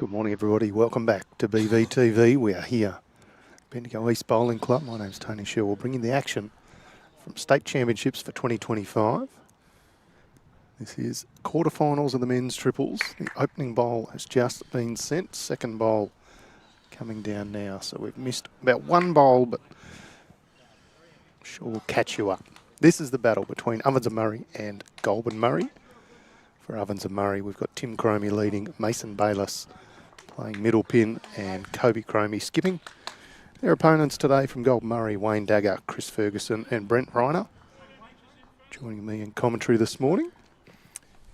Good morning, everybody. Welcome back to BVTV. We are here, Bendigo East Bowling Club. My name's Tony Sherwell, bringing the action from State Championships for 2025. This is quarterfinals of the men's triples. The opening bowl has just been sent. Second bowl coming down now. So we've missed about one bowl, but I'm sure we'll catch you up. This is the battle between Ovens and Murray and Goulburn Murray. For Ovens and Murray, we've got Tim CROMIE leading, Mason BAYLISS playing middle pin, and CROMIE skipping. Their opponents today from Goulburn Murray, Wayne DAGGER, Chris Ferguson and Brent REINER. Joining me in commentary this morning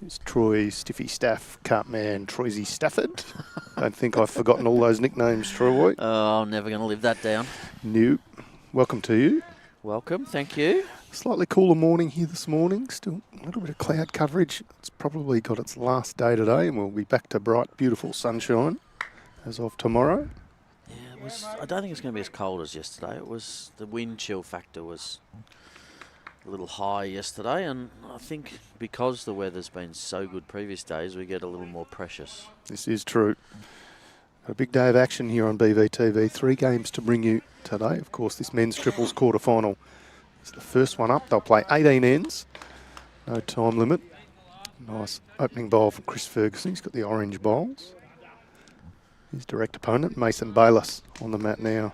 is Troy Stiffy Staff, Cartman Troisy Stafford. I don't think I've forgotten all those nicknames, Troy. Oh, I'm never going to live that down. New. Welcome to you. Welcome, thank you. Slightly cooler morning here this morning. Still a little bit of cloud coverage. It's probably got its last day today, and we'll be back to bright, beautiful sunshine as of tomorrow. Yeah, I don't think it's going to be as cold as yesterday. The wind chill factor was a little high yesterday, and I think because the weather's been so good previous days, we get a little more precious. This is true. A big day of action here on BVTV. 3 games to bring you today. Of course, this men's triples quarterfinal is the first one up. They'll play 18 ends. No time limit. Nice opening bowl from Chris Ferguson. He's got the orange bowls. His direct opponent, Mason BAYLISS, on the mat now.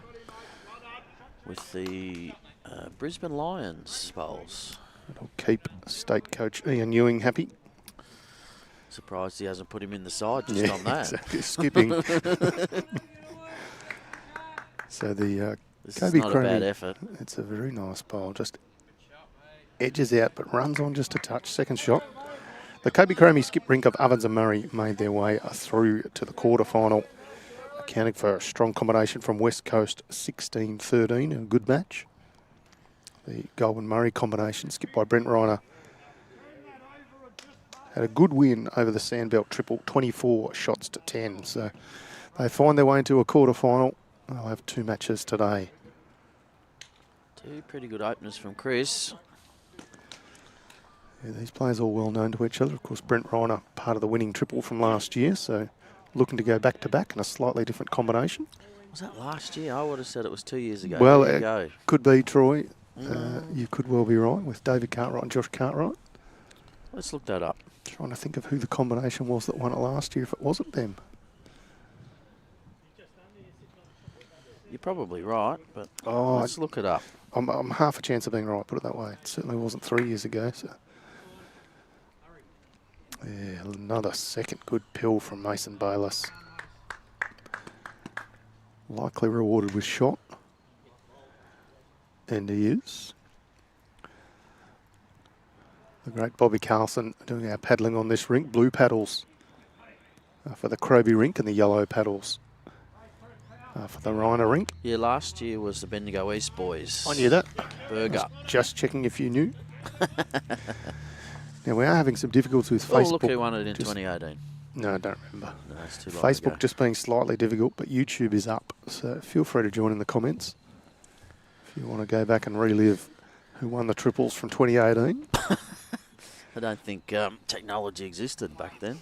With the Brisbane Lions bowls. That'll keep state coach Ian Ewing happy. Surprised he hasn't put him in the side just on that. Exactly. Skipping. So the This Kobe is not CROMIE, a bad effort. It's a very nice bowl. Just edges out, but runs on just a touch. Second shot. The Kobe CROMIE skip rink of Ovens and Murray made their way through to the quarterfinal, accounting for a strong combination from West Coast 16-13, a good match. The Goulburn Murray combination, skipped by Brent REINER, had a good win over the Sandbelt triple, 24 shots to 10. So they find their way into a quarterfinal. They'll have 2 matches today. 2 pretty good openers from Chris. Yeah, these players are all well known to each other. Of course, Brent REINER, part of the winning triple from last year, so looking to go back to back in a slightly different combination. Was that last year? I would have said it was 2 years ago. Well, there you it go. could be, Troy. You could well be right with David Cartwright and Josh Cartwright. Let's look that up. Trying to think of who the combination was that won it last year, if it wasn't them. You're probably right, but Oh, let's look it up. I'm half a chance of being right, put it that way. It certainly wasn't 3 years ago. So. Yeah, another second good pill from Mason BAYLISS. Likely rewarded with shot. And he is. The great Bobby Carlson doing our paddling on this rink. Blue paddles for the CROMIE rink and the yellow paddles for the REINER rink. Yeah, last year was the Bendigo East boys. I knew that. Burger. Just checking if you knew. Now, we are having some difficulties with Oh, Facebook. look who won it in 2018. No, I don't remember. No, it's too long Facebook ago. just being slightly difficult, but YouTube is up. So feel free to join in the comments if you want to go back and relive who won the triples from 2018. I don't think technology existed back then.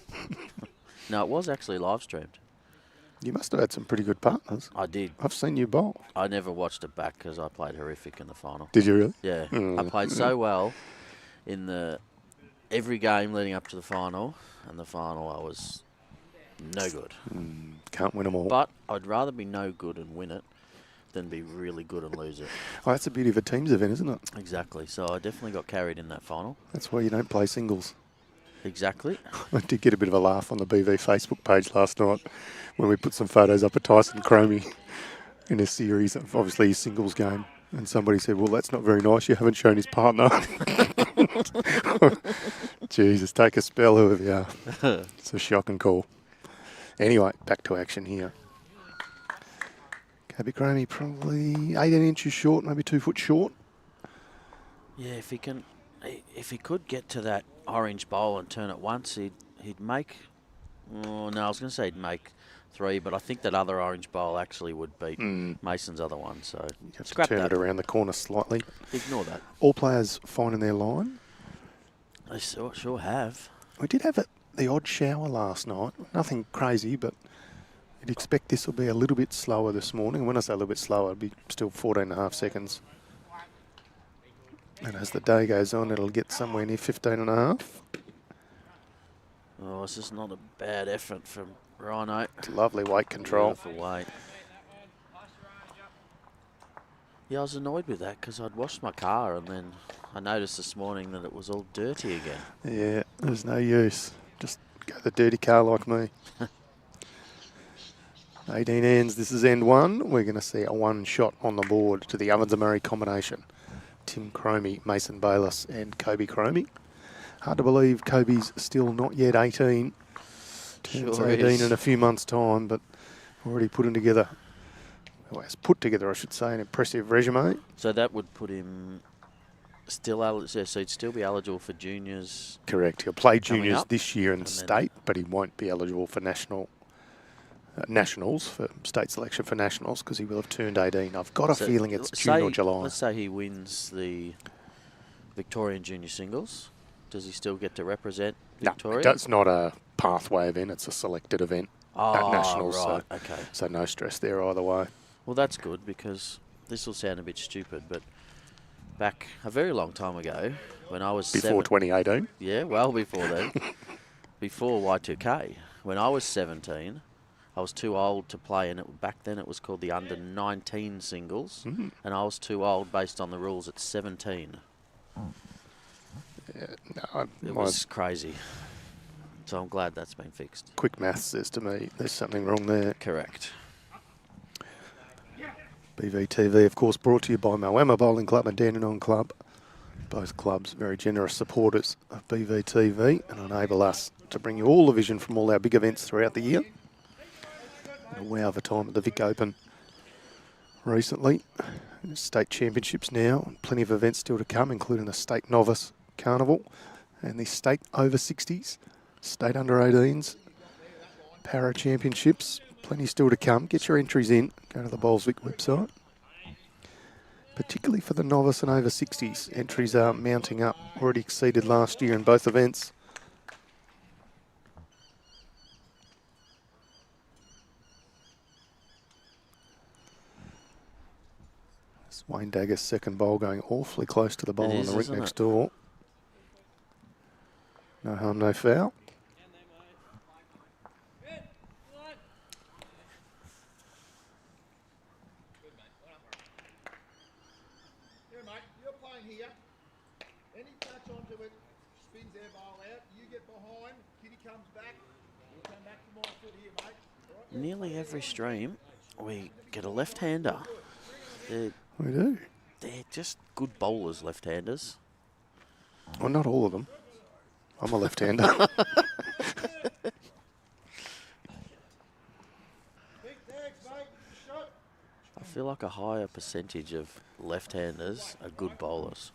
No, it was actually live streamed. You must have had some pretty good partners. I did. I've seen you bowl. I never watched it back because I played horrific in the final. Did you really? Yeah, I played so well in every game leading up to the final, and the final I was no good. Can't win them all. But I'd rather be no good and win it than be really good and lose it. Oh, that's the beauty of a teams event, isn't it? Exactly. So I definitely got carried in that final. That's why you don't play singles. Exactly. I did get a bit of a laugh on the BV Facebook page last night when we put some photos up of Tyson CROMIE in a series of obviously his singles game. And somebody said, well, that's not very nice. You haven't shown his partner. Jesus, take a spell, whoever you are. It's a shocking call. Anyway, back to action here. Kobe CROMIE probably 18 inches short, maybe 2 foot short. Yeah, if he could get to that orange bowl and turn it once, he'd make. Oh no, I was going to say he'd make 3, but I think that other orange bowl actually would beat Mason's other one. So You have to scrap turn that. it around the corner slightly. Ignore that. All players finding their line. They sure have. We did have the odd shower last night. Nothing crazy, but You'd expect this will be a little bit slower this morning. When I say a little bit slower, it'll be still 14.5 seconds. And as the day goes on, it'll get somewhere near 15.5. Oh, this is not a bad effort from REINER. It's lovely weight control. Beautiful weight. Yeah, I was annoyed with that because I'd washed my car and then I noticed this morning that it was all dirty again. Yeah, there's no use. Just go the dirty car like me. 18 ends. This is end one. We're going to see a one shot on the board to the Ovens and Murray combination. Tim CROMIE, Mason BAYLISS and Kobe CROMIE. Hard to believe Kobe's still not yet 18. Turns Sure 18 is. in a few months' time, but already putting together, well, has put together, I should say, an impressive resume. So that would put him still eligible. So he'd still be eligible for juniors. Correct. He'll play Coming juniors up. this year in And then- state, but he won't be eligible for nationals, for state selection for nationals, because he will have turned 18. I've got a So feeling it's June or July. Let's say he wins the Victorian Junior Singles. Does he still get to represent Victoria? No, it's not a pathway event. It's a selected event at nationals. Right, okay. So no stress there either way. Well, that's good because this will sound a bit stupid, but back a very long time ago, when I was Before 2018. yeah, well before then, before Y2K, when I was 17, I was too old to play, and back then it was called the under 19 singles, and I was too old based on the rules at 17. Yeah, no, It my was crazy. So I'm glad that's been fixed. quick maths says to me there's something wrong there. Correct. BVTV, of course, brought to you by Moama Bowling Club and Dandenong Club. Both clubs very generous supporters of BVTV and enable us to bring you all the vision from all our big events throughout the year. And a wow of a time at the Vic Open recently. State championships now, and plenty of events still to come, including the State Novice Carnival and the State Over 60s, State Under 18s, Para Championships. Plenty still to come. Get your entries in. Go to the Bowlswick website. Particularly for the novice and over 60s. Entries are mounting up. Already exceeded last year in both events. It's Wayne Dagger's second bowl going awfully close to the bowl on the rink next door. No harm, no foul. Nearly every stream, we get a left-hander. We do. They're just good bowlers, left-handers. Well, not all of them. I'm a left-hander. I feel like a higher percentage of left-handers are good bowlers.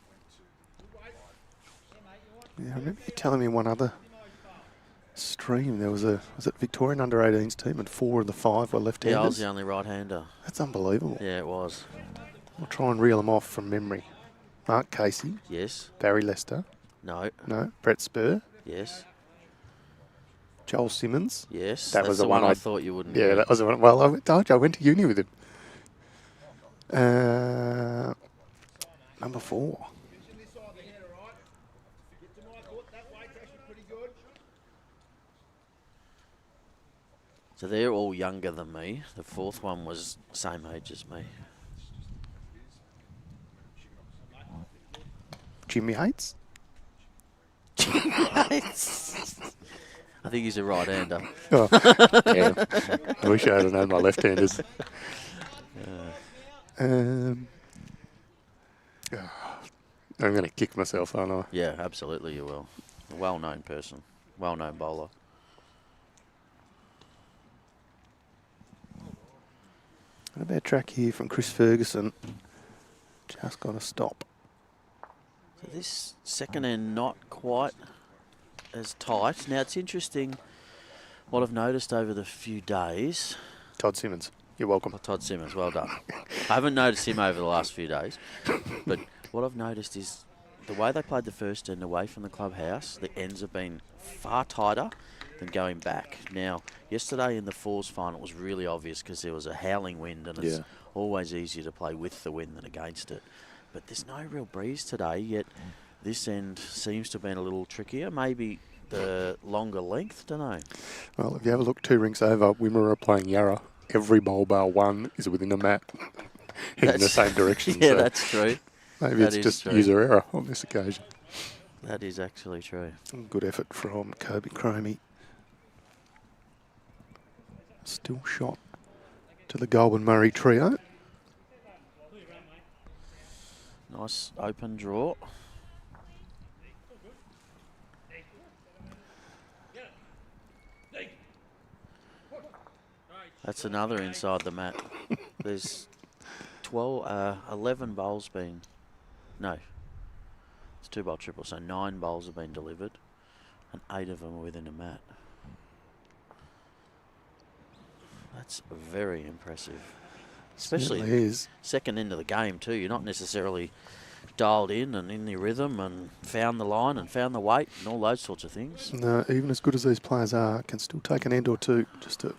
Yeah, I remember you telling me one other stream. There was it Victorian under 18s team and 4 of the 5 were left-handers? Yeah, I was the only right-hander. That's unbelievable. Yeah, it was. I'll try and reel them off from memory. Mark Casey. Yes. Barry Lester. No. No. Brett Spur. Yes. Joel Simmons. Yes. That That's was the the one one I I thought you wouldn't. Yeah, get. that was the one. Well, I told you, I went to uni with him. Number 4. So they're all younger than me. The fourth one was same age as me. Jimmy Yates. I think he's a right-hander. Oh, damn. I wish I had known my left-handers. I'm going to kick myself, aren't I? Yeah, absolutely you will. A well-known person. Well-known bowler. What about track here from Chris Ferguson? Just got to stop. So this second end not quite as tight. Now it's interesting what I've noticed over the few days. Todd Simmons, you're welcome. Oh, Todd Simmons, well done. I haven't noticed him over the last few days, but what I've noticed is the way they played the first end away from the clubhouse, the ends have been far tighter than going back. Now, yesterday in the fours final, it was really obvious because there was a howling wind, and it's always easier to play with the wind than against it. But there's no real breeze today, yet this end seems to have been a little trickier. Maybe the longer length, don't know. Well, if you have a look 2 rinks over, Wimmera are playing Yarra. Every bowl bar 1 is within a mat heading the same direction. Yeah, so that's true. maybe it's just user error on this occasion. That is actually true. Good effort from CROMIE. Still shot to the Goulburn Murray trio. Nice open draw. That's another inside the mat. There's 11 bowls being... No. It's 2 bowl triple, so 9 bowls have been delivered and 8 of them are within a mat. That's very impressive. Especially is. Second end of the game too. You're not necessarily dialed in and in the rhythm and found the line and found the weight and all those sorts of things. No, even as good as these players are, can still take an end or two just to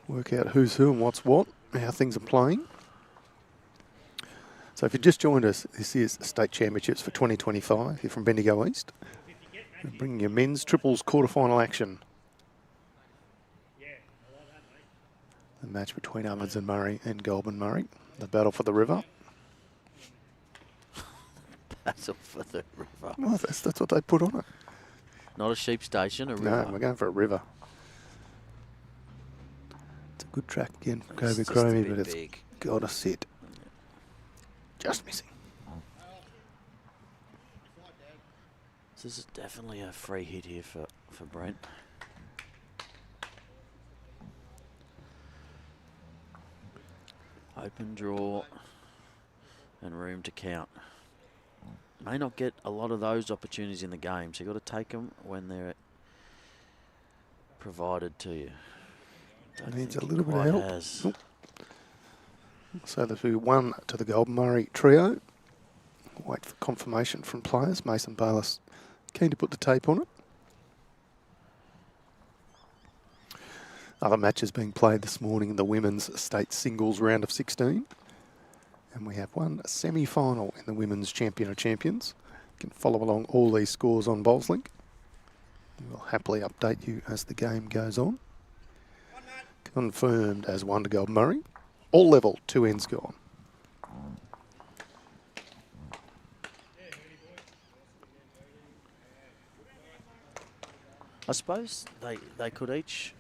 work out who's who and what's what, how things are playing. So if you just joined us, this is State Championships for 2025 here from Bendigo East. We're bringing you men's triples quarterfinal action. The match between Ovens and Murray and Goulburn Murray. The battle for the river. Battle for the river. Well, that's what they put on it. Not a sheep station, a river. No, we're going for a river. It's a good track again for CROMIE, but it's got to sit. Just missing. This is definitely a free hit here for Brent. Open draw and room to count. May not get a lot of those opportunities in the game, so you've got to take them when they're provided to you. Needs a little bit of help. So there'll be 1 to the Goulburn Murray trio. Wait for confirmation from players. Mason BAYLISS keen to put the tape on it. Other matches being played this morning in the women's state singles round of 16. And we have 1 semi-final in the women's champion of champions. You can follow along all these scores on BowlsLink. We'll happily update you as the game goes on. Confirmed as 1 to Goulburn Murray. All level, 2 ends gone. I suppose they could each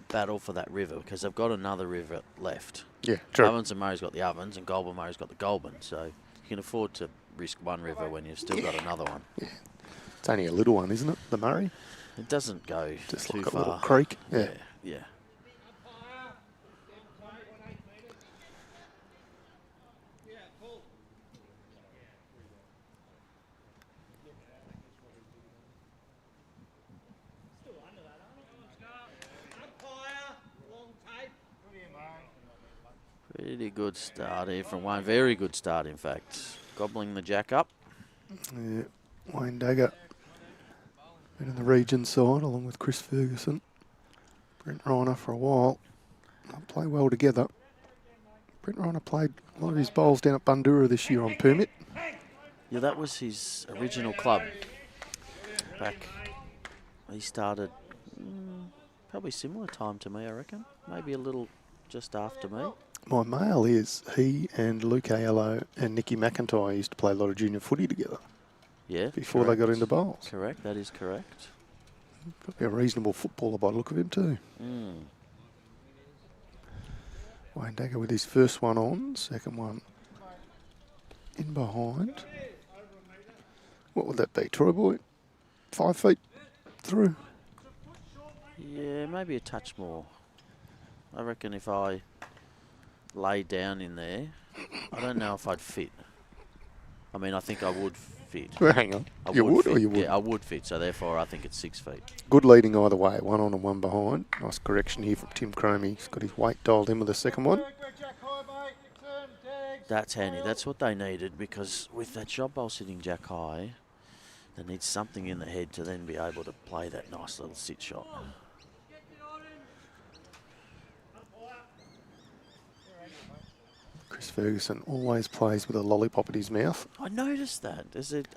battle for that river because they've got another river left. Yeah, true. Ovens and Murray's got the Ovens and Goulburn Murray's got the Goulburn, so you can afford to risk 1 river when you've still got another one. Yeah. It's only a little one, isn't it, the Murray? It doesn't go just too like a far. little creek. Yeah. Yeah. Pretty good start here from Wayne. Very good start, in fact. Gobbling the jack up. Yeah. Wayne Dagger been in the region side along with Chris Ferguson. Brent REINER for a while. They'll play well together. Brent REINER played a lot of his bowls down at Bundoora this year on permit. Yeah, that was his original club. Back, he started probably similar time to me, I reckon. Maybe a little just after me. My mail is he and Luke Aiello and Nicky McIntyre used to play a lot of junior footy together. Yeah. Before they got into bowls. Correct, that is correct. Probably a reasonable footballer by the look of him too. Wayne Dagger with his first one on, second one in behind. What would that be, Troy boy? 5 feet through? Yeah, maybe a touch more. I reckon if I lay down in there, I don't know if I'd fit. I mean, I think I would fit. Well, hang on. You would or you wouldn't? Yeah, I would fit, so therefore I think it's 6 feet. Good leading either way, 1 on and 1 behind. Nice correction here from Tim CROMIE. He's got his weight dialed in with the second one. That's handy. That's what they needed because with that shot bowl sitting jack high, They need something in the head to then be able to play that nice little sit shot. Chris Ferguson always plays with a lollipop at his mouth. I noticed that. Is it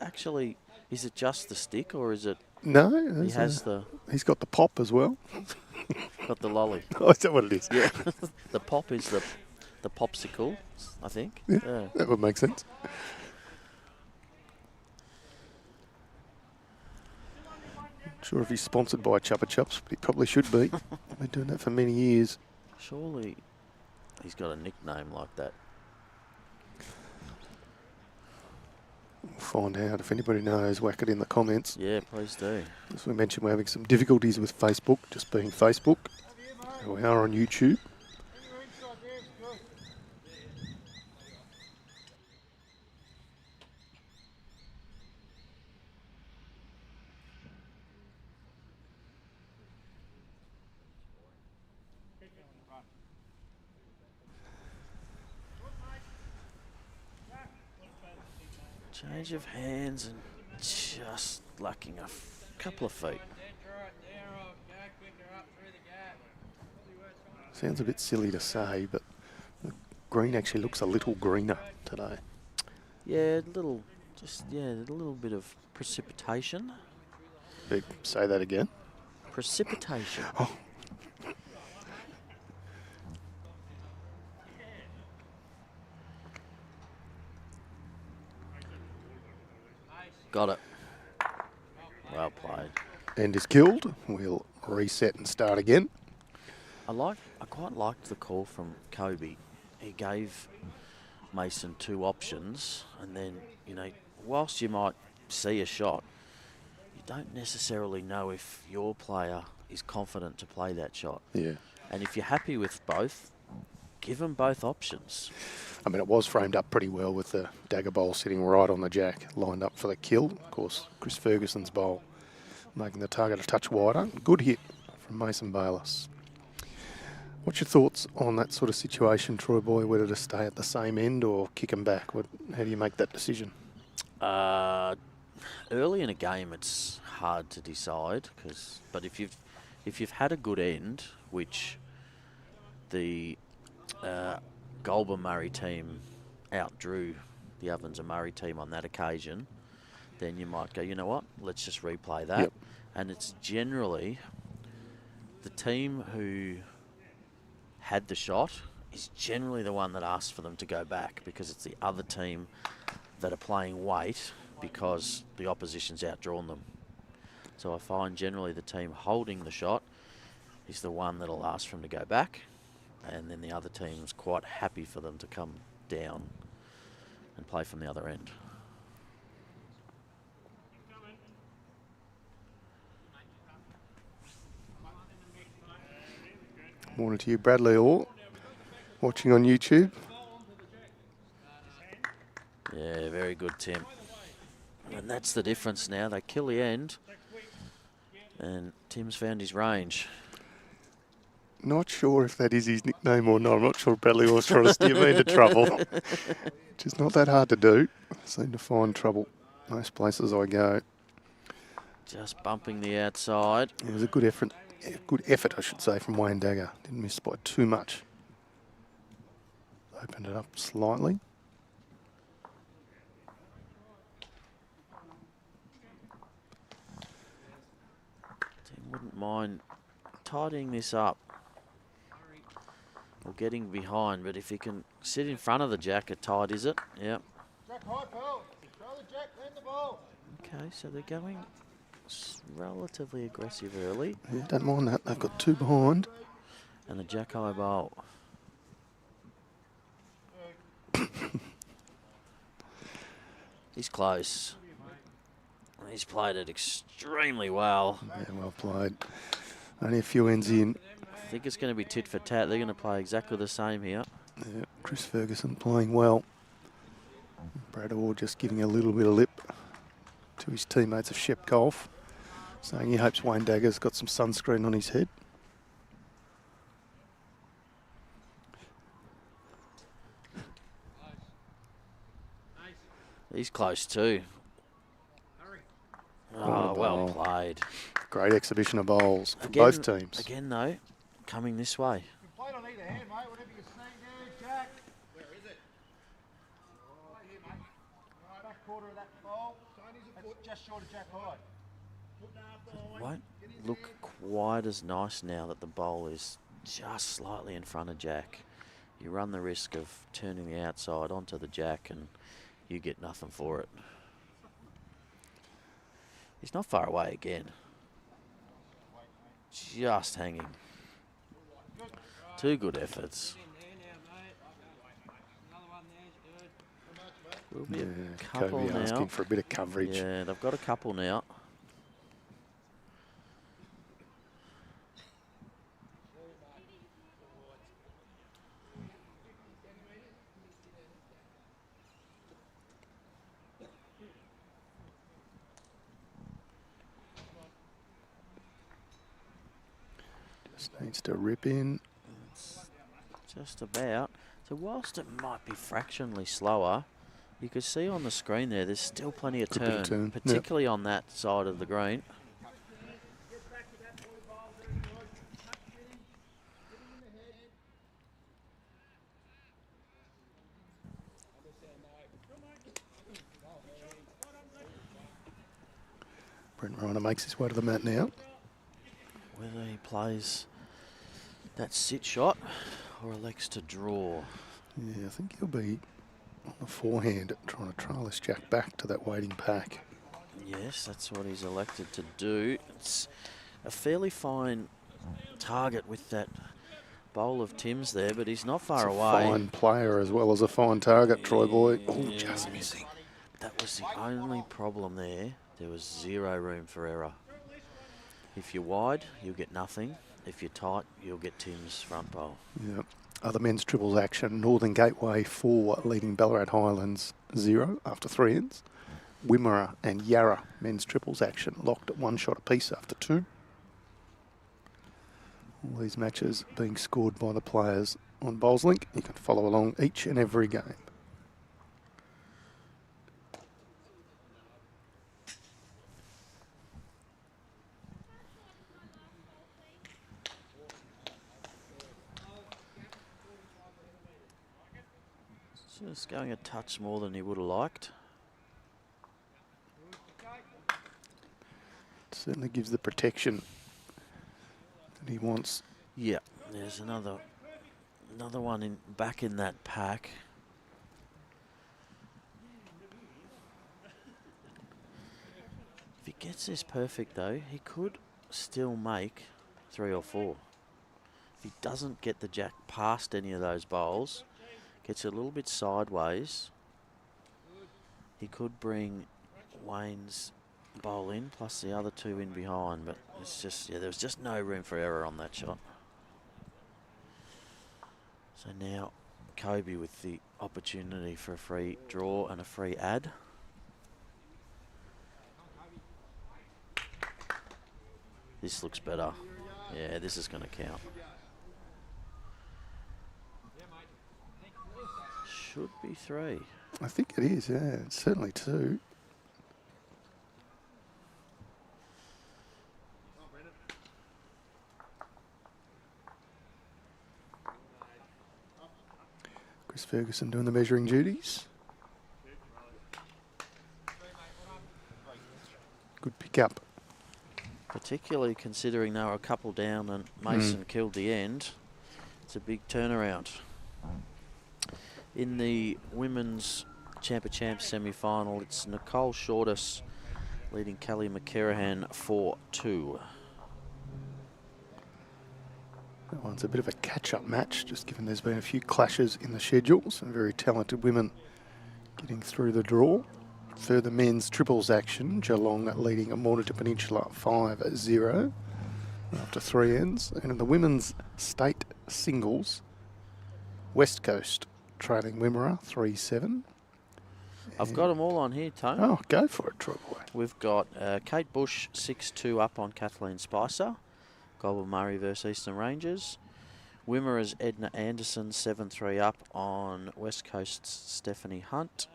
just the stick, or is it? No, He has he's got the pop as well. got the lolly. Oh, is that what it is? Yeah, the pop is the popsicle, I think. Yeah, that would make sense. Not sure if he's sponsored by Chupa Chups, but he probably should be. Been doing that for many years. Surely he's got a nickname like that. We'll find out. If anybody knows, whack it in the comments. Yeah, please do. As we mentioned, we're having some difficulties with Facebook, just being Facebook. We are on YouTube. Change of hands and just lacking a couple of feet. Sounds a bit silly to say, but the green actually looks a little greener today. Yeah, a little bit of precipitation. Say that again. Precipitation. Oh. Got it. Well played. End is killed. We'll reset and start again. I quite liked the call from Kobe. He gave Mason two options, and then, whilst you might see a shot, you don't necessarily know if your player is confident to play that shot. Yeah. And if you're happy with both, give them both options. I mean, it was framed up pretty well with the dagger bowl sitting right on the jack, lined up for the kill. Of course, Chris Ferguson's bowl making the target a touch wider. Good hit from Mason BAYLISS. What's your thoughts on that sort of situation, Troy Boy, whether to stay at the same end or kick them back? How do you make that decision? Early in a game, it's hard to decide, but if you've had a good end, which the Goulburn Murray team outdrew the Ovens and Murray team on that occasion, then you might go, you know what, let's just replay that. Yep. And it's generally the team who had the shot is generally the one that asks for them to go back, because it's the other team that are playing weight because the opposition's outdrawn them. So I find generally the team holding the shot is the one that'll ask for them to go back, and then the other team's quite happy for them to come down and play from the other end. Morning to you, Bradley Orr, watching on YouTube. Yeah, very good, Tim. And that's the difference now. They kill the end, and Tim's found his range. Not sure if that is his nickname or not. I'm not sure Bradley Orr's trying to steer me into trouble, which is not that hard to do. I seem to find trouble most places I go. Just bumping the outside. It was a good effort. Good effort, I should say, from Wayne Dagger. Didn't miss by too much. Opened it up slightly. Tim wouldn't mind tidying this up or getting behind, but if he can sit in front of the jack, it tidies it. Yep. Jack high, pal. Throw the jack, land the ball. Okay, so they're going relatively aggressive early. Yeah, don't mind that. They've got two behind. And the jack high bowl. He's close. He's played it extremely well. Yeah, well played. Only a few ends in. I think it's going to be tit for tat. They're going to play exactly the same here. Yeah, Chris Ferguson playing well. Brad Orr just giving a little bit of lip to his teammates of Shep Golf, saying he hopes Wayne Dagger's got some sunscreen on his head. He's close too. Oh, well played. Great exhibition of bowls for Again, both teams. Again, though, coming this way. You can play it on either hand, mate, whatever you're saying there, Jack. Where is it? Right here, mate. Right, back quarter of that bowl. That's just short of Jack high. Won't look quite as nice now that the bowl is just slightly in front of Jack. You run the risk of turning the outside onto the Jack and you get nothing for it. He's not far away again. Just hanging. Two good efforts. Will be a couple Kobe now. asking for a bit of coverage. Yeah, they've got a couple now. Just needs to rip in. Just about. So whilst it might be fractionally slower, you could see on the screen there, there's still plenty of turn, particularly on that side of the green. Brent Reiner makes his way to the mat now. Whether he plays that sit shot or elects to draw. Yeah, I think he'll be on the forehand trying to trail this Jack back to that waiting pack. Yes, that's what he's elected to do. It's a fairly fine target with that bowl of Tim's there, but he's not far away. Fine player as well as a fine target, Troy Boy. Oh, just missing. That was the only problem there. There was zero room for error. If you're wide, you'll get nothing. If you're tight, you'll get Tim's front bowl. Yeah. Other men's triples action. Northern Gateway 4 leading Ballarat Highlands 0 after 3 ends. Wimmera and Yarra men's triples action locked at 1 shot apiece after 2. All these matches being scored by the players on BowlsLink. You can follow along each and every game. Just going a touch more than he would have liked. Certainly gives the protection that he wants. Yeah, there's another one in back in that pack. If he gets this perfect though, he could still make 3 or 4. If he doesn't get the Jack past any of those bowls, gets a little bit sideways, he could bring Wayne's bowl in plus the other 2 in behind, but it's just, yeah, there's just no room for error on that shot. So now Kobe with the opportunity for a free draw and a free add. This looks better. Yeah, this is going to count. Should be 3. I think it is, yeah. It's certainly 2. Chris Ferguson doing the measuring duties. Good pick up. Particularly considering they were a couple down and Mason killed the end. It's a big turnaround. In the women's Champ of Champs semi-final, it's Nicole Shortis leading Kelly McCarahan 4-2. That one's a bit of a catch-up match, just given there's been a few clashes in the schedule. Some very talented women getting through the draw. Further men's triples action, Geelong leading Mornington Peninsula 5-0 after 3 ends. And in the women's state singles, West Coast trailing Wimmera 3-7. I've got them all on here, Tone. Oh, go for it, Troy Boy. We've got Kate Bush 6-2 up on Kathleen Spicer. Goulburn Murray versus Eastern Rangers. Wimmera's Edna Anderson 7-3 up on West Coast's Stephanie Hunt.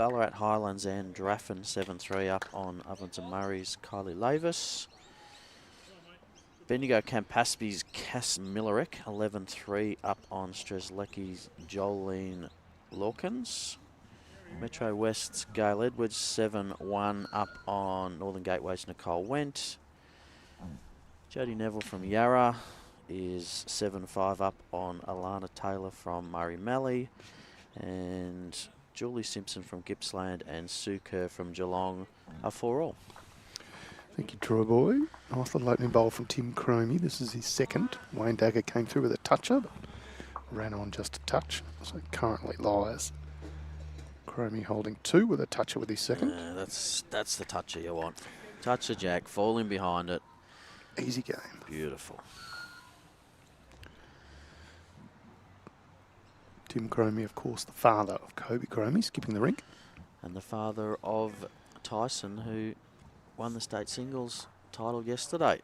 Ballarat Highlands and Draffin 7-3 up on Ovens and Murray's Kylie Lavis. Bendigo Campaspi's Cass Millerick 11-3 up on Strzelecki's Jolene Lawkins. Metro West's Gail Edwards 7-1 up on Northern Gateway's Nicole Went. Jodie Neville from Yarra is 7-5 up on Alana Taylor from Murray Mallee. And Julie Simpson from Gippsland and Sue Kerr from Geelong are 4-all. Thank you, Troy Boy. Nice little opening bowl from Tim CROMIE. This is his second. Wayne Dagger came through with a toucher, but ran on just a touch. So currently lies. CROMIE holding 2 with a toucher with his second. That's the toucher you want. Toucher Jack, falling behind it. Easy game. Beautiful. Tim CROMIE, of course, the father of Kobe CROMIE, skipping the rink. And the father of Tyson, who won the state singles title yesterday.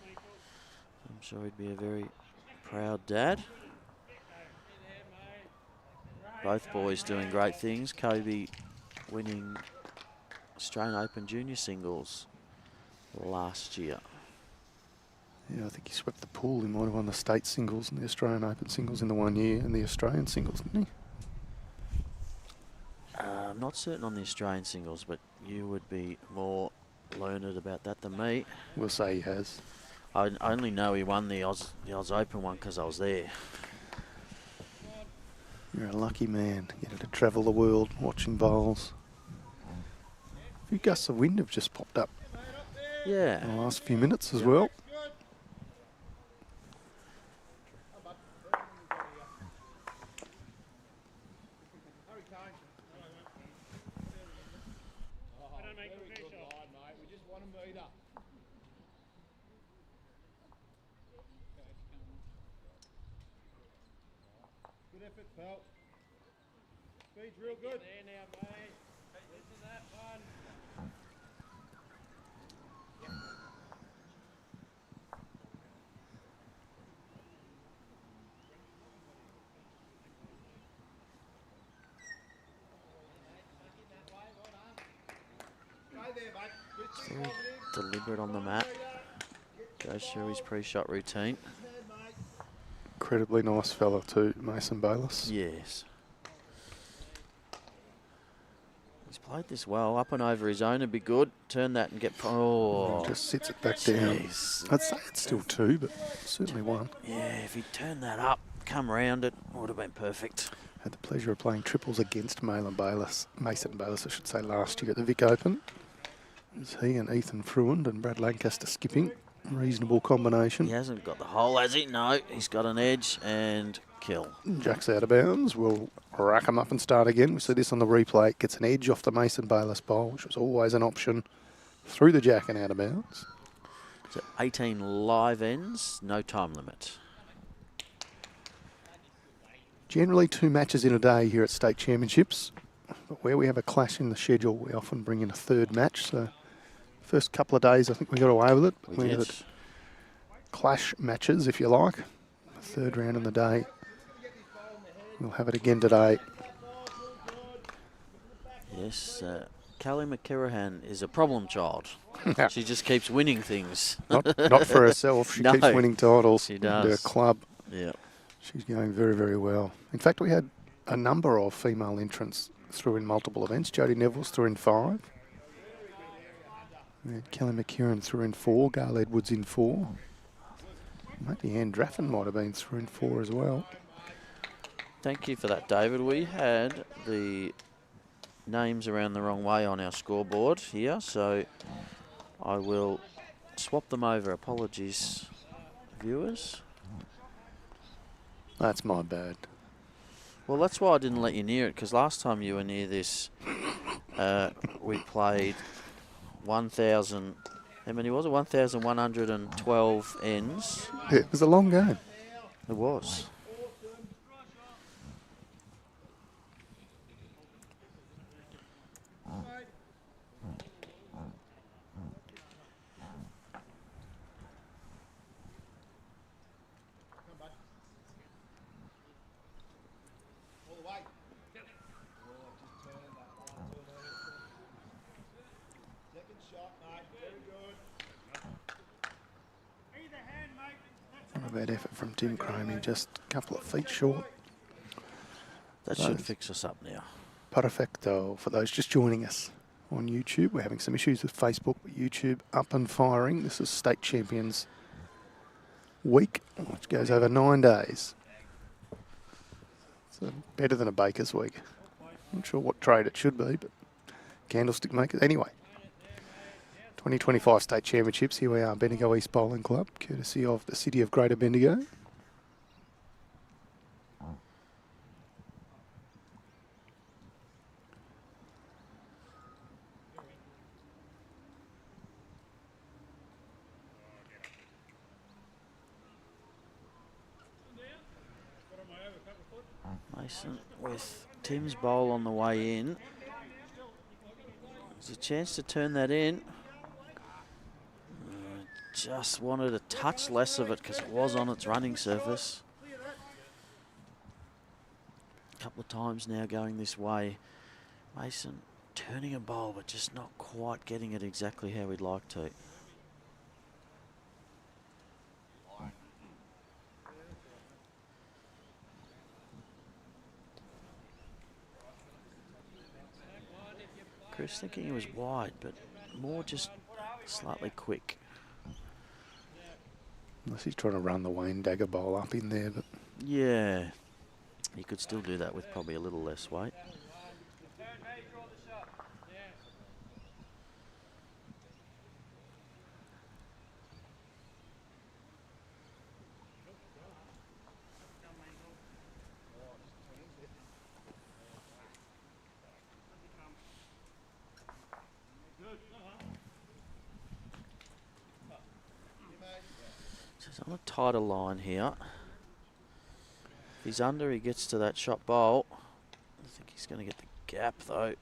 I'm sure he'd be a very proud dad. Both boys doing great things. Kobe winning Australian Open Junior Singles last year. Yeah, I think he swept the pool. He might have won the state singles and the Australian Open singles in the 1 year and the Australian singles, didn't he? I'm not certain on the Australian singles, but you would be more learned about that than me. We'll say he has. I only know he won the Oz Open one because I was there. You're a lucky man. You get to travel the world watching bowls. A few gusts of wind have just popped up Yeah. in the last few minutes as well. Good effort, pal. Speed's real good. There now, mate. Listen to that one. Very deliberate on the mat. Goes through his pre-shot routine. Incredibly nice fella too, Mason BAYLISS. Yes. He's played this well. Up and over his own would be good. Turn that and get... Oh. Just sits it back down. Jeez. I'd say it's still 2, but certainly 1. Yeah, if he'd turned that up, come round it, would have been perfect. Had the pleasure of playing triples against Mason BAYLISS, I should say, last year at the Vic Open. It's he and Ethan Fruand and Brad Lancaster skipping. Reasonable combination. He hasn't got the hole, has he? No, he's got an edge and kill. Jack's out of bounds. We'll rack him up and start again. We see this on the replay. Gets an edge off the Mason BAYLISS bowl, which was always an option. Through the jack and out of bounds. So 18 live ends, no time limit. Generally 2 matches in a day here at state championships. But where we have a clash in the schedule, we often bring in a 3rd match. So first couple of days, I think we got away with it. We did. had clash matches, if you like. The 3rd round in the day. We'll have it again today. Yes, Callie McKerahan is a problem child. She just keeps winning things. not for herself. She No, keeps winning titles. she in does. her club. Yeah. She's going very, very well. In fact, we had a number of female entrants through in multiple events. Jodie Neville's through in 5. We had Kelly McKeown through in 4. Gail Edwards in 4. Maybe Anne Draffin might have been through in 4 as well. Thank you for that, David. We had the names around the wrong way on our scoreboard here, so I will swap them over. Apologies, viewers. That's my bad. Well, that's why I didn't let you near it, because last time you were near this, we played 1,000, how many was it? 1,112 ends. Yeah, it was a long game. It was. about effort from Tim CROMIE, just a couple of feet short. That should fix us up now. Perfecto. For those just joining us on YouTube, we're having some issues with Facebook, but YouTube up and firing. This is State Champions Week, which goes over 9 days. So better than a baker's week. Not sure what trade it should be, but candlestick makers. Anyway, 2025 State Championships. Here we are, Bendigo East Bowling Club, courtesy of the City of Greater Bendigo. Mason with Tim's bowl on the way in. There's a chance to turn that in. Just wanted a touch less of it because it was on its running surface. A couple of times now going this way. Mason turning a bowl but just not quite getting it exactly how we'd like to. Chris thinking he was wide, but more just slightly quick. Unless he's trying to run the Wayne Dagger bowl up in there, but yeah, he could still do that with probably a little less weight. He's on a tighter line here. If he's under, he gets to that shot bowl. I think he's going to get the gap though.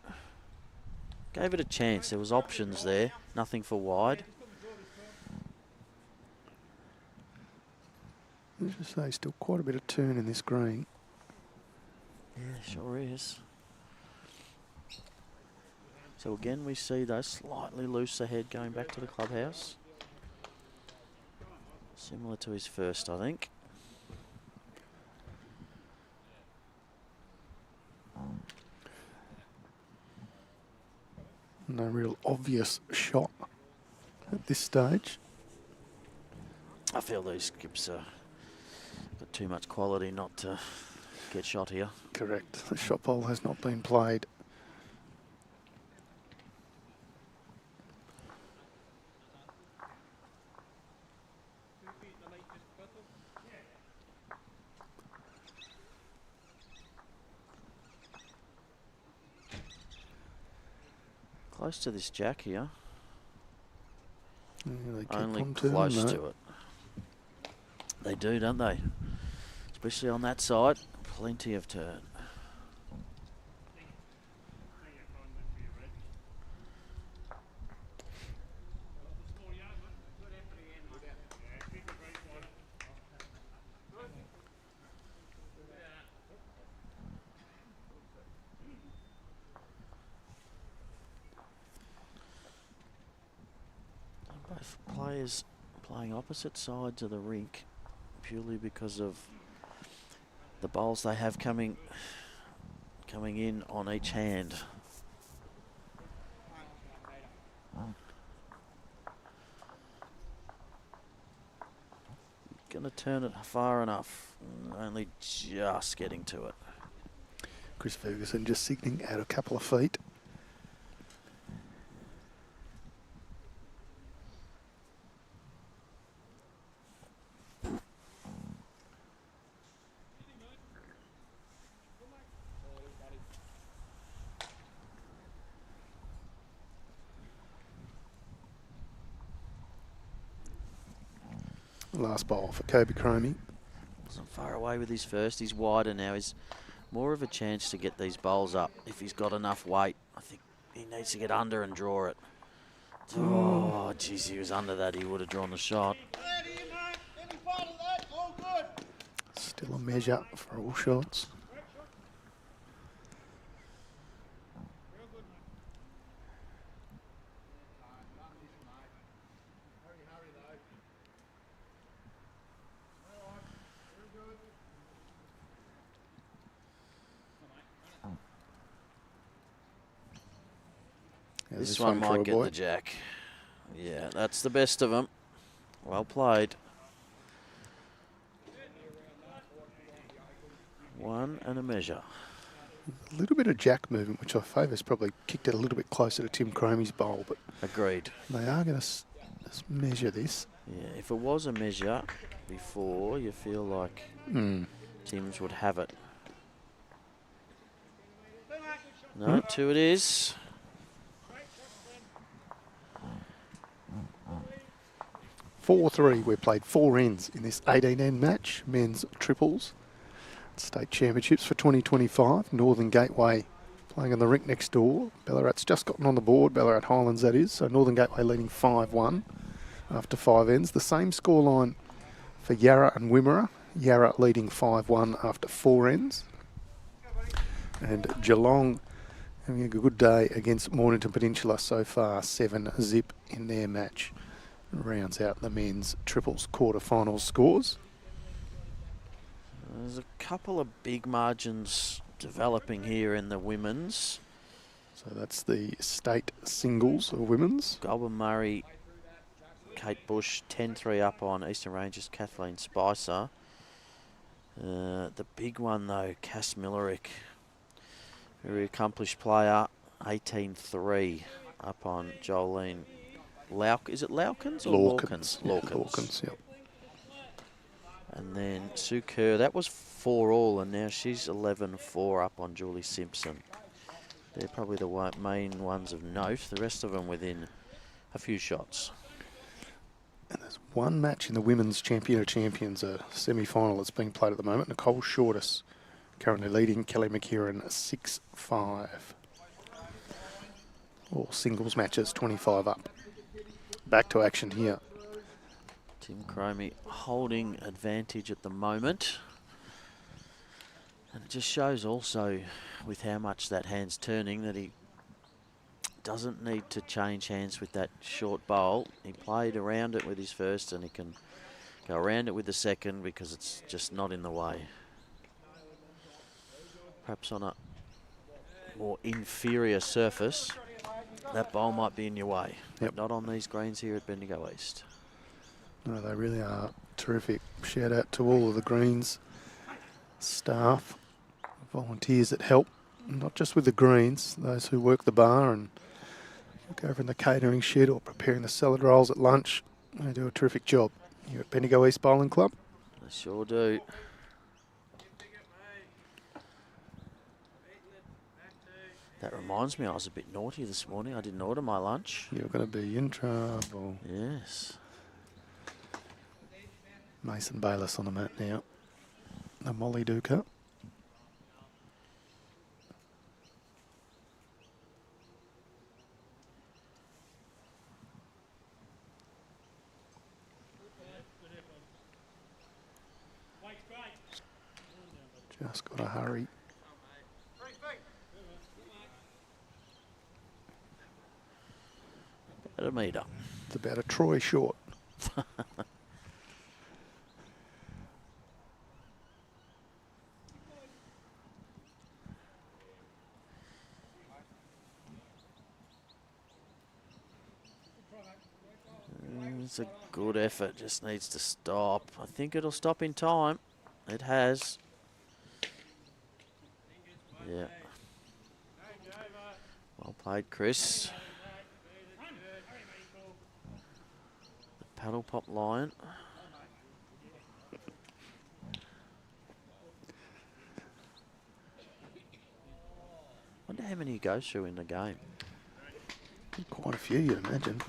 Gave it a chance. There was options there. Nothing for wide. as I say, still quite a bit of turn in this green. Yeah, sure is. So again, we see those slightly looser head going back to the clubhouse. Similar to his first, I think. No real obvious shot at this stage. I feel these skips are got too much quality not to get shot here. Correct. The shot ball has not been played. Close to this jack here. Yeah, they keep Only on turning, close though. to it. They do, don't they? Especially on that side. Plenty of turn. Both players playing opposite sides of the rink purely because of the bowls they have coming in on each hand. Gonna turn it far enough, only just getting to it. Chris Ferguson just signaling out a couple of feet. Last bowl for Kobe CROMIE. Wasn't far away with his first. He's wider now. He's more of a chance to get these bowls up if he's got enough weight. I think he needs to get under and draw it. Oh, geez, he was under that. He would have drawn the shot. Still a measure for all shots. Yeah, This one for a might get boy. the jack. Yeah, that's the best of them. Well played. 1 and a measure. A little bit of jack movement, which I favour's probably kicked it a little bit closer to Tim Cromie's bowl, but Agreed. they are going to measure this. Yeah, if it was a measure before, you feel like Tim's would have it. No, 2 it is. 4-3. We played 4 ends in this 18-end match, men's triples. State Championships for 2025. Northern Gateway playing on the rink next door. Ballarat's just gotten on the board, Ballarat Highlands that is. So Northern Gateway leading 5-1 after 5 ends. The same scoreline for Yarra and Wimmera. Yarra leading 5-1 after 4 ends. And Geelong having a good day against Mornington Peninsula so far, 7-zip in their match. Rounds out the men's triples quarterfinals scores. There's a couple of big margins developing here in the women's. So that's the state singles of women's. Goulburn Murray, Kate Bush, 10-3 up on Eastern Ranges, Kathleen Spicer. The big one though, Cass Millerick, very accomplished player, 18-3 up on Jolene is it Laukins or Lawkins? Lawkins, yep. And then Sue Kerr, that was 4-all, and now she's 11-4 up on Julie Simpson. They're probably the main ones of note. The rest of them within a few shots. And there's one match in the Women's Champion of Champions, a semi-final that's being played at the moment. Nicole Shortis currently leading Kelly McKieran 6-5. All singles matches, 25 up. Back to action here. Tim Cromie holding advantage at the moment. And it just shows also with how much that hand's turning that he doesn't need to change hands with that short bowl. He played around it with his first and he can go around it with the second because it's just not in the way. Perhaps on a more inferior surface, that bowl might be in your way. Yep. But not on these greens here at Bendigo East. No, they really are terrific. Shout out to all of the greens staff, volunteers that help, not just with the greens, those who work the bar and look over in the catering shed or preparing the salad rolls at lunch. They do a terrific job here at Bendigo East Bowling Club. They sure do. That reminds me, I was a bit naughty this morning. I didn't order my lunch. You're going to be in trouble. Yes. Mason Bayliss on the mat now. The Molly Duca. Just got to hurry. At a metre. It's about a Troy short. It's a good effort, just needs to stop. I think it'll stop in time. It has. Yeah. Well played, Chris. The paddle pop line. Wonder how many he goes through in the game. Quite a few, you'd imagine.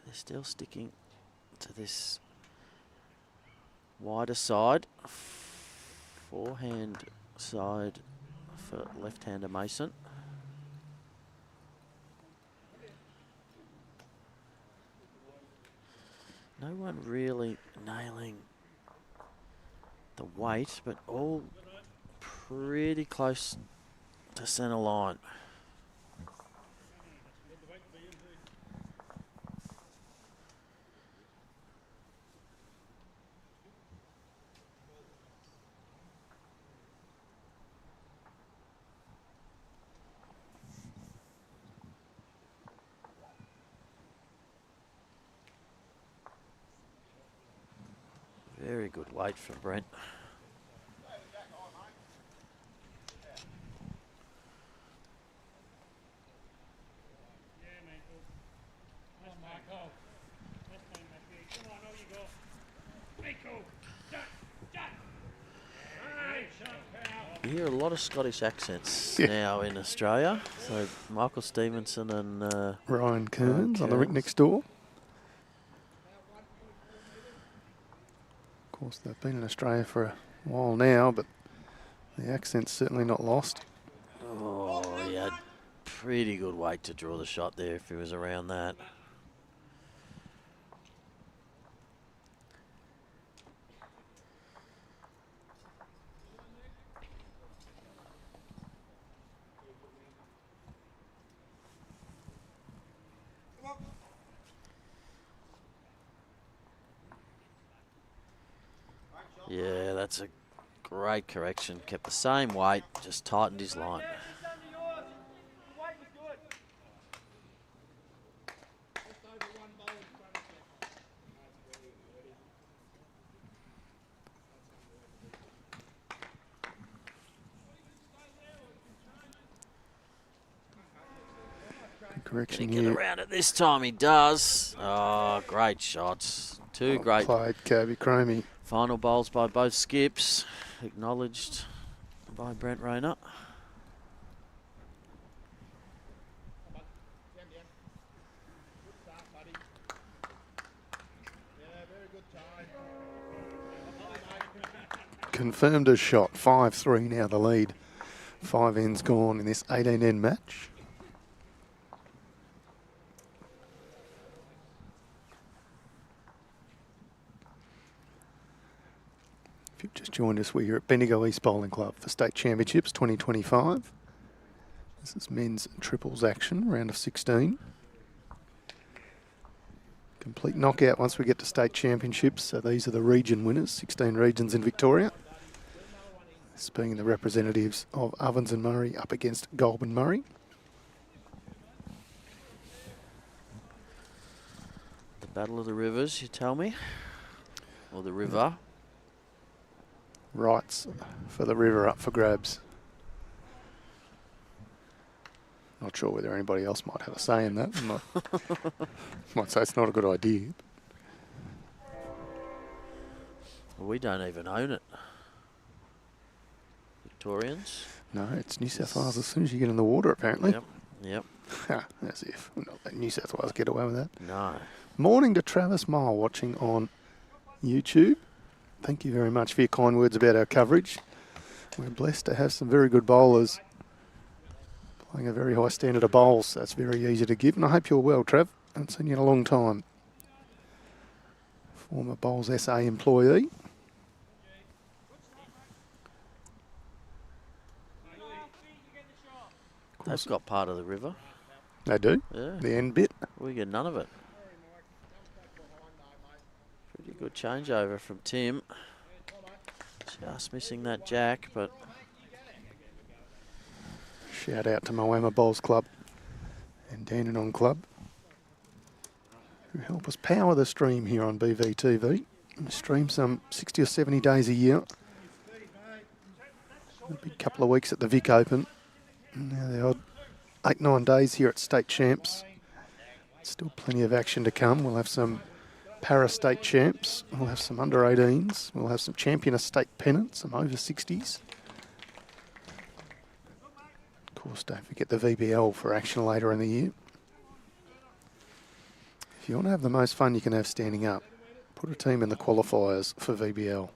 They're still sticking to this wider side. Forehand side for left-hander Mason. No one really nailing the weight, but all pretty close to centre line. Very good weight for Brent. You hear a lot of Scottish accents now in Australia. So Michael Stevenson and Ryan Kearns on the rink next door. Of course, they've been in Australia for a while now, but the accent's certainly not lost. Oh, he had pretty good weight to draw the shot there if he was around that. Yeah, that's a great correction. Kept the same weight, just tightened his line. Correction Get here. around it this time, he does. Oh, great shots. Two great played, Kobe CROMIE. final bowls by both skips. Acknowledged by Brent REINER. Confirmed a shot. 5-3 now the lead. 5 ends gone in this 18-end match. If you've just joined us, we're here at Bendigo East Bowling Club for State Championships 2025. This is men's triples action, round of 16. Complete knockout once we get to State Championships. So these are the region winners, 16 regions in Victoria. This being the representatives of Ovens and Murray up against Goulburn Murray. The Battle of the Rivers, you tell me? Or the river? Rights for the river up for grabs. Not sure whether anybody else might have a say in that. Might say it's not a good idea. Well, we don't even own it. Victorians? No, it's New South Wales as soon as you get in the water, apparently. Yep. As if we're not letting New South Wales get away with that. No. Morning to Travis Mile watching on YouTube. Thank you very much for your kind words about our coverage. We're blessed to have some very good bowlers playing a very high standard of bowls. So that's very easy to give. And I hope you're well, Trav. I haven't seen you in a long time. Former Bowls SA employee. They've got part of the river. They do? Yeah. The end bit? We get none of it. Pretty good changeover from Tim. Just missing that jack, but... Shout out to Moama Bowls Club and Dandenong Club, who help us power the stream here on BVTV. We stream some 60 or 70 days a year. A big couple of weeks at the Vic Open. And now the odd 8-9 days here at State Champs. Still plenty of action to come. We'll have some para-state champs. We'll have some under-18s. We'll have some champion of state pennants, some over-60s. Of course, don't forget the VBL for action later in the year. If you want to have the most fun you can have standing up, put a team in the qualifiers for VBL.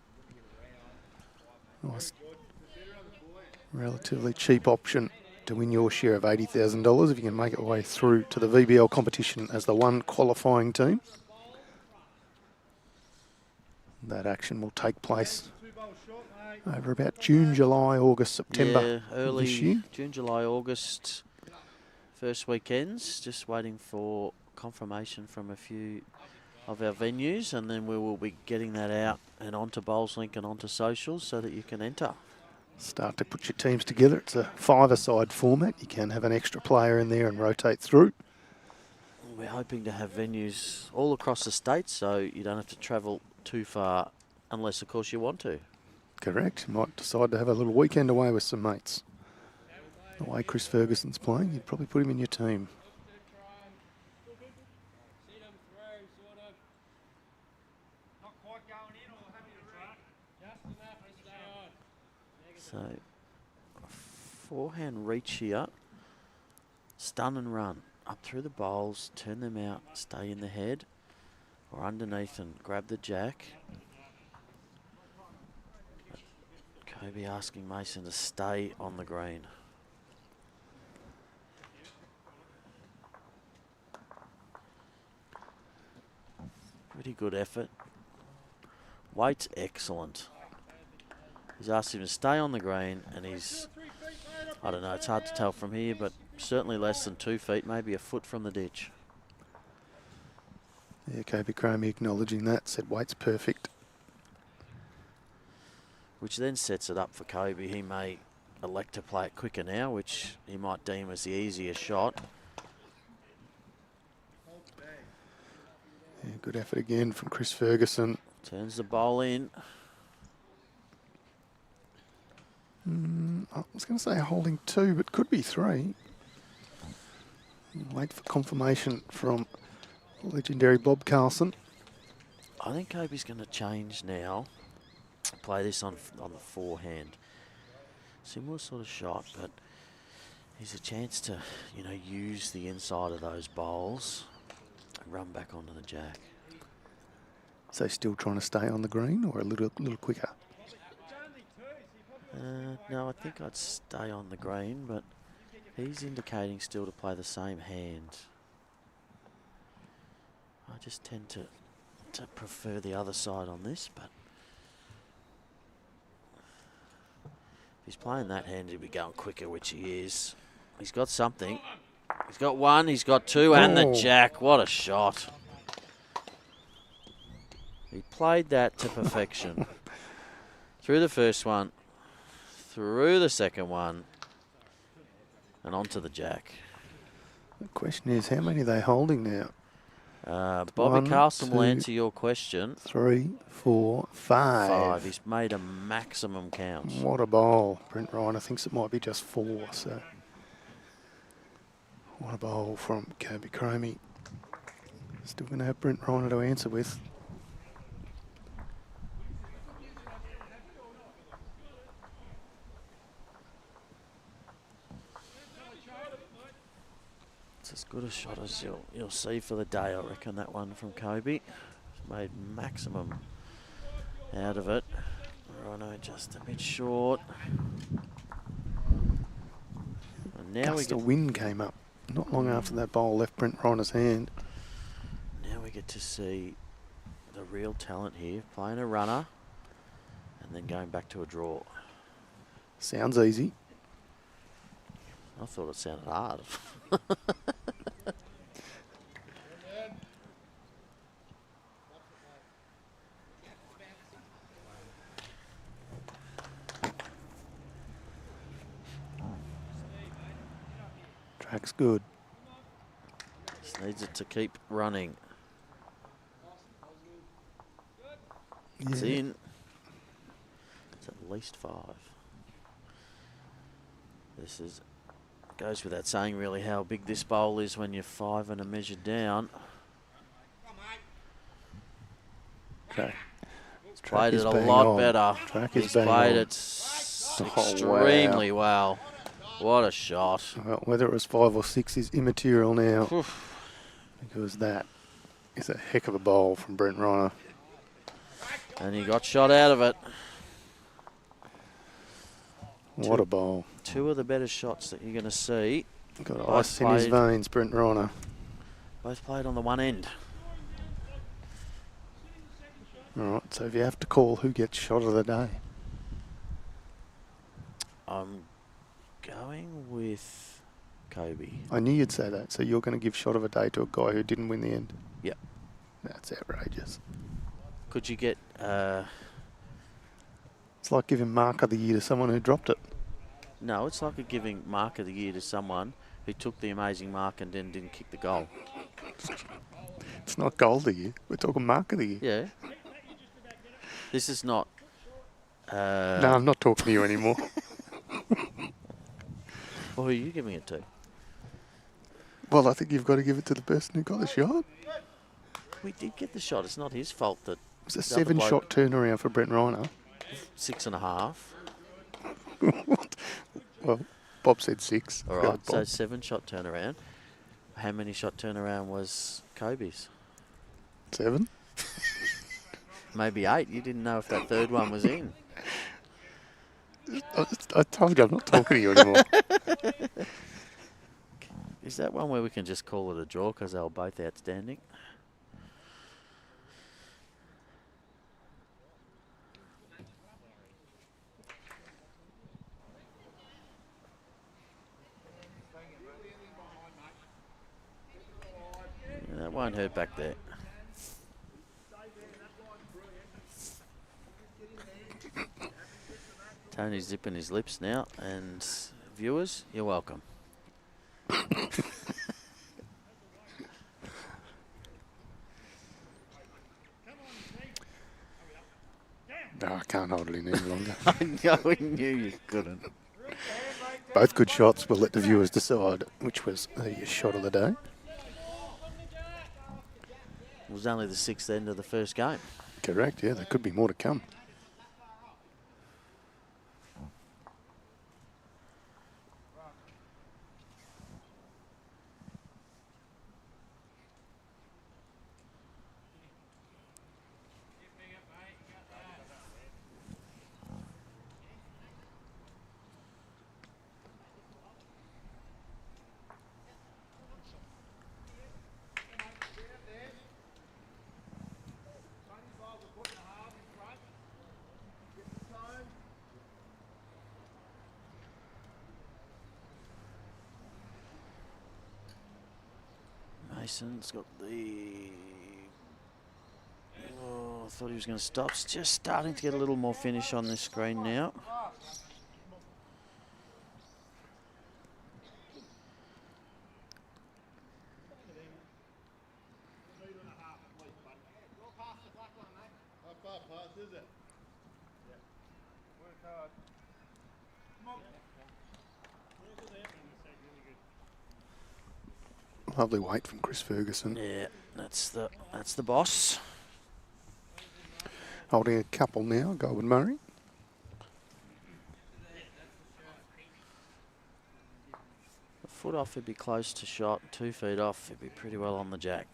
Nice, relatively cheap option to win your share of $80,000 if you can make your way through to the VBL competition as the one qualifying team. That action will take place over about June, July, August, September early this year. June, July, August, first weekends. Just waiting for confirmation from a few of our venues, and then we will be getting that out and onto BowlsLink and onto socials so that you can enter. Start to put your teams together. It's a five-a-side format. You can have an extra player in there and rotate through. We're hoping to have venues all across the state, so you don't have to travel too far unless, of course, you want to. Correct. You might decide to have a little weekend away with some mates. The way Chris Ferguson's playing, you'd probably put him in your team. Not quite going in or having a read. So, forehand reach here. Stun and run. Up through the bowls, turn them out, stay in the head. Or underneath and grab the jack. Kobe asking Mason to stay on the green. Pretty good effort. Weight's excellent. He's asked him to stay on the green, and he's, I don't know, it's hard to tell from here, but certainly less than 2 feet, maybe a foot from the ditch. Yeah, Kobe CROMIE acknowledging that, said weight's perfect. Which then sets it up for Kobe. He may elect to play it quicker now, which he might deem as the easier shot. Yeah, good effort again from Chris Ferguson. Turns the bowl in. I was going to say holding 2, but could be 3. Wait for confirmation from legendary Bob Carlson. I think Kobe's going to change now. Play this on the forehand. Similar sort of shot, but he's a chance to, you know, use the inside of those bowls and run back onto the jack. So still trying to stay on the green or a little quicker? No, I think I'd stay on the green, but he's indicating still to play the same hand. I just tend to prefer the other side on this, but if he's playing that hand, he'll be going quicker, which he is. He's got something. He's got 1, he's got 2, and the jack. What a shot. He played that to perfection. Through the first one, through the second one, and onto the jack. The question is, how many are they holding now? Bobby 1, Carlson will 2, answer your question. 3, 4, 5. 5. He's made a maximum count. What a bowl. Brent Reiner thinks it might be just 4, so what a bowl from Kobe CROMIE. Still going to have Brent Reiner to answer with. It's as good a shot as you'll see for the day, I reckon, that one from Kobe. He's made maximum out of it. Rhino just a bit short. And now Gust of wind came up not long after that bowl left Brent Reiner's hand. Now we get to see the real talent here, playing a runner and then going back to a draw. Sounds easy. I thought it sounded hard. Track's good. Just needs it to keep running. It's in. It's at least 5. This is goes without saying really how big this bowl is when you're 5 and a measure down. Track. Played it a lot better. Track He's is bang played on. it extremely well. What a shot. Well, whether it was 5 or 6 is immaterial now. Because that is a heck of a bowl from Brent Reiner. And he got shot out of it. What a bowl. 2 of the better shots that you're going to see. Got Both ice in his played- veins, Brent Reiner. Both played on the one end. All right, so if you have to call who gets shot of the day. I'm going with Kobe. I knew you'd say that. So you're going to give shot of a day to a guy who didn't win the end? Yep. That's outrageous. Could you get... It's like giving mark of the year to someone who dropped it. No, it's like giving mark of the year to someone who took the amazing mark and then didn't kick the goal. It's not goal of the year. We're talking mark of the year. Yeah. This is not. No, I'm not talking to you anymore. Well, who are you giving it to? Well, I think you've got to give it to the person who got the shot. We did get the shot. It's not his fault that. It was a the other bloke- 7-shot turnaround for Brent Reiner. 6.5. Well, Bob said 6. All Go right, with so Bob. 7-shot turnaround. How many shot turnaround was Kobe's? 7. Maybe 8. You didn't know if that third one was in. I told you I'm not talking to you anymore. Is that one where we can just call it a draw because they were both outstanding? Yeah, that won't hurt back there. Tony's zipping his lips now, and viewers, you're welcome. No, I can't hold it in any longer. I know, we knew you couldn't. Both good shots. We'll let the viewers decide which was the shot of the day. It was only the 6th end of the first game. Correct, yeah. There could be more to come. Mason's got the... Oh, I thought he was going to stop. It's just starting to get a little more finish on this screen now. Lovely weight from Chris Ferguson. Yeah, that's the boss. Holding a couple now, Goulburn Murray. A foot off, he'd be close to shot. 2 feet off, he'd be pretty well on the jack.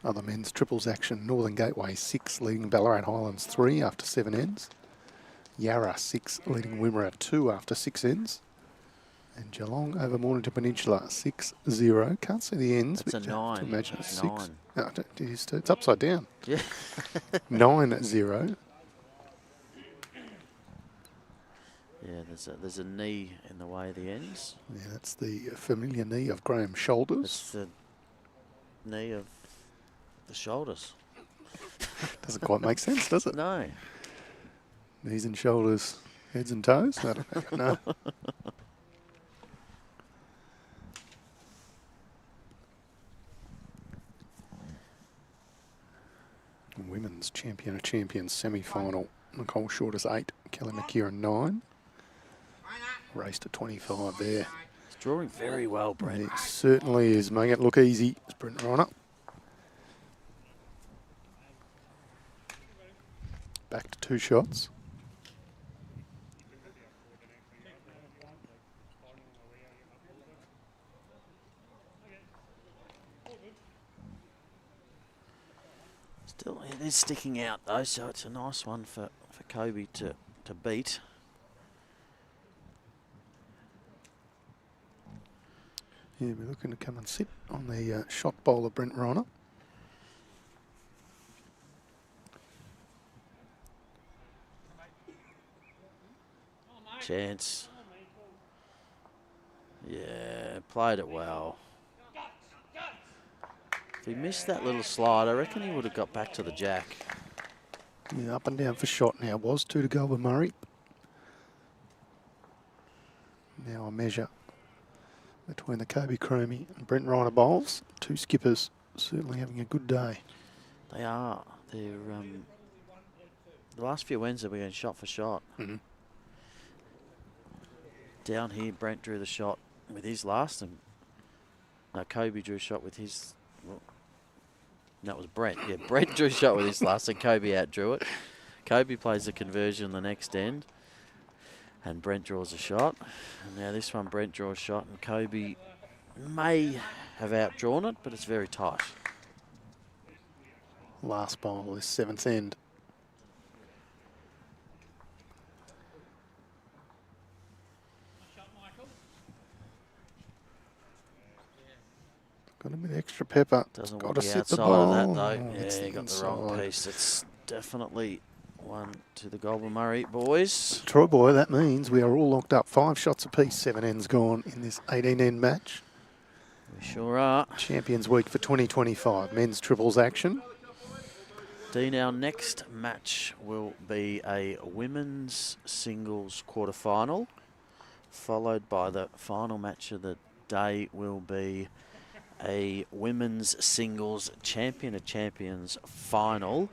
Other men's triples action. Northern Gateway 6 leading Ballarat Highlands 3 after 7 ends. Yarra 6 leading Wimmera 2 after 6 ends. And Geelong over Mornington Peninsula 6-0. Can't see the ends. That's a but you have to 9. imagine That's it's 6. 9. No, it's upside down. Yeah. 9-0. Yeah, there's a knee in the way of the ends. Yeah, that's the familiar knee of Graham's shoulders. It's the knee of the shoulders. Doesn't quite make sense, does it? No. Knees and shoulders, heads and toes? I don't know. Women's Champion of Champions semi-final. Nicole Shorter's 8, Kelly McKeown 9. Race to 25 there. It's drawing very well, Brent. It certainly is, making it look easy. It's Brent Reiner. Back to 2 shots. Still, it is sticking out though, so it's a nice one for Kobe to beat. Yeah, we're looking to come and sit on the shot bowl of Brent Reiner. Chance. Yeah, played it well. If he missed that little slide, I reckon he would have got back to the jack. Yeah, up and down for shot now. Was 2 to Goulburn Murray. Now a measure between the Kobe CROMIE and Brent Reiner bowls. 2 skippers certainly having a good day. They are. They're the last few wins have been shot for shot. Mm-hmm. Down here, Brent drew the shot with his last, and no, Kobe drew a shot with his. Well, that was Brent. Yeah, Brent drew a shot with his last, and Kobe outdrew it. Kobe plays the conversion the next end, and Brent draws a shot. And now this one, Brent draws a shot, and Kobe may have outdrawn it, but it's very tight. Last bowl, this 7th end. Got a bit of extra pepper. Doesn't Got want to the sit the outside ball. of that, though. Oh, it's Yeah, the you got the wrong inside. piece. It's definitely one to the Goulburn Murray boys. Troy boy, that means we are all locked up. 5 shots apiece, 7 ends gone in this 18-end match. We sure are. Champions Week for 2025. Men's triples action. Dean, our next match will be a women's singles quarterfinal, followed by the final match of the day will be a women's singles champion of champions final,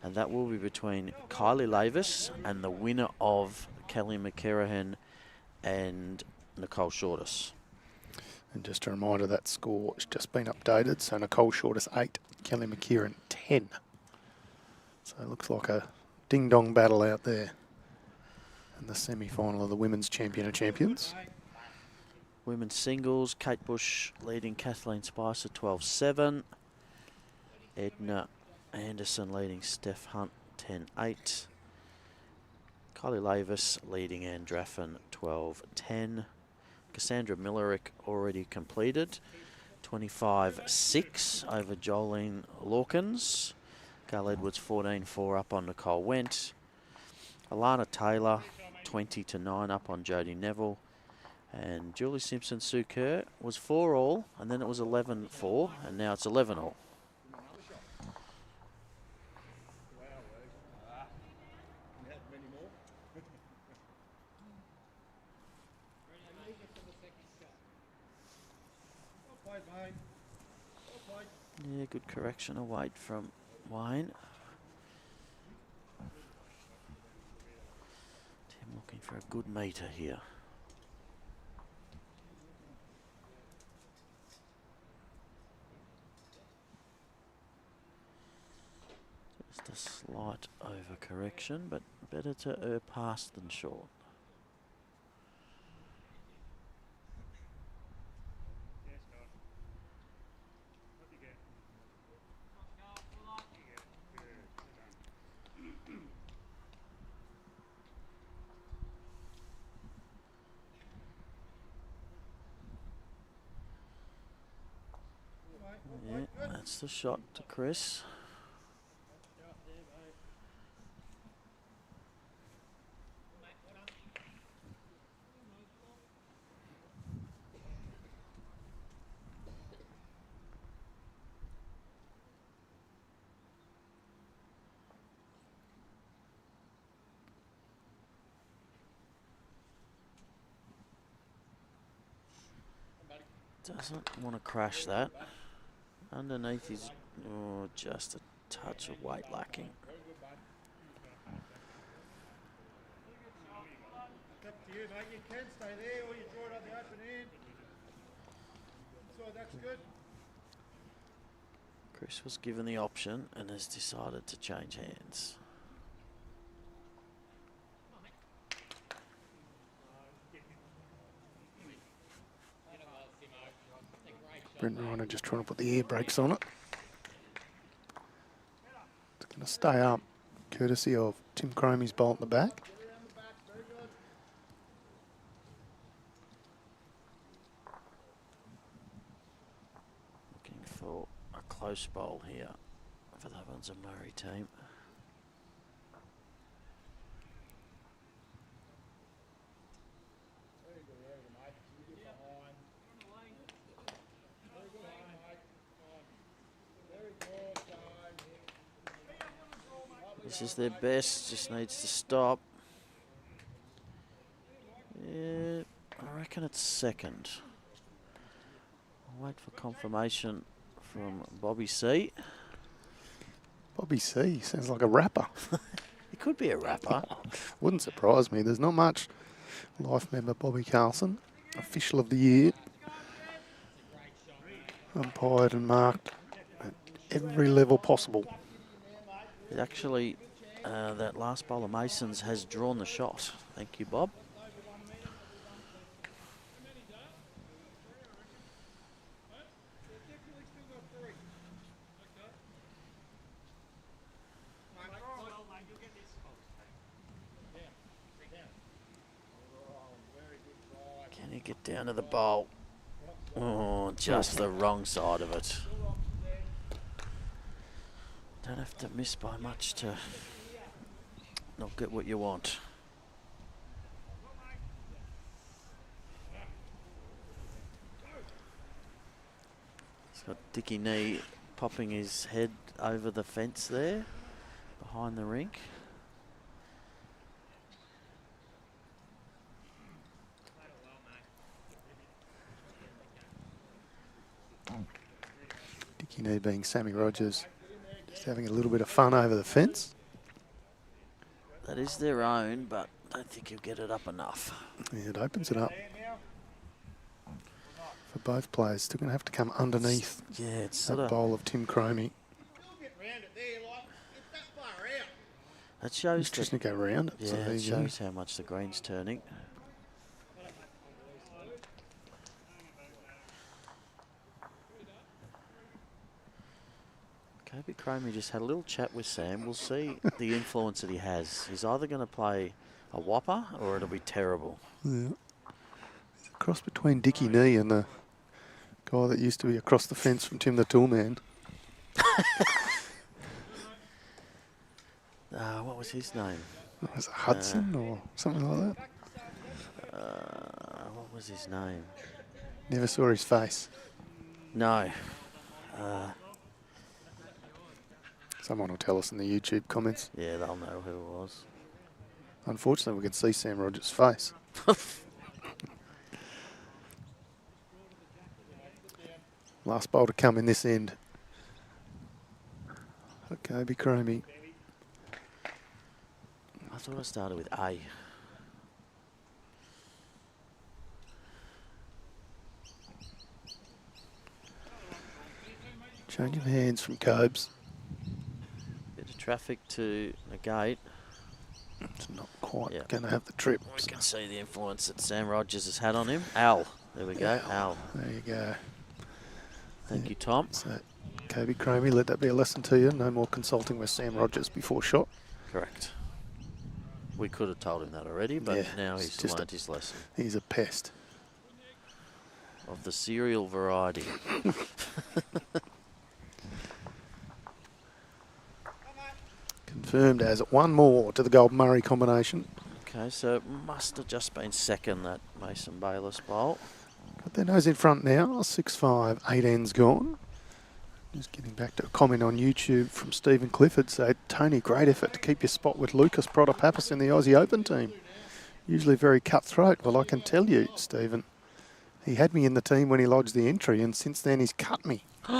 and that will be between Kylie Lavis and the winner of Kelly McCarahan and Nicole Shortis. And just a reminder, that score has just been updated. So Nicole Shortis 8, Kelly McKieran 10. So it looks like a ding-dong battle out there in the semi-final of the Women's Champion of Champions. Women's singles, Kate Bush leading Kathleen Spicer 12-7. Edna Anderson leading Steph Hunt 10-8. Kylie Lavis leading Anne Draffin 12-10. Cassandra Millerick already completed 25-6 over Jolene Lawkins. Gail Edwards 14-4 up on Nicole Went. Alana Taylor 20-9 up on Jodie Neville. And Julie Simpson Sue Kerr was 4-all, and then it was 11-4, and now it's 11-all. Yeah, good correction of weight from Wayne. Tim looking for a good meter here. Just a slight overcorrection, but better to err past than short. Yeah, that's the shot to Chris. Doesn't want to crash that. Underneath is just a touch of weight lacking. It's up to you, mate. You can stay there or you draw it on the open end. So that's good. Chris was given the option and has decided to change hands. Brent Reiner just trying to put the air brakes on it. It's going to stay up, courtesy of Tim CROMIE's bolt in the back. Looking for a close bowl here for the Bunza Murray team. This is their best, just needs to stop. Yeah, I reckon it's second. I'll wait for confirmation from Bobby C. Bobby C sounds like a rapper. He could be a rapper. Wouldn't surprise me. There's not much. Life member Bobby Carlson, official of the year. Umpired and marked at every level possible. Actually, that last bowler, Masons, has drawn the shot. Thank you, Bob. Can he get down to the bowl? Oh, just the wrong side of it. Don't have to miss by much to not get what you want. He's got Dickie Knee popping his head over the fence there, behind the rink. Dickie Knee being Sammy Rogers. Just having a little bit of fun over the fence. That is their own, but I don't think he'll get it up enough. Yeah, it opens it up for both players. Still going to have to come underneath It's that sort of, bowl of Tim CROMIE. that shows He's just that, going to go round it. yeah, So there it you go. shows how much the green's turning. Kobe CROMIE just had a little chat with Sam. We'll see the influence that he has. He's either going to play a whopper or it'll be terrible. Yeah. He's a cross between Dickie Knee and the guy that used to be across the fence from Tim the Toolman. What was his name? Was it Hudson or something like that? What was his name? Never saw his face. No. Someone will tell us in the YouTube comments. Yeah, they'll know who it was. Unfortunately, we can see Sam Rogers' face. Last bowl to come in this end. Okay, CROMIE. I thought I started with A. Change of hands from Cobes. Bit of traffic to negate. It's not quite Yeah. going to have the trip. We can see the influence that Sam Rogers has had on him. Al. There we go. Al. There you go. Thank you, Tom. So, Kobe CROMIE, let that be a lesson to you. No more consulting with Sam Rogers before shot. Correct. We could have told him that already, but Yeah, now it's he's just learnt his lesson. He's a pest. Of the cereal variety. Confirmed as one more to the Goulburn Murray combination. Okay, so it must have just been second, that Mason Bayless bowl. Got their nose in front now. 6-5, 8 ends gone. Just getting back to a comment on YouTube from Stephen Clifford. So, Tony, great effort to keep your spot with Lucas Protopappas in the Aussie Open team. Usually very cutthroat. Well, I can tell you, Stephen, he had me in the team when he lodged the entry, and since then he's cut me. He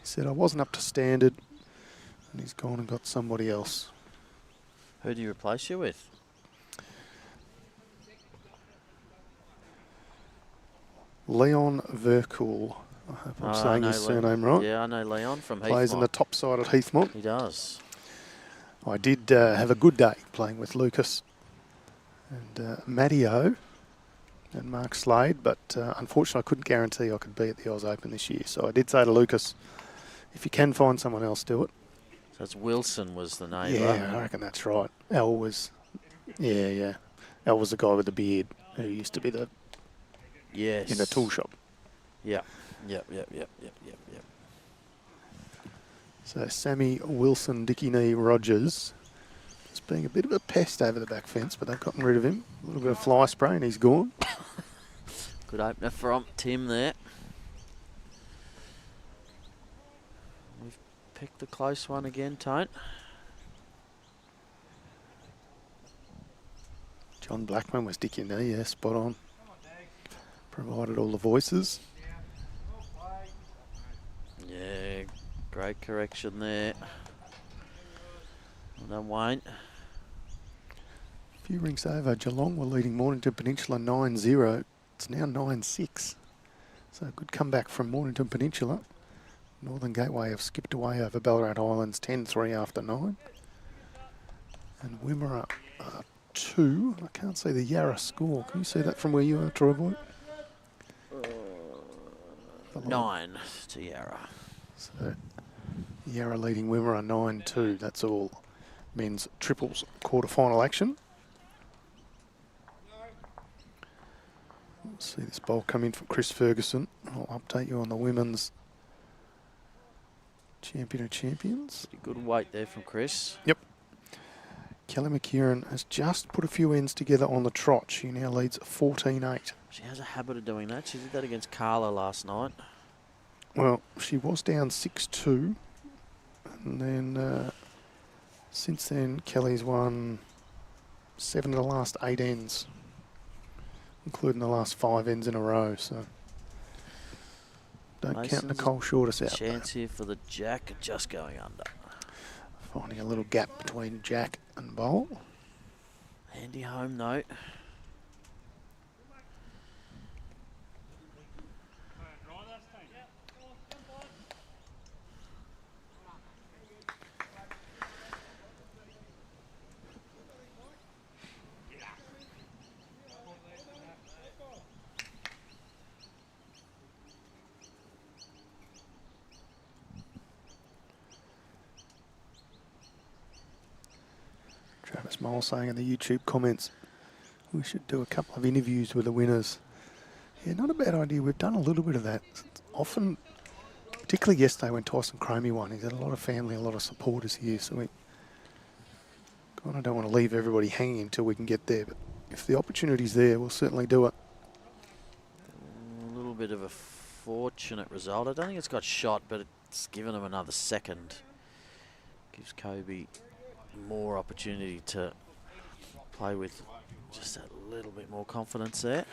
said I wasn't up to standard, and he's gone and got somebody else. Who do you replace you with? Leon Vercool. I hope I'm saying his surname right. Yeah, I know Leon from Heathmont. Plays in the top side at Heathmont. He does. I did have a good day playing with Lucas and Matteo and Mark Slade, but unfortunately I couldn't guarantee I could be at the Oz Open this year. So I did say to Lucas, if you can find someone else, do it. So it's Wilson was the name. Yeah, I reckon that's right. Al was, yeah. Al was the guy with the beard who used to be in the tool shop. Yep. So Sammy, Wilson, Dickie Knee, Rogers. Just being a bit of a pest over the back fence, but they've gotten rid of him. A little bit of fly spray and he's gone. Good opener from Tim there. We've picked the close one again, Tone. John Blackman was Dickie Knee, yeah, spot on. Provided all the voices. Great correction there. Well done, Wayne. A few rings over. Geelong were leading Mornington Peninsula 9-0. It's now 9-6. So a good comeback from Mornington Peninsula. Northern Gateway have skipped away over Ballarat Islands 10-3 after 9. And Wimmera 2. I can't see the Yarra score. Can you see that from where you are, Troy Boy? 9 to Yarra. So Yarra leading Wimmera 9-2. That's all men's triples quarter-final action. We'll see this bowl come in from Chris Ferguson. I'll update you on the women's champion of champions. Pretty good weight there from Chris. Yep. Kelly McKieran has just put a few ends together on the trot. She now leads 14-8. She has a habit of doing that. She did that against Carla last night. Well, she was down 6-2. And then since then, Kelly's won 7 of the last 8 ends, including the last 5 ends in a row. So don't count Nicole Shortis out. Chance here for the Jack, just going under. Finding a little gap between Jack and Bowl. Handy home note. Travis Mole saying in the YouTube comments, we should do a couple of interviews with the winners. Yeah, not a bad idea. We've done a little bit of that. Often, particularly yesterday when Tyson CROMIE won, he's had a lot of family, a lot of supporters here, so we kind of don't want to leave everybody hanging until we can get there. But if the opportunity's there, we'll certainly do it. A little bit of a fortunate result. I don't think it's got shot, but it's given him another second. Gives Kobe more opportunity to play with just that little bit more confidence there.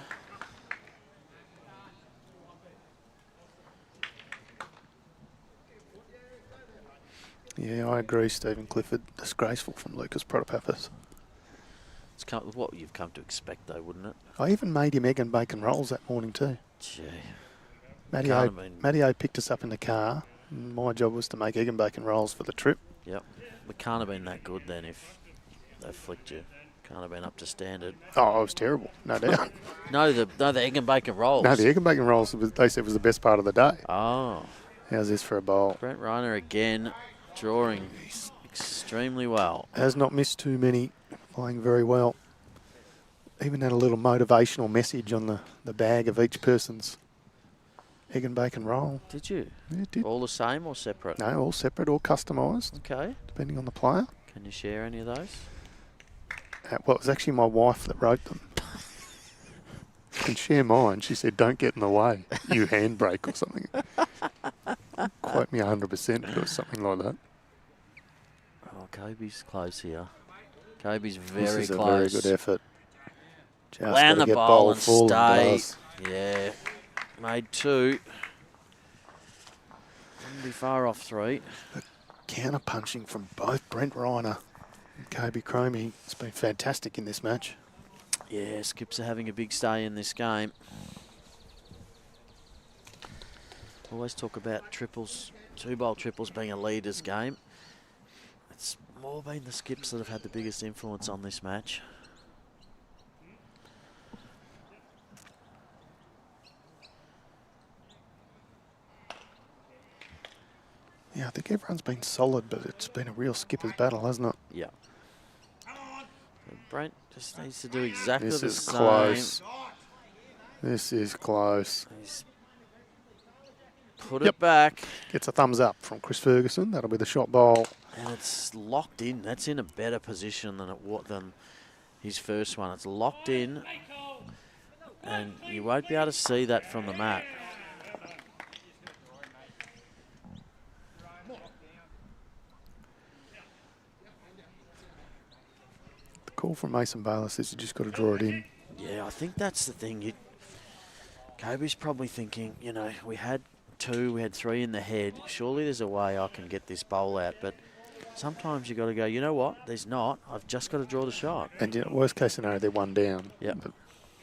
Yeah, I agree, Stephen Clifford. Disgraceful from Lucas Protopapas. It's what you've come to expect, though, wouldn't it? I even made him egg and bacon rolls that morning too. Gee. Matty O picked us up in the car. And my job was to make egg and bacon rolls for the trip. Yep. We can't have been that good then if they flicked you. Can't have been up to standard. Oh, it was terrible, no doubt. No, the egg and bacon rolls. No, the egg and bacon rolls, they said, was the best part of the day. Oh. How's this for a bowl? Brent Reiner again, drawing extremely well. Has not missed too many, playing very well. Even had a little motivational message on the bag of each person's egg and bacon roll. Did you? Yeah, it did. All the same or separate? No, all separate, all customised. Okay. Depending on the player. Can you share any of those? Well, it was actually my wife that wrote them. Can share mine. She said, don't get in the way, you handbrake or something. Quote me 100%, but it was something like that. Oh, Kobe's close here. Kobe's very this is close. a very good effort. Just Land the get bowl and full stay. And Yeah. Made 2. Wouldn't be far off 3. the counter punching from both Brent Reiner and Kobe CROMIE. It's been fantastic in this match. Yeah, Skips are having a big stay in this game. Always talk about triples, 2-bowl triples being a leader's game. It's more been the Skips that have had the biggest influence on this match. Yeah, I think everyone's been solid, but it's been a real skipper's battle, hasn't it? Yeah. Brent just needs to do exactly This the is same. close. This is close. He's put it back. Gets a thumbs up from Chris Ferguson. That'll be the shot bowl. And it's locked in. That's in a better position than his first one. It's locked in. And you won't be able to see that from the mat. The call from Mason Bayliss is you just got to draw it in. Yeah, I think that's the thing. Kobe's probably thinking, you know, we had 2, we had 3 in the head. Surely there's a way I can get this bowl out, but sometimes you got to go, you know what? There's not. I've just got to draw the shot. And you know, worst case scenario, they're 1 down. Yeah. But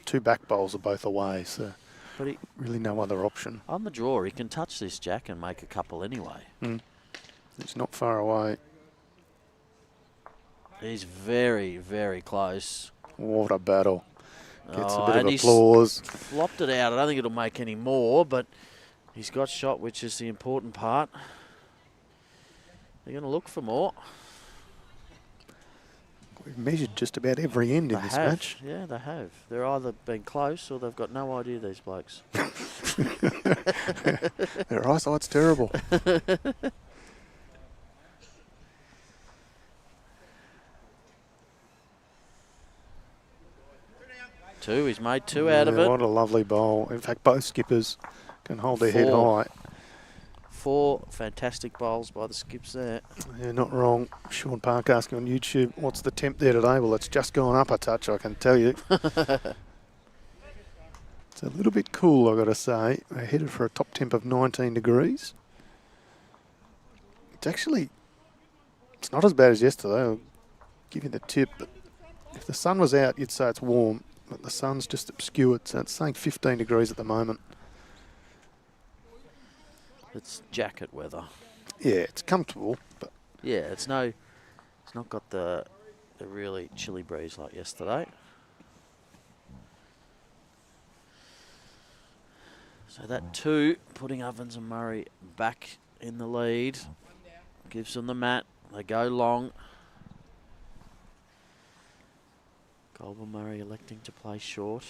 2 back bowls are both away, so But really no other option. on the draw, he can touch this jack and make a couple anyway. It's not far away. He's very, very close. What a battle. Gets a bit and of he's applause. flopped it out. I don't think it'll make any more, but he's got shot, which is the important part. They're going to look for more. We've measured just about every end in this match. Yeah, they have. They're either been close or they've got no idea, these blokes. Their eyesight's terrible. 2, he's made 2 out of it. What a lovely bowl. In fact, both skippers can hold their head high. 4 fantastic bowls by the skips there. Yeah, not wrong. Sean Park asking on YouTube, what's the temp there today? Well, it's just gone up a touch, I can tell you. It's a little bit cool, I've got to say. We're headed for a top temp of 19 degrees. It's not as bad as yesterday. I'll give you the tip. But if the sun was out, you'd say it's warm. But the sun's just obscured, so it's saying 15 degrees at the moment. It's jacket weather. Yeah, it's comfortable, but Yeah, it's not got the really chilly breeze like yesterday. So that 2, putting Ovens and Murray back in the lead, gives them the mat. They go long. Goulburn Murray electing to play short.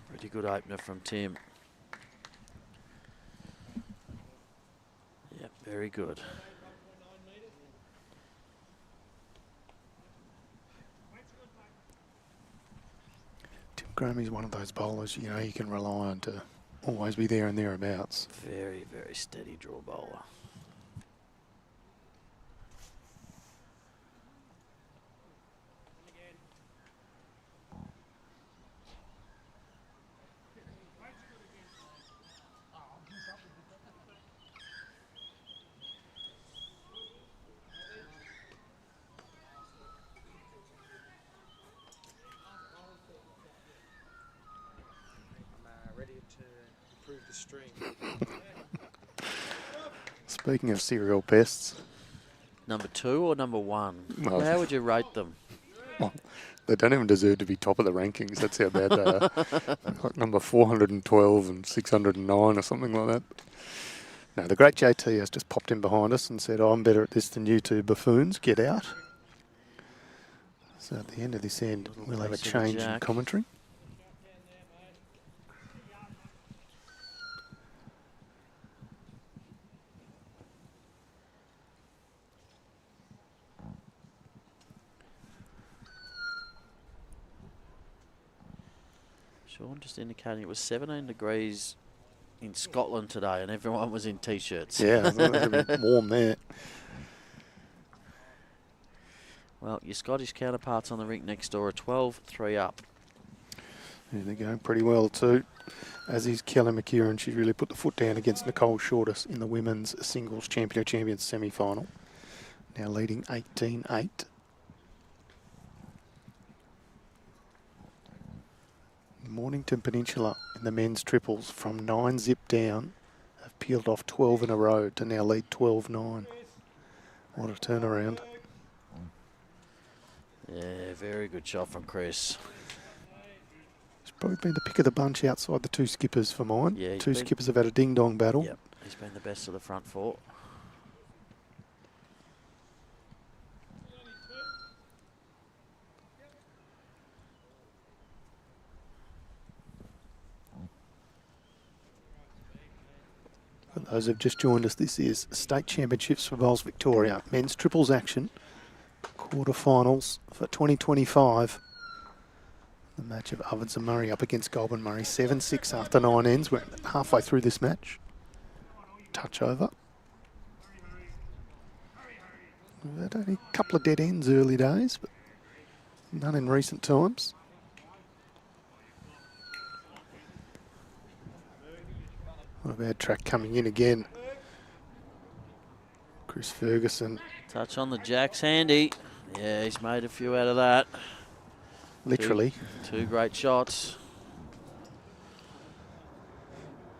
Pretty good opener from Tim. Yep, very good. Tim Cromie's one of those bowlers, you know, you can rely on to always be there and thereabouts. Very, very steady draw bowler. Speaking of serial pests, Number 2 or number 1? Well, How would you rate them? well, they don't even deserve to be top of the rankings. That's how bad they are. Like number 412 and 609 or something like that. No, the great JT has just popped in behind us and said, I'm better at this than you two buffoons. Get out. So at the end of this end, we'll have a piece of the change in jack. commentary. Sean just indicating it was 17 degrees in Scotland today and everyone was in T-shirts. Yeah, it's going to be warm there. Well, your Scottish counterparts on the rink next door are 12-3 up. Yeah, they're going pretty well too. As is Kelly McKieran, she's really put the foot down against Nicole Shortis in the women's singles champions semi-final. Now leading 18-8. Mornington Peninsula in the men's triples from 9 zip down have peeled off 12 in a row to now lead 12-9. What a turnaround. Yeah, very good shot from Chris. It's probably been the pick of the bunch outside the 2 skippers for mine. Yeah, he's 2 been- skippers have had a ding-dong battle. Yep, he's been the best of the front 4. For those who've just joined us, this is State Championships for Bowls Victoria. Men's triples action. Quarterfinals for 2025. The match of Ovens and Murray up against Goulburn Murray. 7-6 after 9 ends. We're halfway through this match. Touch over. We've had only a couple of dead ends early days, but none in recent times. Not a bad track coming in again. Chris Ferguson. Touch on the jacks, handy. Yeah, he's made a few out of that. Literally. Two great shots.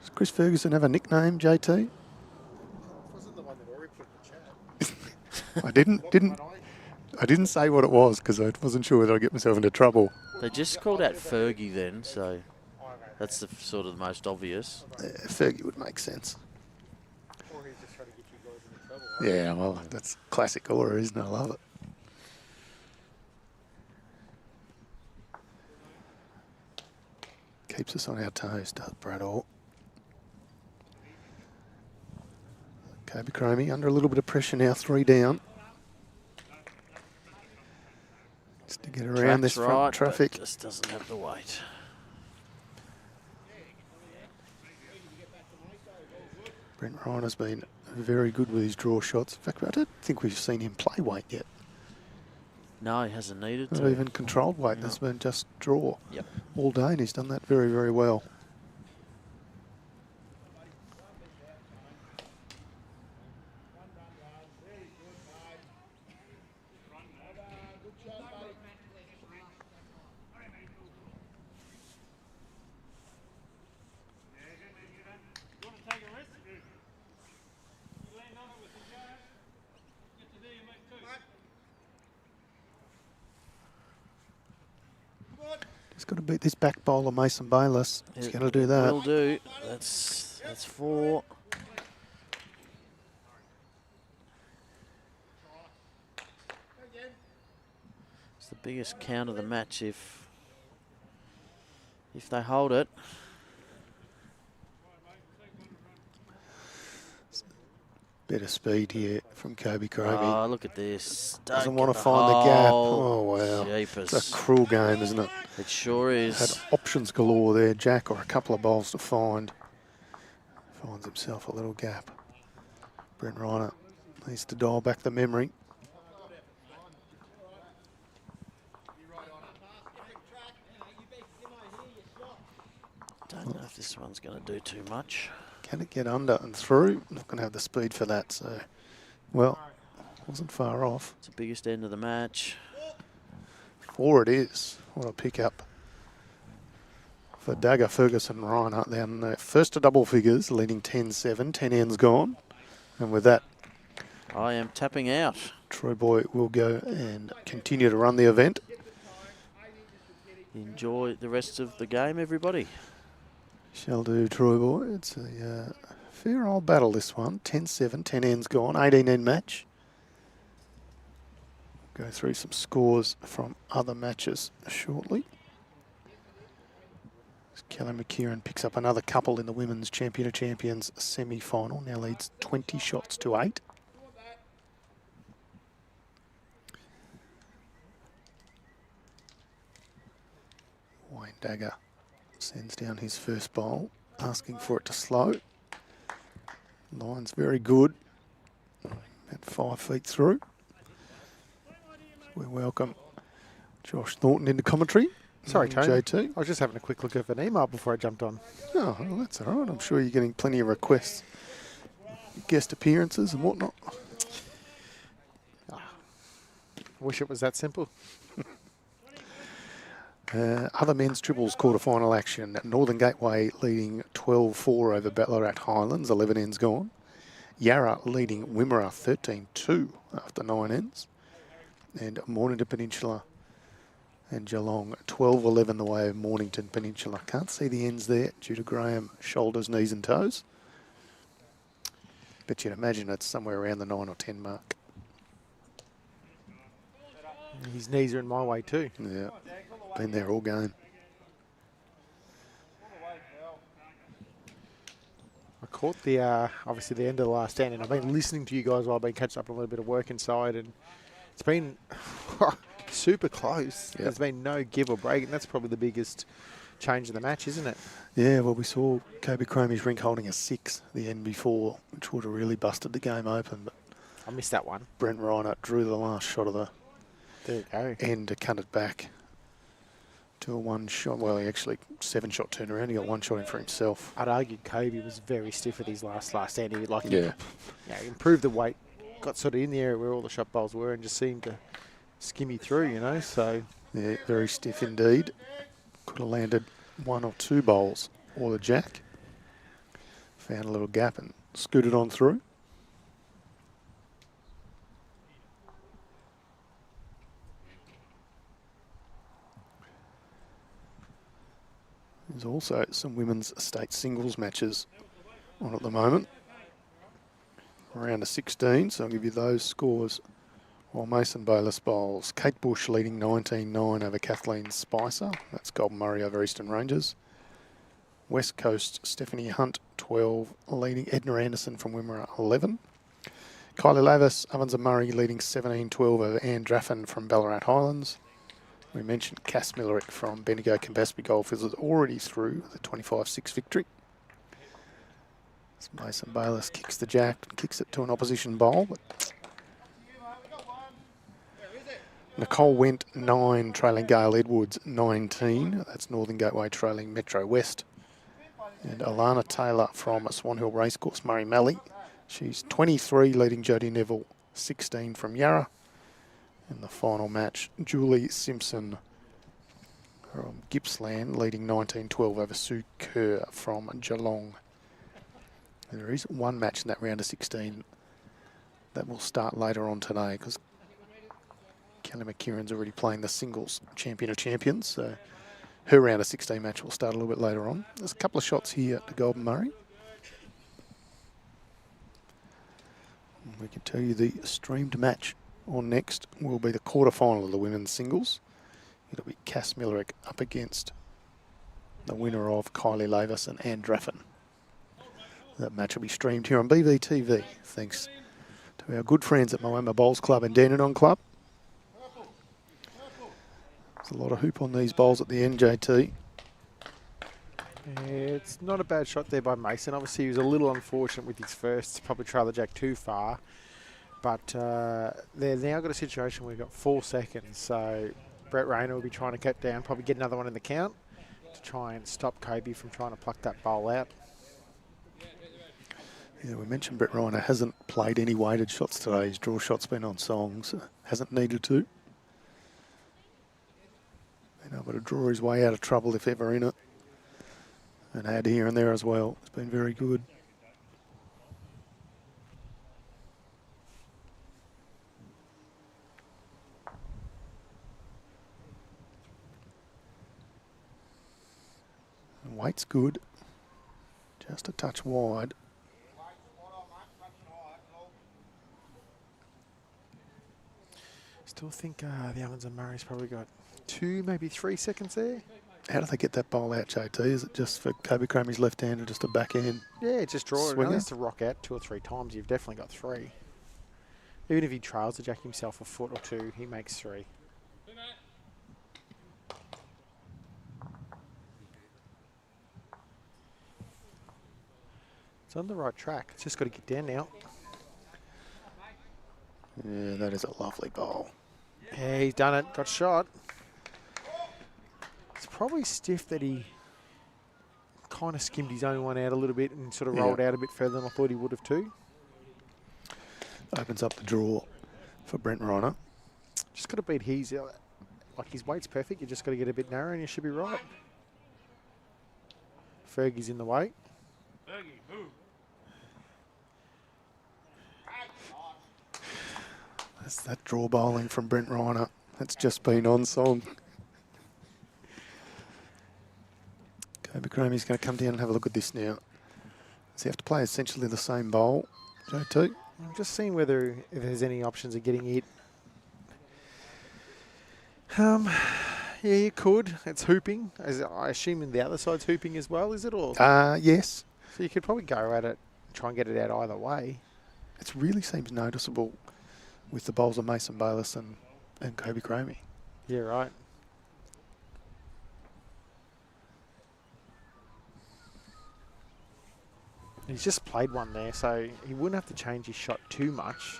Does Chris Ferguson have a nickname, JT? Wasn't the one that Ori put in the chat. I didn't say what it was because I wasn't sure whether I'd get myself into trouble. They just called out Fergie then, so that's the sort of the most obvious. Fergie would make sense. Or he's just trying to get you guys into trouble. Right? Yeah, well, that's classic aura, isn't it? I love it. Keeps us on our toes, does Brad Orr. Kobe CROMIE under a little bit of pressure now, 3 down. Just to get around this front right, traffic. but just doesn't have the weight. Brent Reiner's been very good with his draw shots. In fact, I don't think we've seen him play weight yet. No, he hasn't needed Not to. even controlled weight. No. There's been just draw Yep. all day, and he's done that very, very well. He's got to beat this back bowler, Mason BAYLISS. He's going to do that. Will do. That's 4. It's the biggest count of the match if they hold it. Bit of speed here from Kobe CROMIE. Oh, look at this. Doesn't Don't want to get find the gap. hole. Oh, wow. Jeepers. It's a cruel game, isn't it? It sure is. Had options galore there, Jack, or a couple of bowls to find. Finds himself a little gap. Brent Reiner needs to dial back the memory. Don't know if this one's going to do too much. Can it get under and through? Not going to have the speed for that, so, well, wasn't far off. It's the biggest end of the match. 4 it is. What a pick-up for Dagger, Ferguson, Reiner. Then first to double figures, leading 10-7. 10 ends gone. And with that, I am tapping out. Troy Boy will go and continue to run the event. Enjoy the rest of the game, everybody. Shall do, Troy Boy. It's a fair old battle, this one. 10-7, 10 ends gone, 18 end match. Go through some scores from other matches shortly. Kelly McKieran picks up another couple in the Women's Champion of Champions semi-final. Now leads 20 shots to 8. Wayne Dagger sends down his first bowl, asking for it to slow. Line's very good. About 5 feet through. We welcome Josh Thornton into commentary. Sorry, Tony. JT. I was just having a quick look at an email before I jumped on. Oh, well, that's all right. I'm sure you're getting plenty of requests, guest appearances and whatnot. Wish it was that simple. Other men's triples quarter-final action. Northern Gateway leading 12-4 over Ballarat Highlands, 11 ends gone. Yarra leading Wimmera 13-2 after 9 ends. And Mornington Peninsula and Geelong 12-11 the way of Mornington Peninsula. Can't see the ends there due to Graham shoulders, knees and toes. But you'd imagine it's somewhere around the 9 or 10 mark. His knees are in my way too. Yeah, been there all game. I caught the obviously the end of the last stand, and I've been listening to you guys while I've been catching up on a little bit of work inside, and it's been super close. Yep. There's been no give or break, and that's probably the biggest change in the match, isn't it? Yeah, well, we saw Kobe CROMIE's rink holding a 6 the end before, which would have really busted the game open. But I missed that one. Brent Reiner drew the last shot of the There you go. end to cut it back. to a one-shot. Well, he actually 7-shot turnaround. He got 1 shot in for himself. I'd argue Kobe was very stiff at his last stand. He Yeah. Improved the weight, got sort of in the area where all the shot bowls were, and just seemed to skimmy through, you know. So Yeah, very stiff indeed. Could have landed 1 or 2 bowls or the jack. Found a little gap and scooted on through. There's also some women's state singles matches on at the moment. Round of 16, so I'll give you those scores. While Mason Bayless bowls, Kate Bush leading 19-9 over Kathleen Spicer. That's Goulburn Murray over Eastern Rangers. West Coast, Stephanie Hunt, 12, leading Edna Anderson from Wimmera, 11. Kylie Lavis, Ovens and Murray leading 17-12 over Anne Draffin from Ballarat Highlands. We mentioned Cass Millerick from Bendigo Campaspe Goldfields is already through the 25-6 victory. So Mason Bayless kicks the jack, kicks it to an opposition bowl. But Nicole Went 9, trailing Gail Edwards 19. That's Northern Gateway trailing Metro West. And Alana Taylor from Swan Hill Racecourse, Murray Mallee. She's 23, leading Jodie Neville 16 from Yarra. In the final match, Julie Simpson from Gippsland leading 19-12 over Sue Kerr from Geelong. There is one match in that round of 16 that will start later on today because Kelly McKieran's already playing the singles champion of champions. So her round of 16 match will start a little bit later on. There's a couple of shots here to Goulburn Murray. And we can tell you the streamed match on next will be the quarterfinal of the women's singles. It'll be Cass Millerick up against the winner of Kylie Lavis and Anne Draffin. That match will be streamed here on BVTV, thanks to our good friends at Moama Bowls Club and Dandenong Club. There's a lot of hoop on these bowls at the end, JT. yeah, it's not a bad shot there by Mason. Obviously, he was a little unfortunate with his first, probably trail the jack too far. But they've now got a situation where we've got 4 seconds. So Brett REINER will be trying to cut down, probably get another one in the count to try and stop Kobe from trying to pluck that bowl out. Yeah, we mentioned Brett REINER hasn't played any weighted shots today. His draw shot's been on songs, hasn't needed to. Been able to draw his way out of trouble if ever in it. And add here and there as well. It's been very good. Weight's good, just a touch wide. Still think the Ovens and Murray's probably got 2, maybe 3 seconds there. How do they get that bowl out, JT? Is it just for Kobe CROMIE's left hand or just a backhand? Yeah, just draw it. Swinger? Unless to rock out 2 or 3 times, you've definitely got 3. Even if he trails the jack himself a foot or 2, he makes 3. It's on the right track. It's just got to get down now. Yeah, that is a lovely bowl. Yeah, he's done it. Got shot. It's probably stiff that he kind of skimmed his own one out a little bit and sort of rolled out a bit further than I thought he would have too. Opens up the draw for Brent REINER. Just got to beat his, like his weight's perfect. You just got to get a bit narrow and you should be right. Fergie's in the way. That's that draw bowling from Brent REINER. That's just been on song. Kobe CROMIE's going to come down and have a look at this now. So you have to play essentially the same bowl, JT. I'm just seeing whether if there's any options of getting it. Yeah, you could. It's hooping. As I assume the other side's hooping as well, is it all? Yes. So you could probably go at it, try and get it out either way. It really seems noticeable with the bowls of Mason Bayless and Kobe CROMIE. Yeah, right. He's just played one there, so he wouldn't have to change his shot too much.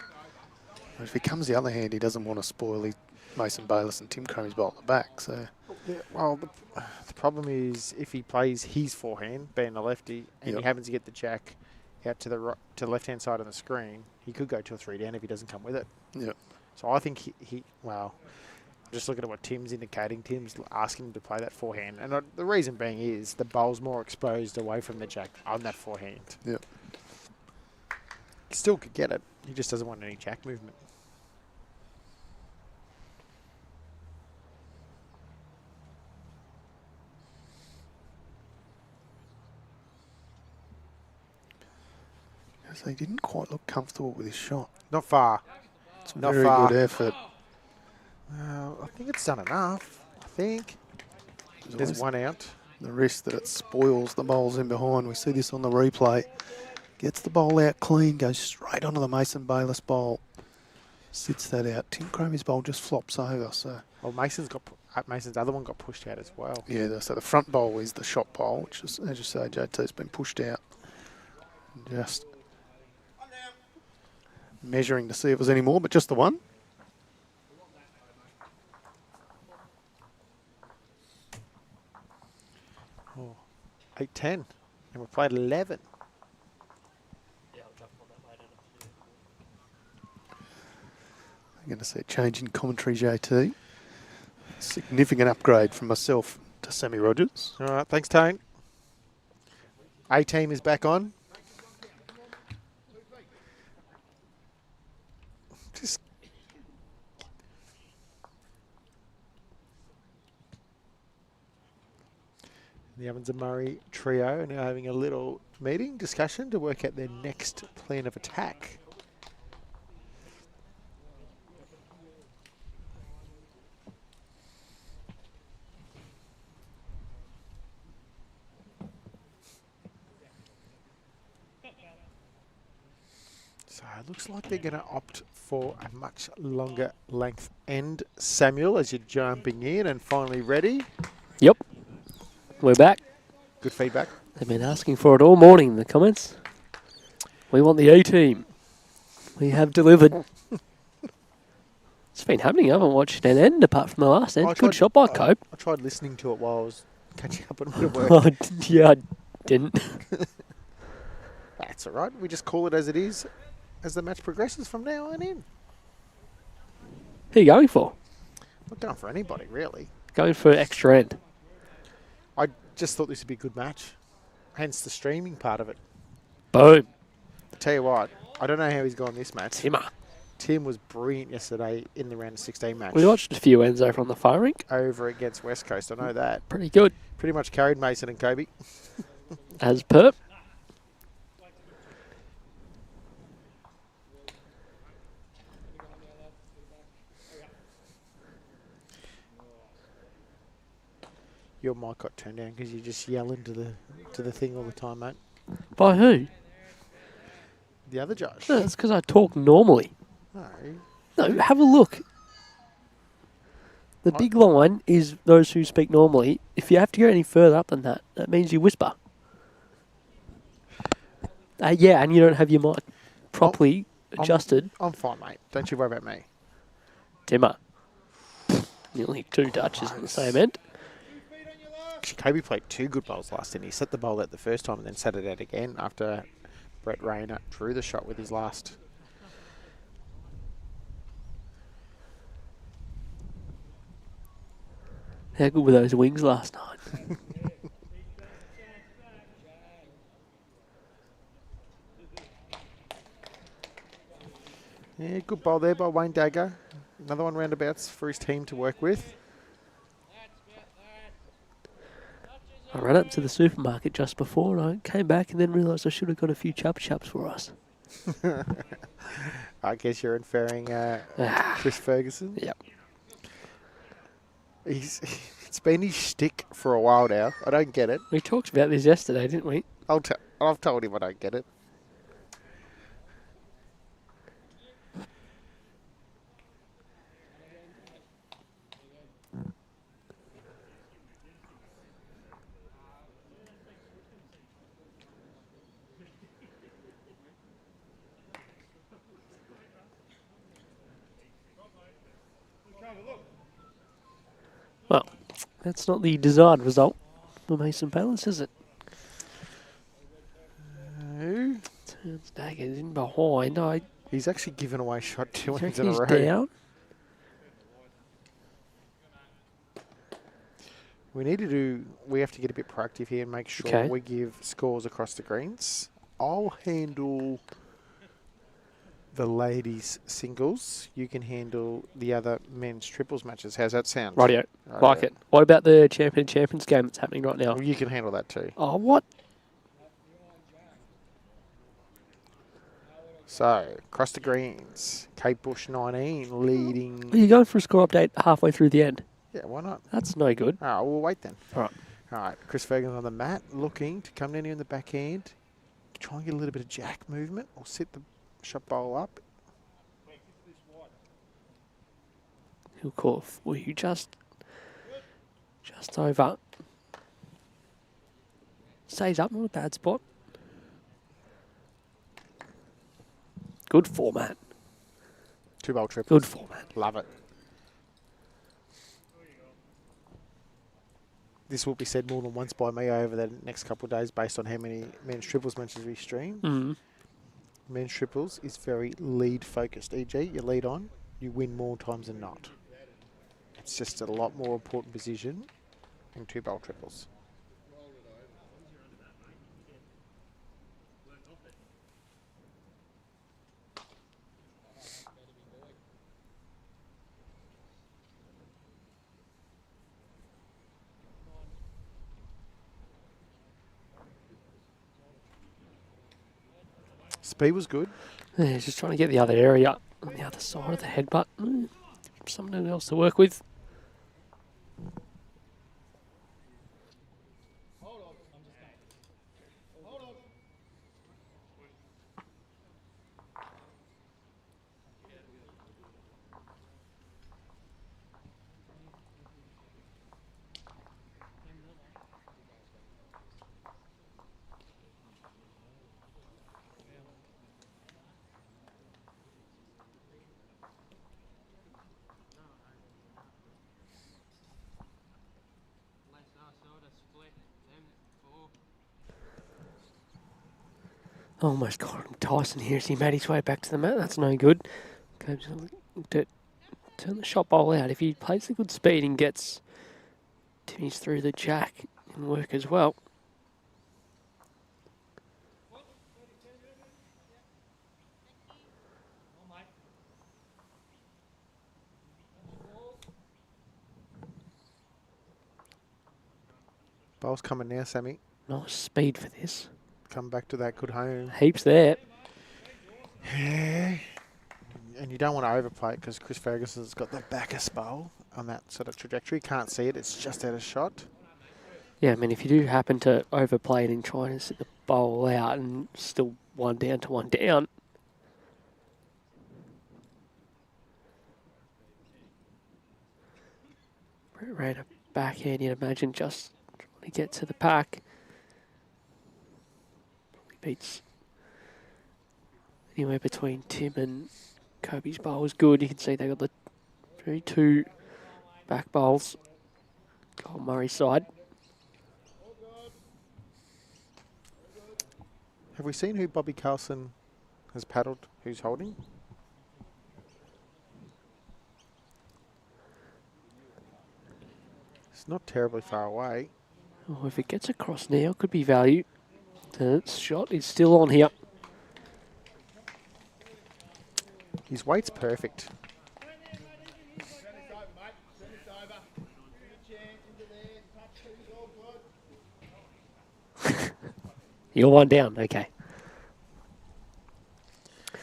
If he comes the other hand, he doesn't want to spoil Mason Bayless and Tim Cromie's bowl at the back. So Yeah, well, the problem is if he plays his forehand, being a lefty, and he happens to get the jack out to the left-hand side on the screen, he could go 2 or 3 down if he doesn't come with it. Yep. So I think well, just looking at what Tim's indicating, Tim's asking him to play that forehand. And the reason being is the bowl's more exposed away from the jack on that forehand. Yep. He still could get it. He just doesn't want any jack movement. So he didn't quite look comfortable with his shot. Not far. It's a Not very far. good effort. I think it's done enough. I think. There's one out. The risk that it spoils the bowls in behind. We see this on the replay. Gets the bowl out clean, goes straight onto the Mason Bayless bowl. Sits that out. Tim Cromie's bowl just flops over. So Well, Mason's other one got pushed out as well. yeah, so the front bowl is the shot bowl, which is, as you say, JT's been pushed out. Just measuring to see if there's any more, but just the one. Oh, 8-10. And we played 11. I'm going to see a change in commentary, JT. Significant upgrade from myself to Sammy Rogers. All right, thanks, Tone. A-team is back on. Just the Evans and Murray trio are now having a little meeting, discussion to work out their next plan of attack. So it looks like they're going to opt for a much longer length end. Samuel, as you're jumping in and finally ready. Yep. We're back. Good feedback. They've been asking for it all morning in the comments. We want the A-team. We have delivered. It's been happening. I haven't watched an end apart from the last end. Good shot by Cope. I tried listening to it while I was catching up on a bit of work. Oh, yeah, I didn't. That's all right. We just call it as it is as the match progresses from now on in. Who are you going for? Not going for anybody, really. Going for extra end. I just thought this would be a good match. Hence the streaming part of it. Boom. Tell you what, I don't know how he's gone this match. Timmer. Tim was brilliant yesterday in the round of 16 match. We watched a few ends over on the fire rink. Over against West Coast, I know that. Pretty good. Pretty much carried Mason and Kobe. As per. Your mic got turned down because you just yell into the thing all the time, mate. By who? The other Josh. No, that's because I talk normally. No. No, have a look. The big line is those who speak normally. If you have to go any further up than that, that means you whisper. Yeah, and you don't have your mic properly adjusted. I'm fine, mate. Don't you worry about me. Timmer. Nearly 2 touches on the same end. Actually, Kobe played 2 good bowls last inning. He set the bowl out the first time and then set it out again after Brett REINER drew the shot with his last. How good were those wings last night? Yeah, good bowl there by Wayne Dagger. Another one roundabouts for his team to work with. I ran up to the supermarket just before and I came back and then realised I should have got a few chupa chups for us. I guess you're inferring Chris Ferguson. Yep. It's been his shtick for a while now. I don't get it. We talked about this yesterday, didn't we? I've told him I don't get it. Well, that's not the desired result for Mason Palace, is it? No. Turns Daggers in behind. I He's actually given away shot 2 wins reckon in a he's row. down. We have to get a bit proactive here and make sure Okay. we give scores across the greens. I'll handle the ladies' singles. You can handle the other men's triples matches. How's that sound? Rightio. Like it. What about the champions game that's happening right now? Well, you can handle that too. Oh, what? So, across the greens, Kate Bush 19 Are leading. you going for a score update halfway through the end? Yeah, why not? That's no good. Oh, we'll wait then. All right. All right, Chris Ferguson on the mat, looking to come down here in the backhand. Try and get a little bit of jack movement or sit the shot bowl up. He'll call for you just over. Stays up, not a bad spot. Good format. 2-bowl triples. Good format. Love it. This will be said more than once by me over the next couple of days based on how many men's triples matches we stream. Mm. Men's triples is very lead focused. E.g., you lead on, you win more times than not. It's just a lot more important position in 2-bowl triples. Speed was good. Yeah, he's just trying to get the other area on the other side of the headbutt. Something else to work with. Almost got him. Tyson here as he made his way back to the mat. That's no good. Goes to turn the shot bowl out. If he plays a good speed and gets Timmy's through the jack, it can work as well. Bowl's coming now, Sammy. Nice speed for this. Come back to that good home. Heaps there. Yeah. And you don't want to overplay it because Chris Ferguson's got the backest bowl on that sort of trajectory. Can't see it. It's just out of shot. Yeah, I mean, if you do happen to overplay it and try to sit the bowl out and still 1 down to 1 down. Ran a backhand, you'd imagine, just trying to get to the pack. Beats anywhere between Tim and Kobe's bowl was good. You can see they got the very 2 back bowls. Goulburn Murray side. Have we seen who Bobby Carlson has paddled? Who's holding? It's not terribly far away. Oh, if it gets across now, it could be value. The shot is still on here. His weight's perfect. You're 1 down, okay.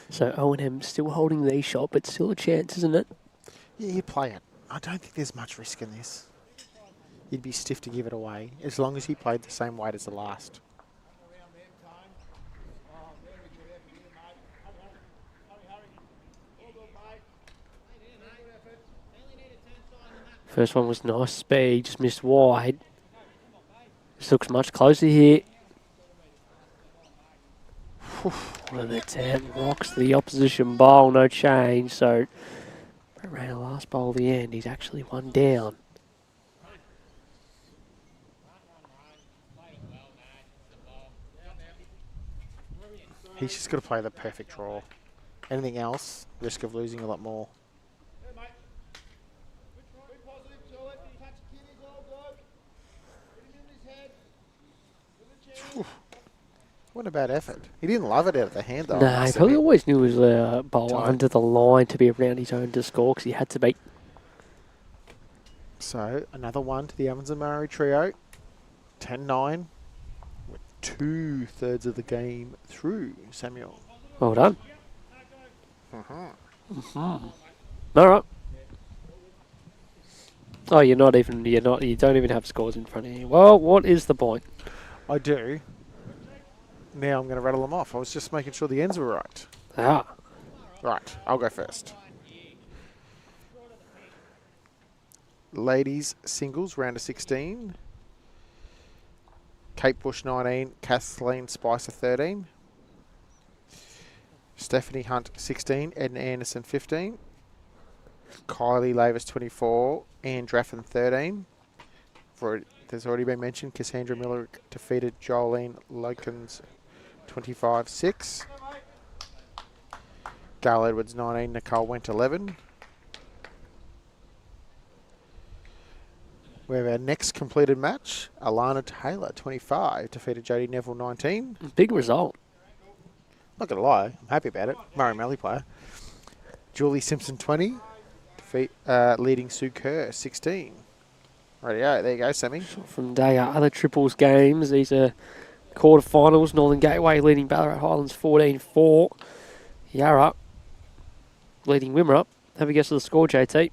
So O&M still holding the shot, but still a chance, isn't it? Yeah, you play it. I don't think there's much risk in this. You'd be stiff to give it away, as long as he played the same weight as the last. First one was nice speed, just missed wide. This looks much closer here. Well, the 10 rocks the opposition bowl, no change. So Around the last bowl of the end, he's actually one down. He's just got to play the perfect draw. Anything else, risk of losing a lot more. What a bad effort. He didn't love it out of the hand, though. No, he probably always knew he was a bowler under the line to be around his own to score because he had to beat. So, another one to the Evans and Murray trio. 10-9 with 2/3 of the game through, Samuel. Well done. Uh-huh. All right. Oh, you don't even have scores in front of you. Well, what is the point? I do. Now I'm going to rattle them off. I was just making sure the ends were right. Ah. Right, I'll go first. Ladies singles, round of 16. Kate Bush 19, Kathleen Spicer 13. Stephanie Hunt 16, Edna Anderson 15. Kylie Lavis 24, Anne Draffin 13. There's already been mentioned, Cassandra Miller defeated Jolene Lokins 25-6. Gail Edwards 19, Nicole Went 11. We have our next completed match. Alana Taylor 25 defeated Jodie Neville 19. Big result. Not going to lie, I'm happy about it. Murray Melly player. Julie Simpson 20, leading Sue Kerr 16. Rightio, there you go, Sammy. From DAGGER, other triples games. These are quarterfinals. Northern Gateway leading Ballarat Highlands 14-4. Yarra leading Wimmera. Have a guess of the score, JT.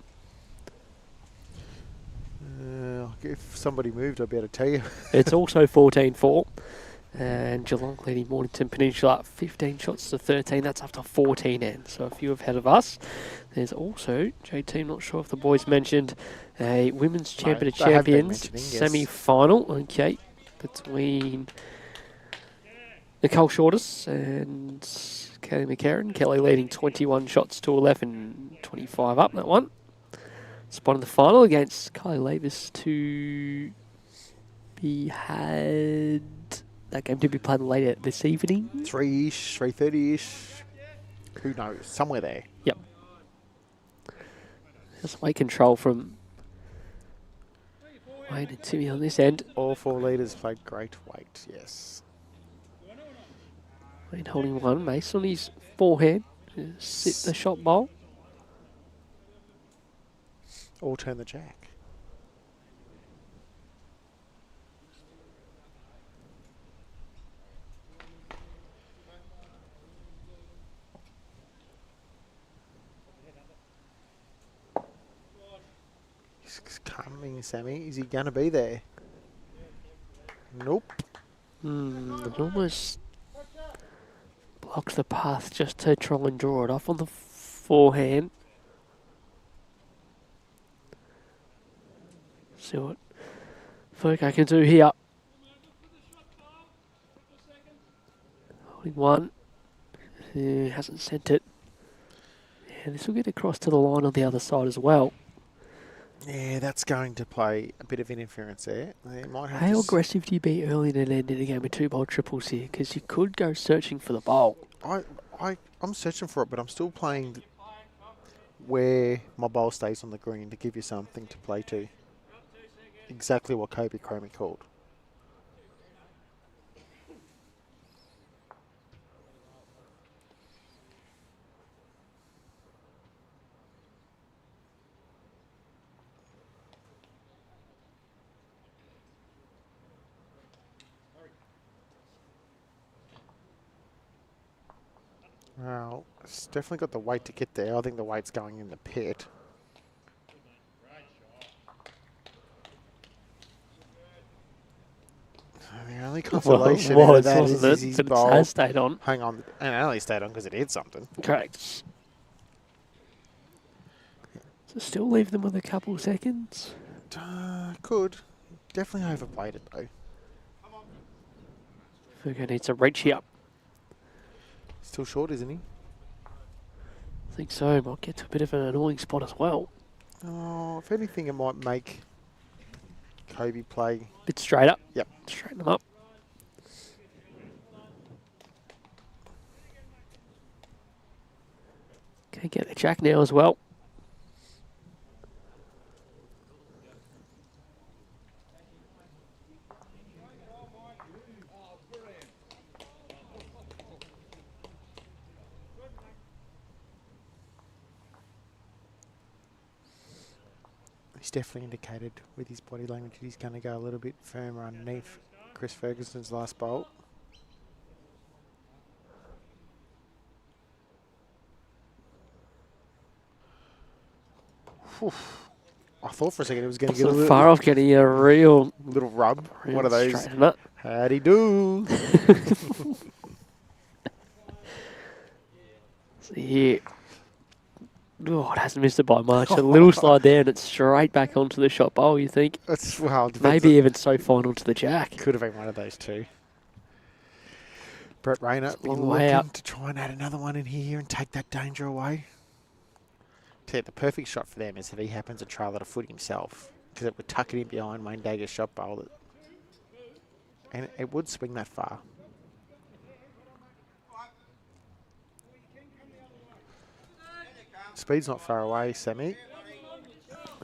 If somebody moved, I'd be able to tell you. It's also 14-4. And Geelong leading Mornington Peninsula 15 shots to 13. That's after 14 ends. So a few ahead of us. There's also, JT, I'm not sure if the boys mentioned, a Women's Champion of Champions semi-final. Okay, between Nicole Shortis and Kelly McCarran. Kelly leading 21 shots to 11, 25 up that one. Spot in the final against Kylie Lavis to be had. That game to be played later this evening. 3-ish, 3:30-ish. Who knows? Somewhere there. Yep. Just weight control from Wayne and Timmy on this end. All four leaders played great weight, yes. Wayne holding one. Mace on his forehand. Sit the shot bowl. Or turn the jack. He's coming, Sammy. Is he going to be there? Nope. It almost blocked the path just to try and draw it off on the forehand. See what Fergo can do here. Holding one. Hasn't sent it. Yeah, this will get across to the line on the other side as well. Yeah, that's going to play a bit of interference there. They might have How aggressive do you be early in an end in a game with 2 bowl triples here? Because you could go searching for the bowl. I'm searching for it, but I'm still playing where my bowl stays on the green to give you something to play to. Exactly what Kobe CROMIE called. Well, it's definitely got the weight to get there. I think the weight's going in the pit. The only consolation out of that is his bowl. It has stayed on. Hang on, and it only stayed on because it hit something. Correct. So still leave them with a couple seconds. Could. Definitely overplayed it though. Fergo needs a reach here. Still short, isn't he? I think so. Might get to a bit of an annoying spot as well. Oh, if anything, it might make Kobe play. Bit straighter. Yep. Straighten them up. Okay, get the jack now as well. He's definitely indicated with his body language that he's going to go a little bit firmer underneath Chris Ferguson's last bolt. I thought for a second it was going to get a little far off getting a real little rub. One of those. straighten up. Howdy do. See here. Oh, it hasn't missed it by much. A little slide there and it's straight back onto the shot bowl, you think. That's, well, Maybe even so fine onto the jack. could have been one of those two. Brett Rayner a long way looking out. to try and add another one in here and take that danger away. The perfect shot for them is if he happens to trail at a foot himself, because it would tuck it in behind Wayne Dagger's shot bowl. And it would swing that far. Speed's not far away, Sammy.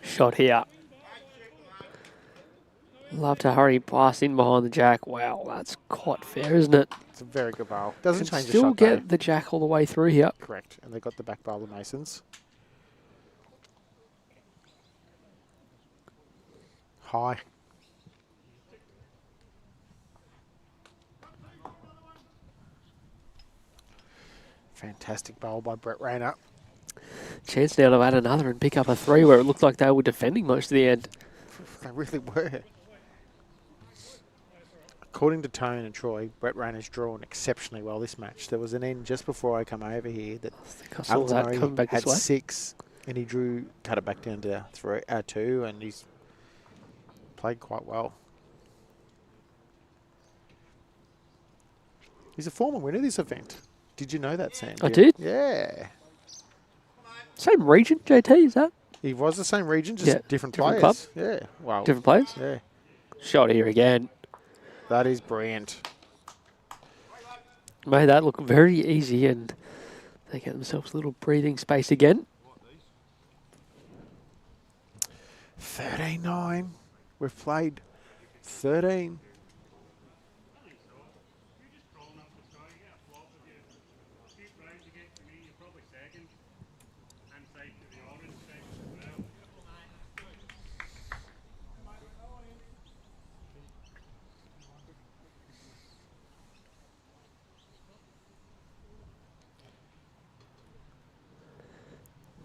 Shot here. Love to hurry past in behind the jack. Wow, that's quite fair, isn't it? It's a very good bowl. Doesn't Can change the still shot, get though. the jack all the way through here. Correct. And they got the back bowl, the Masons. High. Fantastic bowl by Brett Rayner. Chance now to add another and pick up a three where it looked like they were defending most of the end. They really were. According to Tone and Troy, Brett Rayner's drawn exceptionally well this match. There was an end just before I come over here that I think I saw Alex that Murray coming back had this way. 6 and he cut it back down to 2 and he's played quite well. He's a former winner of this event. Did you know that, Sam? I did? Yeah. Same region, JT, is that? He was the same region, just Yeah, different different players. Yeah. Wow. Different players? Yeah. Shot here again. That is brilliant. Made that look very easy and they get themselves a little breathing space again. 13-9. We've played 13.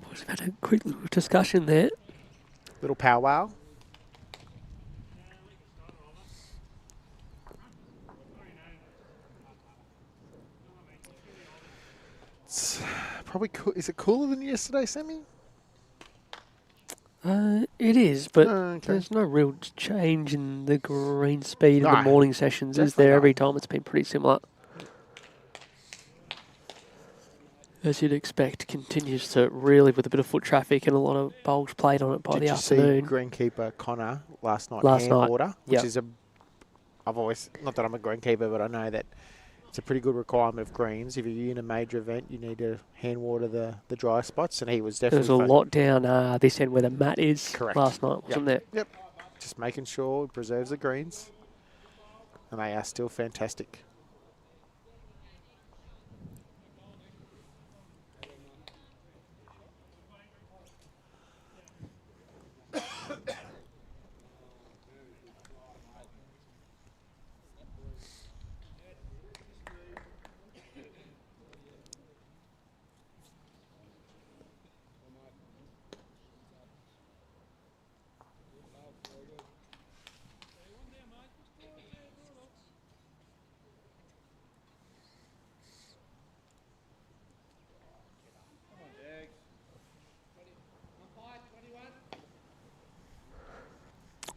We've had a quick little discussion there. Little powwow. It's probably cool. Is it cooler than yesterday, Sammy? It is, but Okay. there's no real change in the green speed in the No, morning sessions, is definitely there? not. Every time it's been pretty similar. As you'd expect, continues to really with a bit of foot traffic and a lot of bowls played on it by Did the you afternoon. see greenkeeper Connor last night? Last hand night, order, which yep. is I've always, not that I'm a greenkeeper, but I know that it's a pretty good requirement of greens. If you're in a major event, you need to hand water the dry spots, and he was There was definitely a lot down this end where the mat is Correct. last night, wasn't there? Yep. Just making sure it preserves the greens, and they are still fantastic.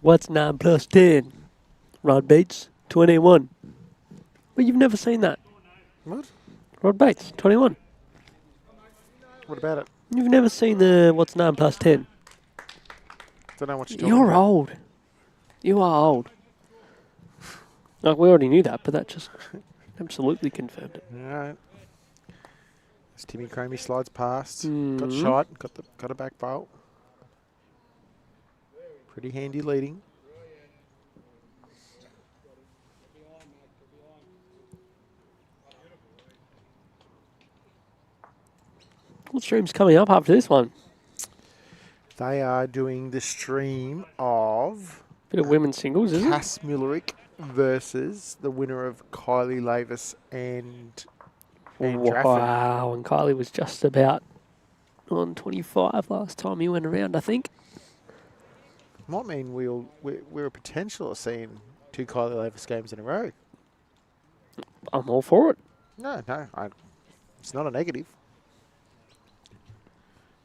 What's 9 plus 10? Rod Bates, 21. Well, you've never seen that. What? Rod Bates, 21. What about it? You've never seen the what's 9 plus 10? Don't know what you're talking You're about. old. You are old. Like, we already knew that, but that just absolutely confirmed it. All right. As Timmy CROMIE slides past, got Mhm. shot, got a back bolt. Pretty handy leading. What stream's coming up after this one? They are doing the stream of Bit of women's singles, isn't it? Cass Mullerick versus the winner of Kylie Lavis and Drafford. Wow, and Kylie was just about on 25 last time he went around, I think. Might mean we're a potential of seeing 2 Kylie Lavis games in a row. I'm all for it. No, it's not a negative.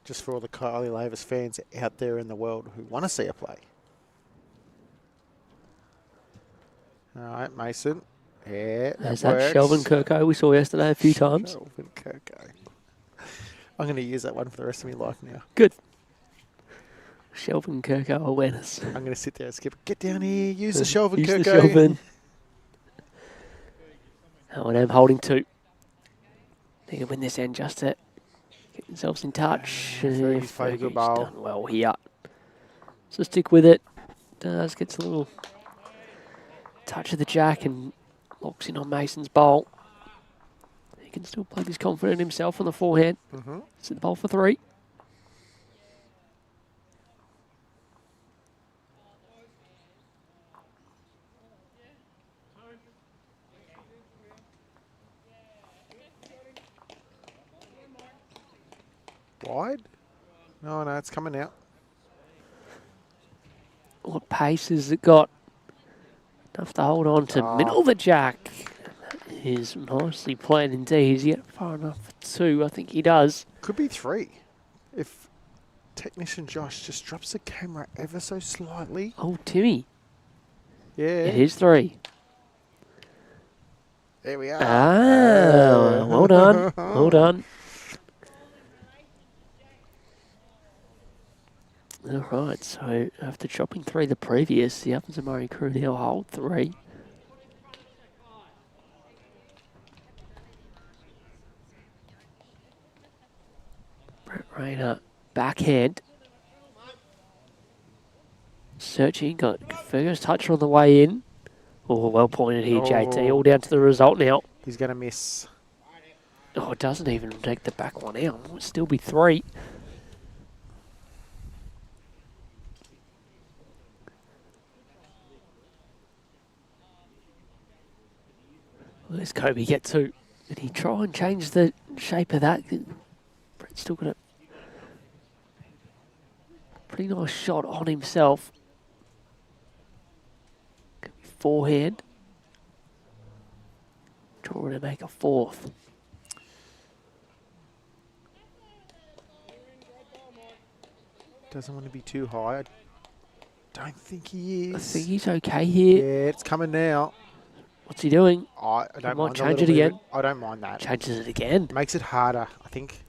Just for all the Kylie Lavis fans out there in the world who want to see her play. All right, Mason. Yeah, There's that that Shelvin Kirko we saw yesterday a few times. Shelvin Kirko. I'm going to use that one for the rest of my life now. Good. Shelvin Kirko awareness. I'm going to sit there and skip. Get down here. Use the Shelvin Use the Kirko. Shelvin. L&M holding 2. They can win this end just to get themselves in touch. Fergie's played a good ball. Done well here. So stick with it. Does gets a little touch of the jack and locks in on Mason's bowl. He can still play this confident himself on the forehand. Set the bowl for 3. Wide? No, it's coming out. What pace has it got? Enough to hold on to middle of the jack. Is nicely played indeed. He's yet far enough for 2. I think he does. Could be 3. If technician Josh just drops the camera ever so slightly. Oh, Timmy. Yeah. It is 3. There we are. Ah, well done. Well done. All right, so after chopping 3 the previous, the Ovens and Murray crew now hold 3. Brett Rayner, backhand. Searching, got Fergus toucher on the way in. Oh, well pointed here, JT. All down to the result now. He's going to miss. Oh, it doesn't even take the back one out. It would still be 3. Well, there's Kobe get 2. Did he try and change the shape of that? Brett's still got a pretty nice shot on himself. Could be forehand. Trying to make a 4th. Doesn't want to be too high. I don't think he is. I think he's okay here. Yeah, it's coming now. What's he doing? I don't mind. Change it again. I don't mind that. Changes it again. Makes it harder, I think.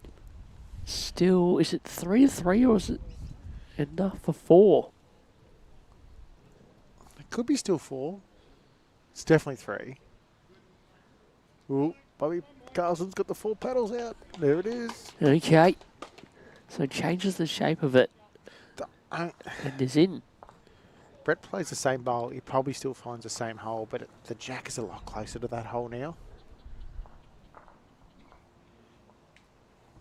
Still, is it 3 to 3 or is it enough for 4? It could be still 4. It's definitely 3. Ooh, Bobby Carlson's got the 4 paddles out. There it is. Okay. So changes the shape of it And and is in. Brett plays the same bowl. He probably still finds the same hole, but the jack is a lot closer to that hole now.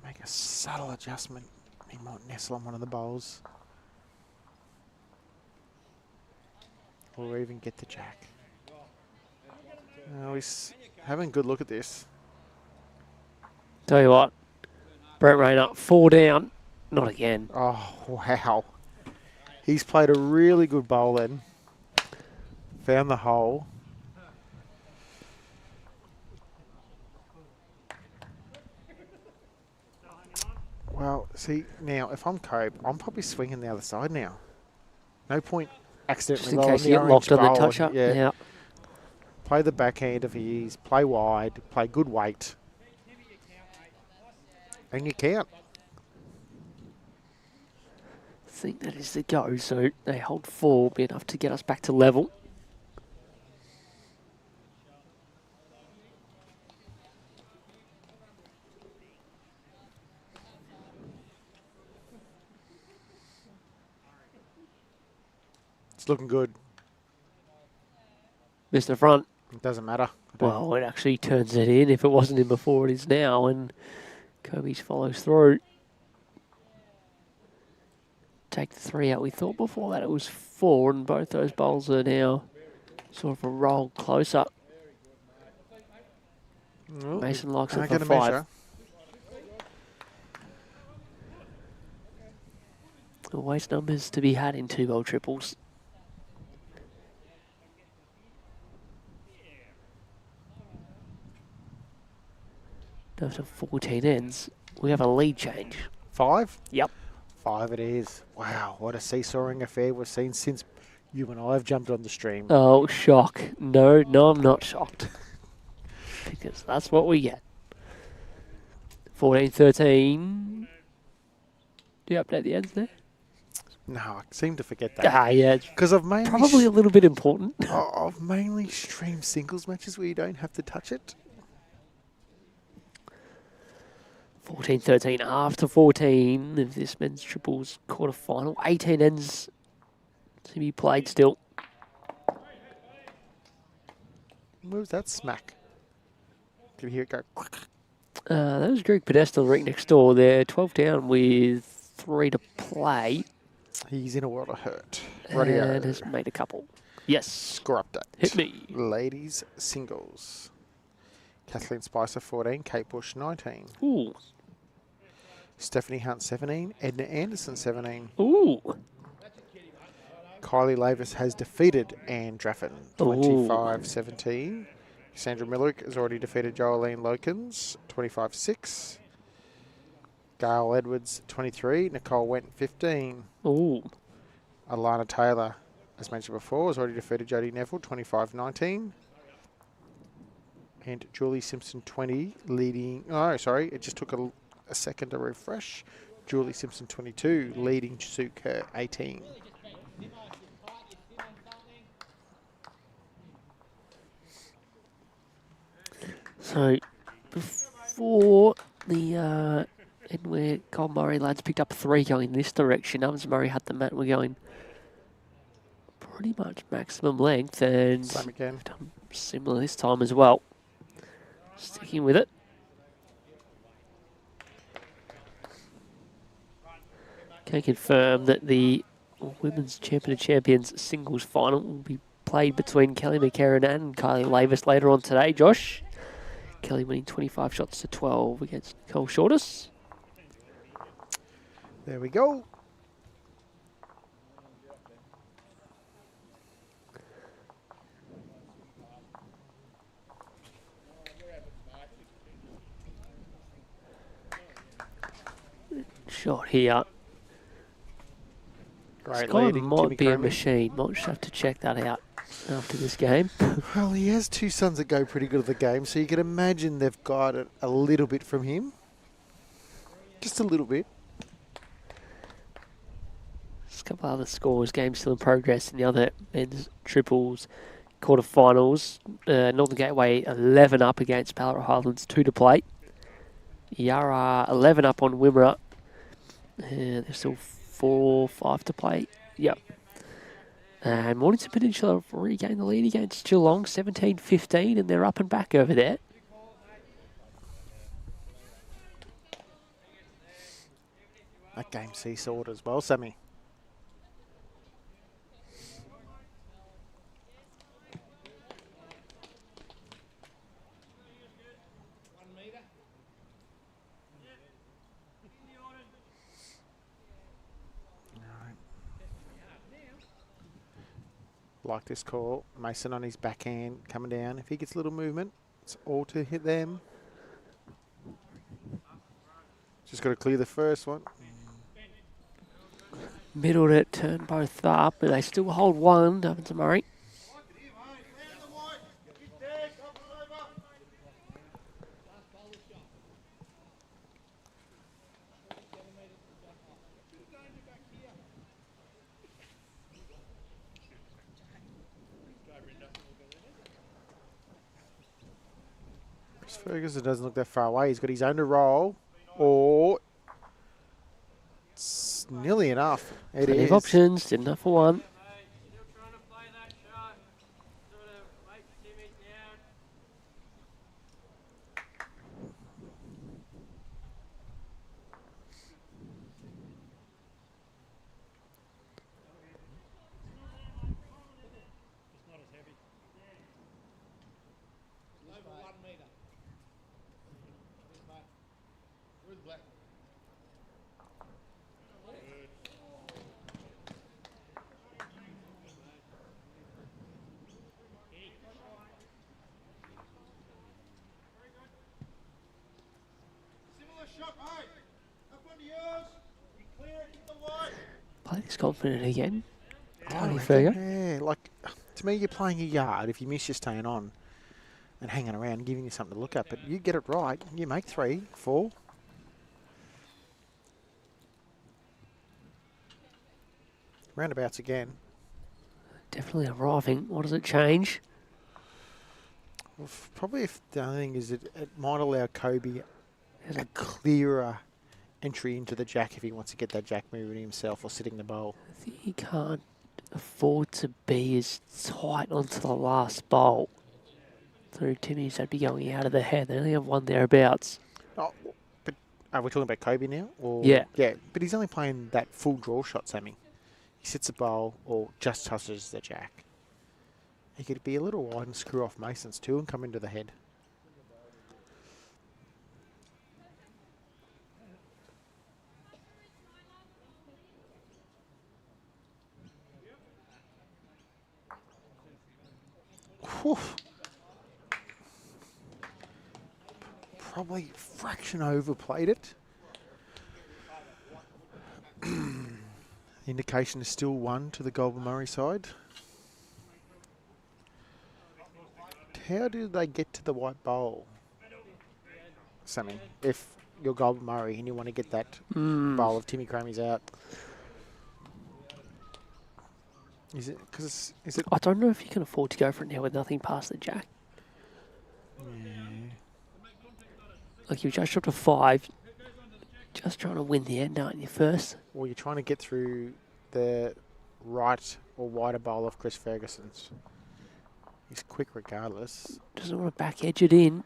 Make a subtle adjustment. He might nestle on one of the bowls. Or even get the jack. Oh, he's having a good look at this. Tell you what, Brett Rayner, 4 down. Not again. Oh, wow. He's played a really good bowl then. Found the hole. Well, see, now, if I'm Cope, I'm probably swinging the other side now. No point accidentally Just in rolling case the you get orange locked on the bowl. touch-up. Yeah. Play the backhand if he is. Play wide. Play good weight. And you count. think that is the go. So they hold 4, be enough to get us back to level. It's looking good. Missed the front. It doesn't matter. Well, it actually turns it in. If it wasn't in before, it is now, and Kobe's follows through. Take the 3 out. We thought before that it was 4, and both those bowls are now sort of a roll closer. Mason likes it for 5. Measure. Always numbers to be had in 2-bowl triples. After 14 ends, we have a lead change. 5? Yep. 5 it is. Wow, what a seesawing affair we've seen since you and I have jumped on the stream. Oh, shock. No, I'm not shocked. Because that's what we get. 14-13. Do you update the ends there? No, I seem to forget that. Yeah. Because I've mainly Probably a little bit important. I've mainly streamed singles matches where you don't have to touch it. 14-13 after 14 of this men's triples quarterfinal. 18 ends to be played still. Where's that smack? Can you hear it go? That was Greg Podesta right next door. They're 12 down with 3 to play. He's in a world of hurt. And has made a couple. Yes. Score update. Hit me. Ladies singles. Kathleen Spicer 14, Kate Bush 19. Ooh. Stephanie Hunt 17, Edna Anderson 17. Ooh. Kylie Lavis has defeated Anne Draffin 25-17. Sandra Millick has already defeated Joelene Lokins 25-6. Gail Edwards 23, Nicole Went 15. Ooh. Alana Taylor, as mentioned before, has already defeated Jodie Neville 25-19. And Julie Simpson 20 leading, oh sorry, it just took a second to refresh. Julie Simpson 22 leading Sue Kerr 18. So, before the end where Goulburn Murray lads picked up 3 going this direction, Ovens Murray had the mat and we're going pretty much maximum length, and Same again. done similar this time as well. Sticking with it. Can confirm that the Women's Champion of Champions singles final will be played between Kelly McCarran and Kylie Lavis later on today, Josh. Kelly winning 25 shots to 12 against Nicole Shortis. There we go. Shot here. Great Sky leading, might Jimmy be a Cromie. machine. Might just have to check that out after this game. Well, he has 2 sons that go pretty good at the game, so you can imagine they've got it a little bit from him. Just a little bit. Just a couple other scores. Game still in progress in the other men's triples quarterfinals. Northern Gateway 11 up against Ballarat Highlands, 2 to play. Yarra 11 up on Wimmera. There's still 4-5 to play. Yep. And Mornington Peninsula have regained the lead against Geelong, 17-15, and they're up and back over there. That game seesawed as well, Sammy. Like this call. Mason on his backhand coming down. If he gets a little movement, it's all to hit them. Just got to clear the first one. Middle to turn both up, but they still hold 1, Ovens Murray. Ferguson doesn't look that far away. He's got his own to roll. Or it's nearly enough. It Plenty is. of options. Did enough for one. Play this confident again. Tony Fergo. Yeah, like, to me, you're playing a yard. If you miss, you're staying on and hanging around and giving you something to look at. But you get it right, you make 3, 4. Roundabouts again. Definitely arriving. What does it change? Well, probably if the other thing is it might allow Kobe a clearer entry into the jack if he wants to get that jack moving himself or sitting the bowl. I think he can't afford to be as tight onto the last bowl. Through Timmy's, they'd be going out of the head. They only have one thereabouts. Oh, but are we talking about Kobe now? Or Yeah. Yeah, but he's only playing that full draw shot, Sammy. He sits a bowl or just touches the jack. He could be a little wide and screw off Masons too and come into the head. Whew. Probably fraction overplayed it. The indication is still 1 to the Goulburn Murray side. How do they get to the white bowl, Sammy? If you're Goulburn Murray and you want to get that bowl of Timmy CROMIE's out. Is it because is it? I don't know if you can afford to go for it now with nothing past the jack. Yeah. Like you just dropped a 5. Just trying to win the end, aren't you, first? Well, you're trying to get through the right or wider bowl of Chris Ferguson's. He's quick regardless. Doesn't want to back edge it in.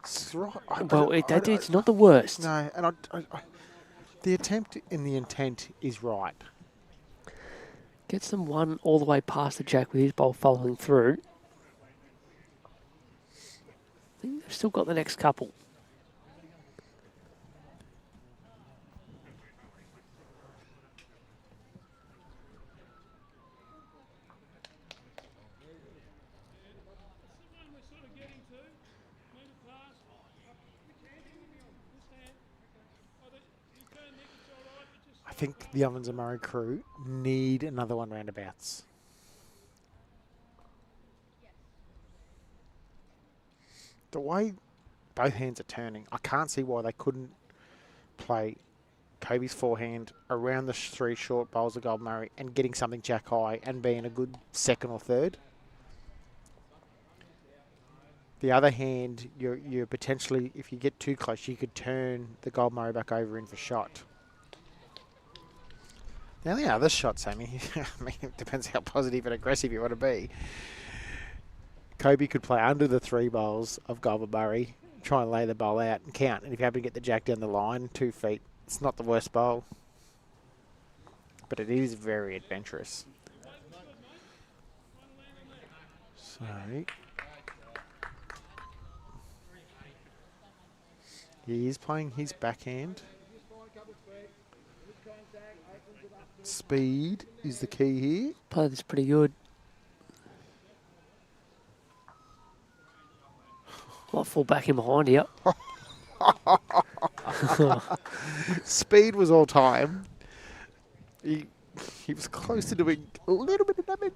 It's right. Well, it's not the worst. No, and the attempt in the intent is right. Gets them 1 all the way past the jack with his bowl following through. I think they've still got the next couple. I think the Ovens and Murray crew need another one roundabouts. The way both hands are turning, I can't see why they couldn't play Kobe's forehand around the 3 short bowls of Goulburn Murray and getting something jack high and being a good second or third. The other hand, you're potentially, if you get too close, you could turn the Goulburn Murray back over in for shot. The only other shot, Sammy, I mean, it depends how positive and aggressive you want to be. Kobe could play under the 3 bowls of Goulburn Murray, try and lay the bowl out and count. And if you happen to get the jack down the line, 2 feet, it's not the worst bowl. But it is very adventurous. So he is playing his backhand. Speed is the key here. Play this pretty good. Might fall back in behind here. Speed was all time. He was close to doing a little bit of damage.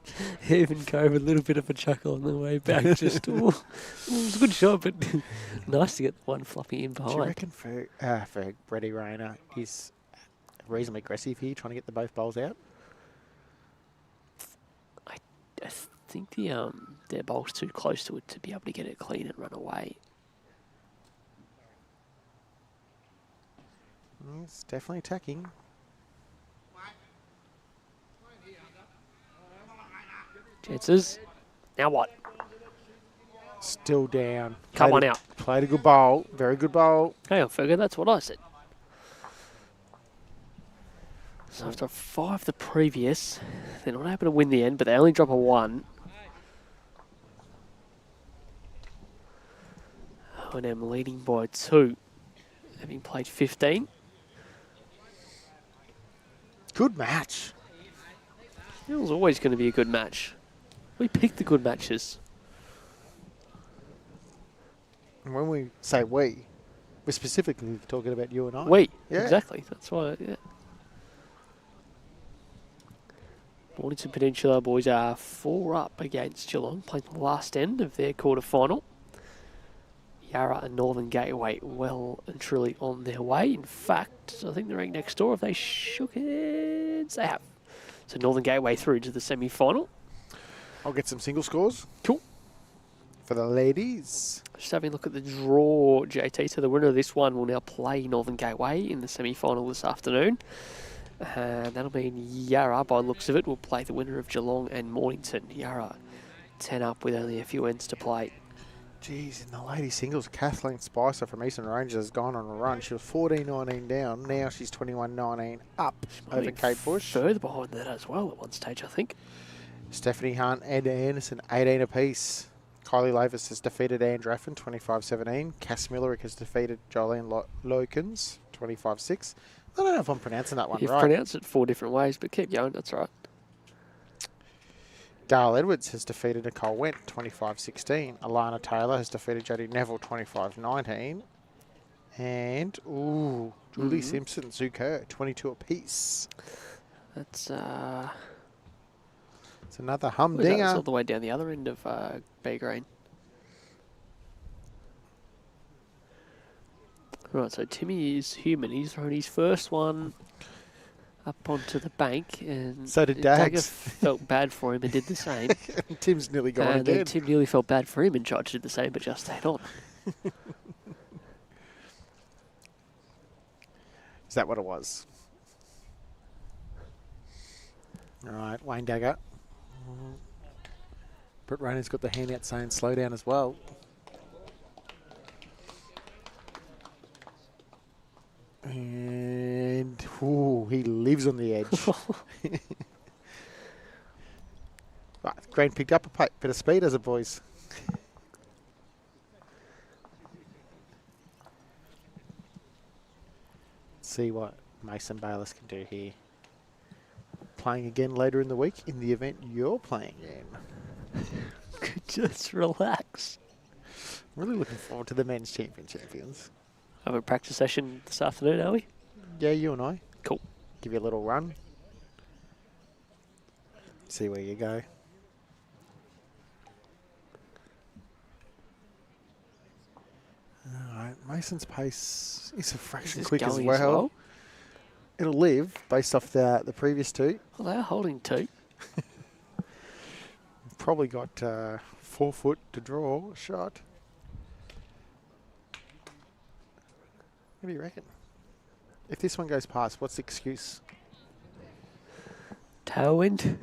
Even go with a little bit of a chuckle on the way back. Just it was a good shot, but nice to get one floppy in Do you behind. reckon for Brady REINER is reasonably aggressive here, trying to get the both bowls out? I think their bowl's too close to it to be able to get it clean and run away. It's definitely attacking. Chances. Now what? Still down. Cut one Played a- out. Played a good bowl. Very good bowl. Hang on, Fergus, that's what I said. So after 5 the previous, they're not able to win the end, but they only drop a 1. O&M leading by 2, having played 15. Good match. It was always going to be a good match. We picked the good matches. And when we say we, we're specifically talking about you and I. Yeah. Exactly. That's why, yeah. Mornington Peninsula boys are 4 up against Geelong, playing the last end of their quarter-final. Yarra and Northern Gateway well and truly on their way. In fact, I think they're ranked next door. If they shook hands, they have. So Northern Gateway through to the semi-final. I'll get some single scores. Cool. For the ladies. Just having a look at the draw, JT. So the winner of this one will now play Northern Gateway in the semi-final this afternoon. And that'll mean Yarra, by the looks of it, will play the winner of Geelong and Mornington. Yarra 10 up with only a few ends to play. Jeez, in the ladies singles, Kathleen Spicer from Eastern Rangers has gone on a run. She was 14-19 down. Now she's 21-19 up over Kate Bush. Further behind that as well at one stage, I think. Stephanie Hunt, Ed Anderson, 18 apiece. Kylie Lavis has defeated Anne Draffin, 25-17. Cass Millerick has defeated Jolene Lokins, 25-6. I don't know if I'm pronouncing that one You've right. pronounced it 4 different ways, but keep going, that's right. Dale Edwards has defeated Nicole Went, 25-16. Alana Taylor has defeated Jodie Neville, 25-19. And, Julie Simpson, Sue Kerr, 22 apiece. That's It's another it's humdinger. all the way down the other end of Bay Green. Right, so Timmy is human. He's thrown his first one up onto the bank, and So did Dagger Dags. felt bad for him and did the same. Tim's nearly gone And then again. Tim nearly felt bad for him and tried to do the same, but just stayed on. Is that what it was? All right, Wayne Dagger. Brett Rainer's got the hand out saying slow down as well. And, he lives on the edge. Right, Green picked up a bit of speed as it, boys. See what Mason Bayliss can do here. Playing again later in the week in the event you're playing again. Just relax. Really looking forward to the men's champions. Have a practice session this afternoon, are we? Yeah, you and I. Cool. Give you a little run. See where you go. All right, Mason's pace is a fraction Is this quick as going well. It'll live based off the previous two. Well, they are holding 2. Probably got 4 foot to draw a shot. What do you reckon? If this one goes past, what's the excuse? Tailwind.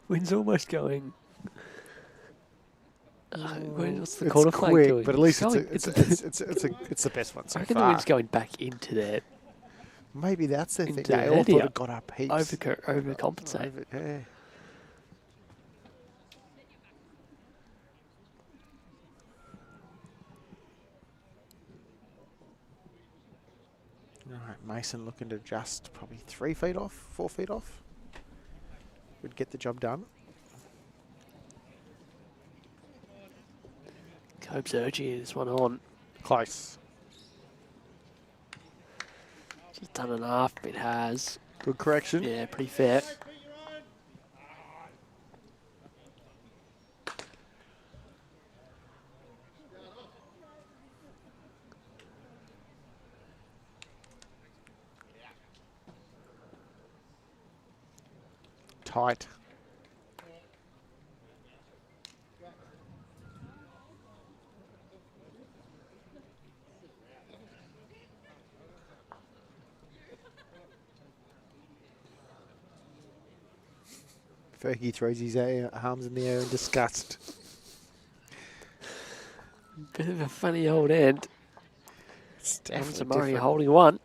Wind's almost going. What's the It's corner flag quick, doing? but at least going- it's the best one so I reckon the far. wind's going back into there. Maybe that's the thing. into They all the thought area. it got up heaps. Overcompensate. Yeah. All right, Mason looking to just probably 3 feet off, 4 feet off. Would get the job done. Cope's urging this one on. Close. Just done enough. It has. Good correction. Yeah, pretty fair. Tight. Fergie throws his arms in the air in disgust. Bit of a funny old end. It's Hamza definitely Murray different. holding one.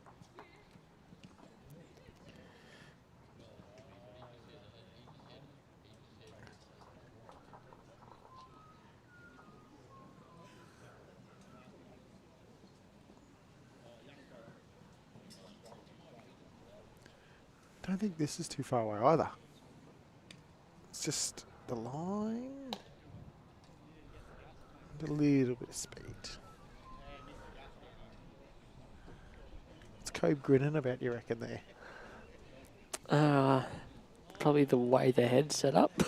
I don't think this is too far away either. It's just the line and a little bit of speed. What's Cobe grinning about, you reckon, there? Probably the way the head's set up.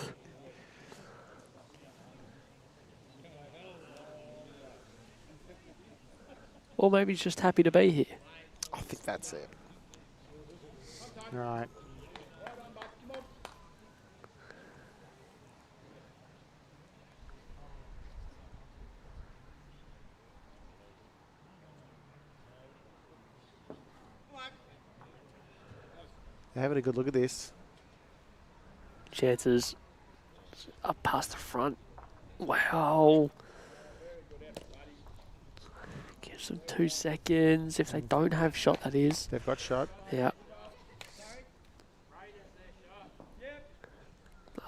Or maybe he's just happy to be here. I think that's it. Right. Having a good look at this. Chances up past the front. Wow. Gives them 2 seconds. If they don't have shot, that is. They've got shot. Yeah.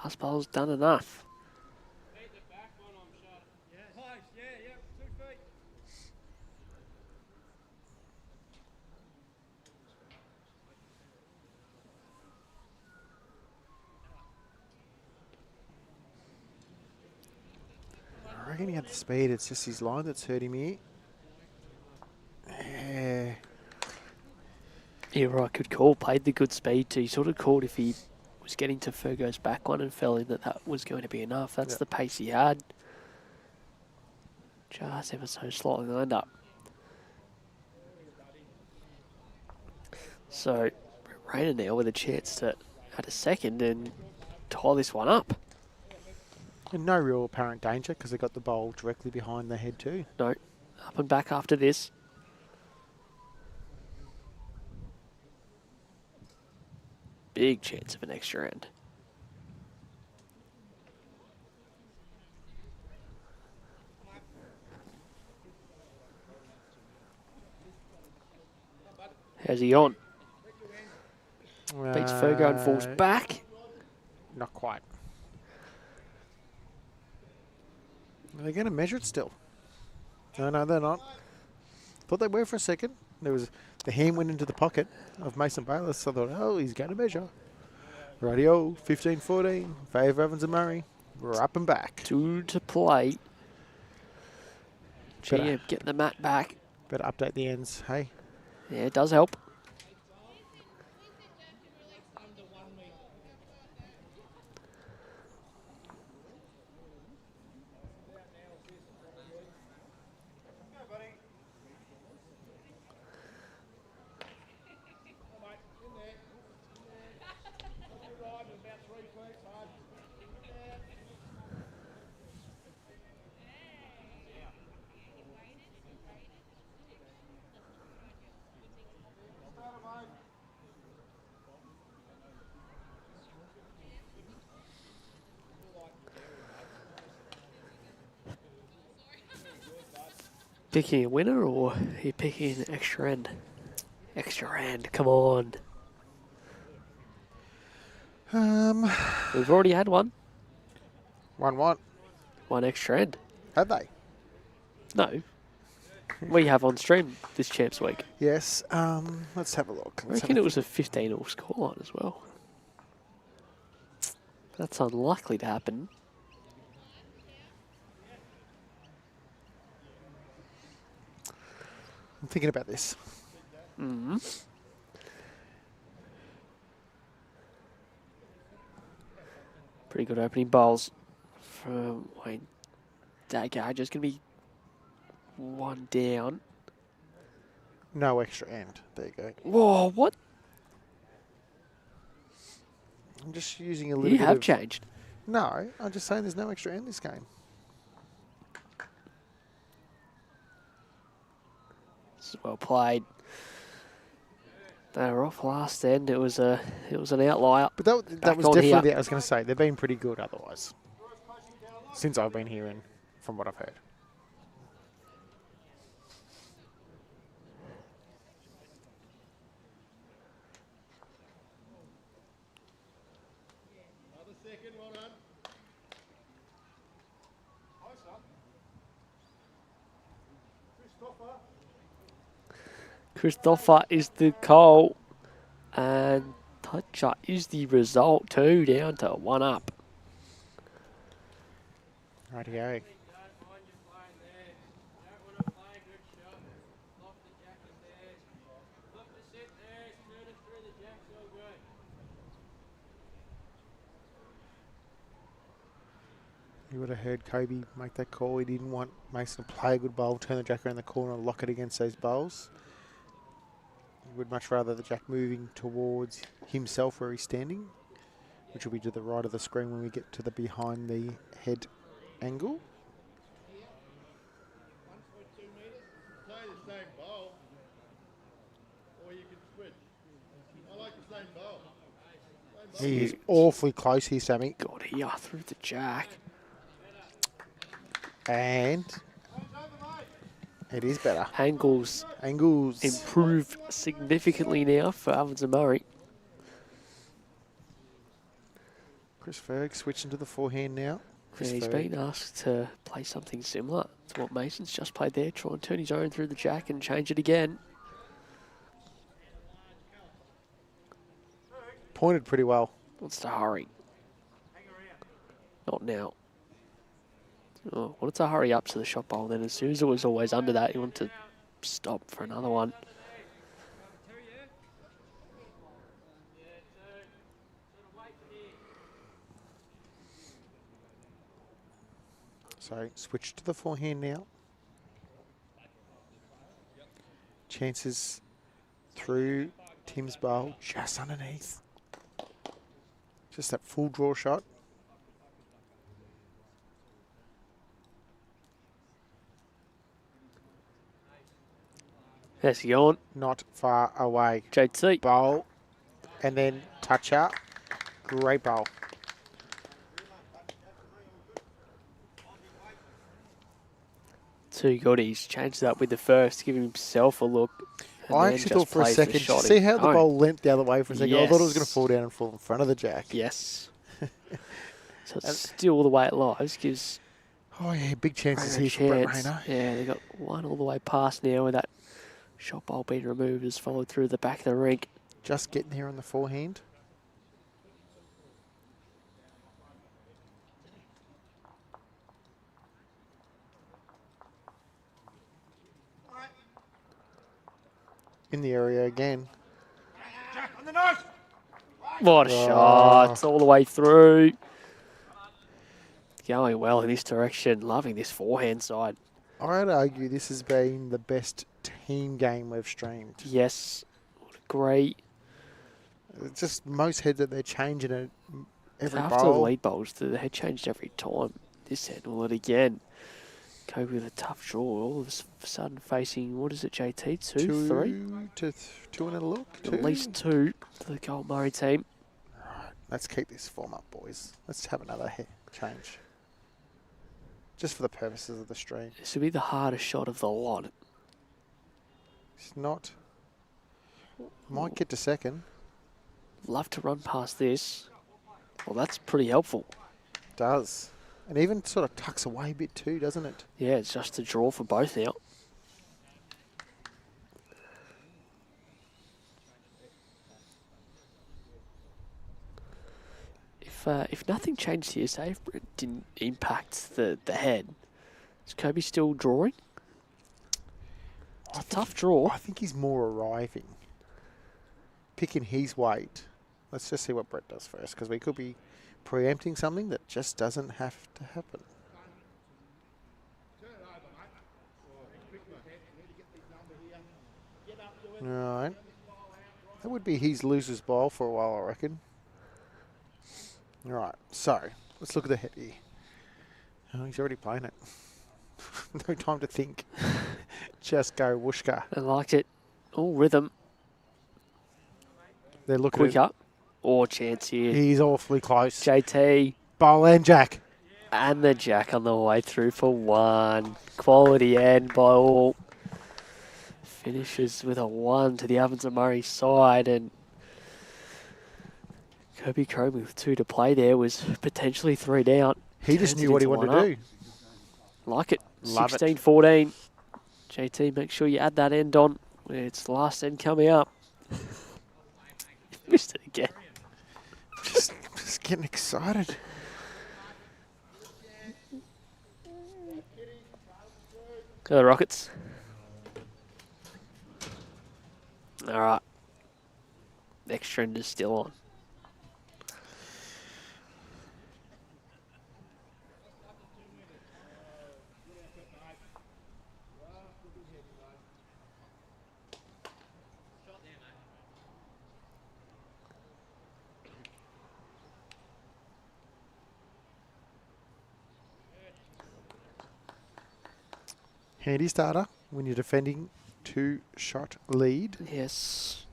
Last bowl's done enough. I reckon he had the speed. It's just his line that's hurting me. Yeah. Yeah, right, good call. Played the good speed too. He sort of called if he was getting to Fergo's back one and fell in that was going to be enough. That's the pace he had. Just ever so slightly lined up. So, REINER now with a chance to add a second and tie this one up. And no real apparent danger because they got the bowl directly behind the head too. No, up and back after this. Big chance of an extra end. How's he on? Beats Fergo and falls back. Not quite. Are they going to measure it still? No, they're not. Thought they were for a second. There was the hand went into the pocket of Mason BAYLISS. So I thought, oh, he's going to measure. Radio 15-14. Favour Evans and Murray. We're up and back. 2 to play. GM getting the mat back. Better update the ends. Hey. Yeah, it does help. Picking a winner or are you picking an extra end? Extra end, come on. We've already had one. 1-1. One extra end. Have they? No. We have on stream this Champs Week. Yes. Let's have a look. I reckon it was a 15-all scoreline as well. That's unlikely to happen. I'm thinking about this. Mm-hmm. Pretty good opening bowls from Wayne Dagger. Just going to be one down. No extra end. There you go. Whoa, what? I'm just using a little You bit have of... changed. No, I'm just saying there's no extra end this game. This is well played. They were off last end. It was an outlier. But that Back was on definitely here. I was going to say, they've been pretty good otherwise. Since I've been here and from what I've heard. Another second, well done. Christopher is the goal. And toucher is the result. 2 down to 1 up. Rightio. You would have heard Kobe make that call. He didn't want Mason to play a good bowl, turn the jack around the corner and lock it against those bowls. He would much rather the jack moving towards himself where he's standing, which will be to the right of the screen when we get to the behind the head angle. Play the same bowl, or you can switch. I like the same bowl. He is awfully close here, Sammy. Got here through the jack. And it is better. Angles Angles. improve significantly now for Evans and Murray. Chris Ferg switching to the forehand now. Yeah, he's been asked to play something similar to what Mason's just played there. Try and turn his own through the jack and change it again. Pointed pretty well. Wants to hurry. Not now. Oh, wanted to hurry up to the shot bowl. Then as soon as it was always under that, he wanted to stop for another one. So switch to the forehand now. Chances through Tim's bowl, just underneath. Just that full draw shot. There's he on. Not far away. JT. Bowl. And then touch out. Great bowl. Two goodies. Changed that with the first, giving himself a look. and I then actually just thought for a plays the second, shot see in. how the Oh, bowl leant the other way for a second? I thought it was going to Yes. fall down and fall in front of the jack. Yes. So it's still the way it lies. Gives Oh yeah, big chances Rainer a here for Brett chance. Rainer. Yeah, they got one all the way past now with that shot bowl being removed as followed through the back of the rink. Just getting here on the forehand. In the area again. Jack on the nose. What a shot. It's all the way through. Going well in this direction. Loving this forehand side. I'd argue this has been the best team game we've streamed. Yes. Would agree. It's just most heads that they're changing it every After the bowl. lead bowls, the head changed every time. This head will it again. Kobe with a tough draw. All of a sudden facing, what is it, JT? Two, three? Two and a look. At least two for the Goulburn Murray team. Right, let's keep this form up, boys. Let's have another change. Just for the purposes of the stream. This will be the hardest shot of the lot. It's not. Might get to second. Love to run past this. Well, that's pretty helpful. Does. And even sort of tucks away a bit too, doesn't it? Yeah, it's just a draw for both now. If nothing changed here, say if it didn't impact the head, is Kobe still drawing? It's a tough draw. I think he's more arriving. Picking his weight. Let's just see what Brett does first, because we could be preempting something that just doesn't have to happen. Right. That would be his loser's ball for a while, I reckon. Right, so let's look at the head here. Oh, he's already playing it. No time to think. Just go whooshka. I liked it. All rhythm. They're looking Quick at up. Or chance here. He's awfully close. JT. Bowl and Jack. And the Jack on the way through for one. Quality end by all. Finishes with a 1 to the Ovens and Murray side. And Kirby CROMIE with 2 to play there was potentially 3 down. He just Turns knew it what he into wanted 1 to up. do. Like it. Love it. 16-14. JT, make sure you add that end on. It's the last end coming up. Missed it again. Just getting excited. Go the Rockets. All right. Next trend is still on. Handy starter when you're defending 2-shot lead. Yes.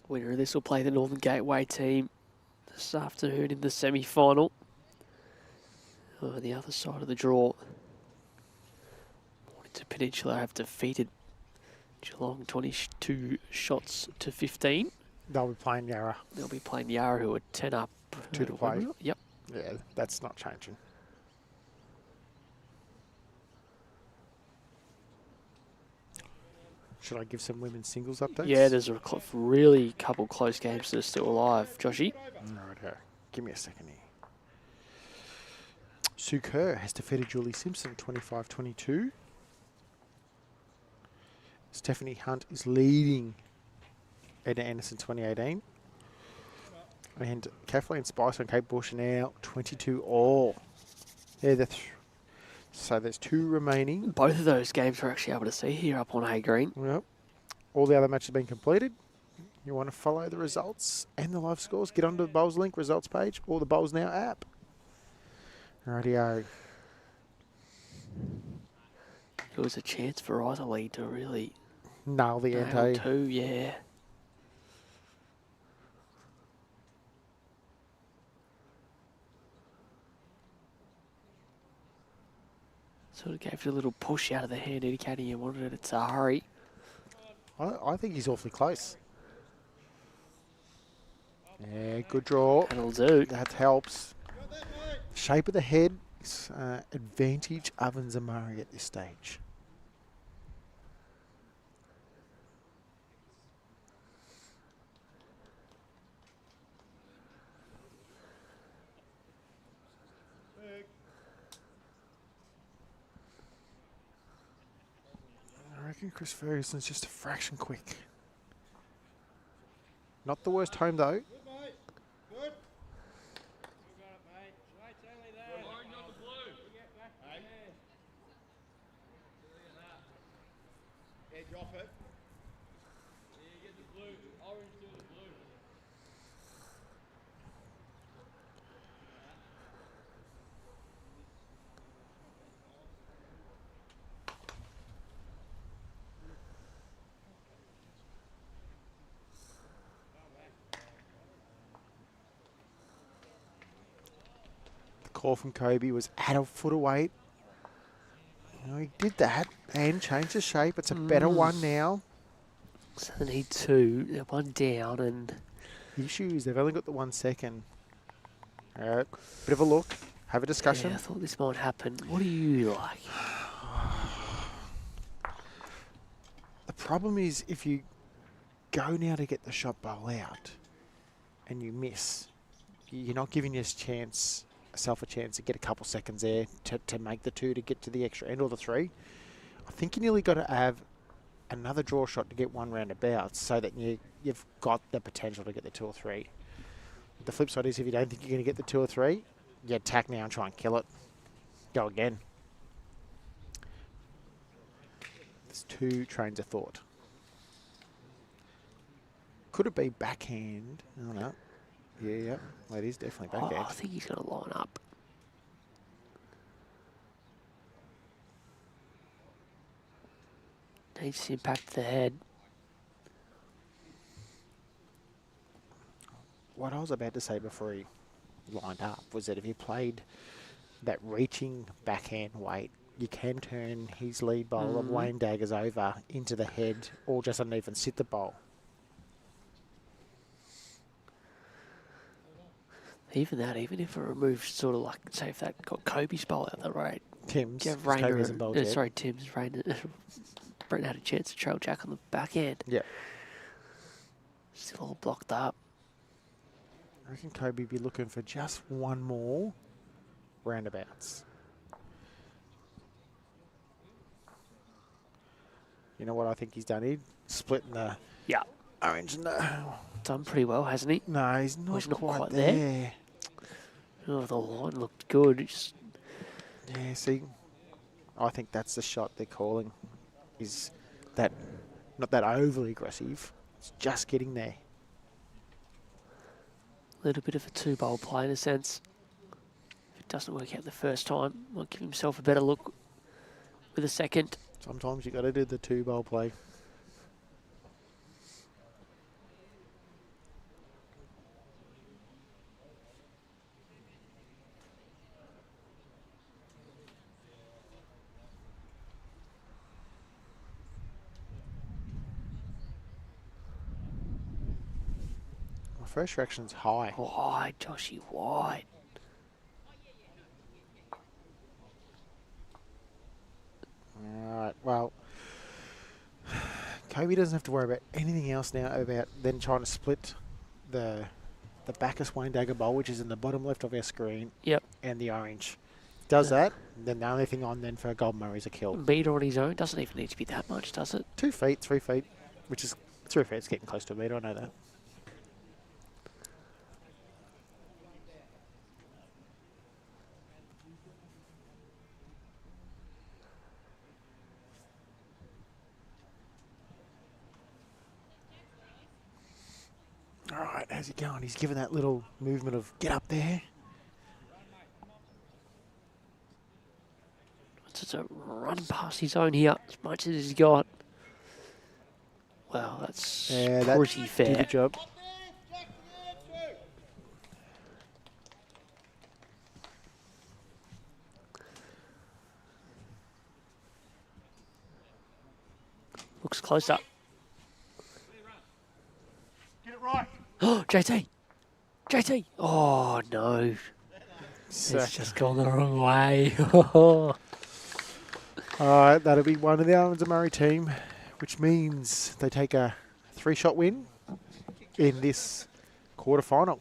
Winner of this will play the Northern Gateway team this afternoon in the semi-final. On the other side of the draw, Mornington Peninsula have defeated Geelong 22 shots to 15. They'll be playing Yarra. They'll be playing Yarra, who are 10 up. 2 to play. Yep. Yeah, that's not changing. Should I give some women's singles updates? Yeah, there's a really couple close games that are still alive. Joshy? Righto. Give me a second here. Sue Kerr has defeated Julie Simpson 25-22. Stephanie Hunt is leading Edna Anderson 2018. And Kathleen Spicer and Kate Bush are now 22-all. Yeah, so there's 2 remaining. Both of those games we're actually able to see here up on A Green. Yep. All the other matches have been completed. You want to follow the results and the live scores, get onto the Bowls Link results page or the Bowls Now app. Rightio. It was a chance for either lead to really Nail the nail ante. 2, yeah. Sort of gave it a little push out of the hand, indicating you wanted it to hurry. I think he's awfully close. Yeah, good draw. That'll do. That helps. Shape of the head is advantage Ovens and Murray at this stage. I reckon Chris Ferguson's just a fraction quick. Not the worst home though. Edge off it. The call from Kobe was at a foot of weight. You know, he did that and changed the shape. It's a better one now. So they need 2. They're 1 down, and The issue is they've only got the 1 second. All right, bit of a look. Have a discussion. yeah, I thought this might happen. What do you like? The problem is if you go now to get the shot bowl out and you miss, you're not giving yourself a chance to get a couple seconds there to make the 2 to get to the extra end or the 3. I think you nearly got to have another draw shot to get 1 roundabout so that you've got the potential to get the 2 or 3. The flip side is if you don't think you're going to get the 2 or 3, you attack now and try and kill it. Go again. There's 2 trains of thought. Could it be backhand? I don't know. Yeah. Well, it is definitely Oh, backhand. I think he's going to line up. Needs to impact the head. What I was about to say before he lined up was that if he played that reaching backhand weight, you can turn his lead bowl of Wayne Daggers over into the head or just underneath and sit the bowl. Even that, even if it removes sort of like, say if that got Kobe's bowl out the right. Tim's. Do you have Kobe REINER? hasn't bowled yet. Sorry, Tim's REINER. Brent had a chance to trail Jack on the backhand. Yeah. Still all blocked up. I reckon Kobe be looking for just one more roundabouts. You know what I think he's done? He's splitting the orange and the... Done pretty well, hasn't he? No, he's not, quite there. Oh, the line looked good. Just Yeah, see, I think that's the shot they're calling. Is that not that overly aggressive? It's just getting there. a little bit of a two-bowl play in a sense. If it doesn't work out the first time, might give himself a better look with a second. Sometimes you got to do the two-bowl play. My first reaction's high. Wide, Joshy, wide. Alright, well, Kobe doesn't have to worry about anything else now about then trying to split the Bacchus Wayne Dagger bowl, which is in the bottom left of our screen. Yep. And the orange. Does that, then the only thing on then for Goulburn Murray is a kill. Meter on his own, doesn't even need to be that much, does it? 2 feet, 3 feet, which is 3 feet, it's getting close to a metre, I know that. Alright, how's he going? He's given that little movement of get up there. It's just a run past his own here, as much as he's got. Well, that's pretty Did fair. a job. Looks close up. Get it right. Oh, JT! JT! Oh, no. It's just gone the wrong way. Alright, that'll be one of the Islands of Murray team, which means they take a 3-shot win in this quarterfinal.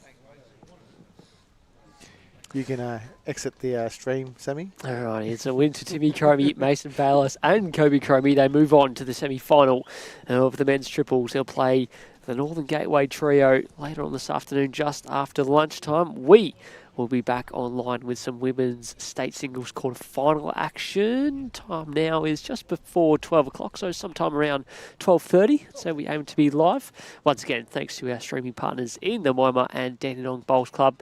You can exit the stream, Sammy. Alrighty, it's a win to Timmy CROMIE, Mason BAYLISS and Kobe CROMIE. They move on to the semi-final of the men's triples. They'll play the Northern Gateway Trio later on this afternoon, just after lunchtime. We will be back online with some women's state singles quarter-final action. Time now is just before 12 o'clock, so sometime around 12:30. So we aim to be live. Once again, thanks to our streaming partners in the Moama and Dandenong Bowls Club.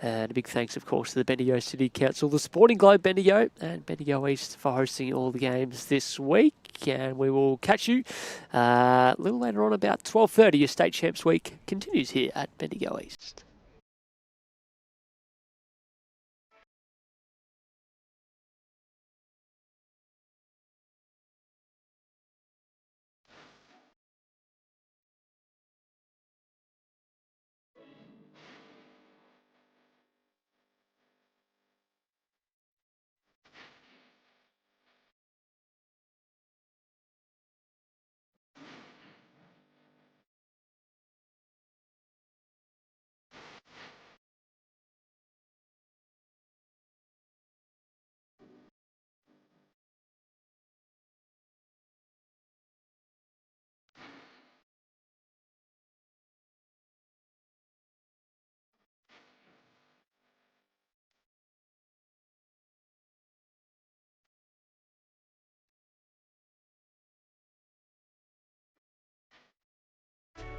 And a big thanks, of course, to the Bendigo City Council, the Sporting Globe Bendigo, and Bendigo East for hosting all the games this week. And we will catch you a little later on, about 12:30. Your State Champs Week continues here at Bendigo East.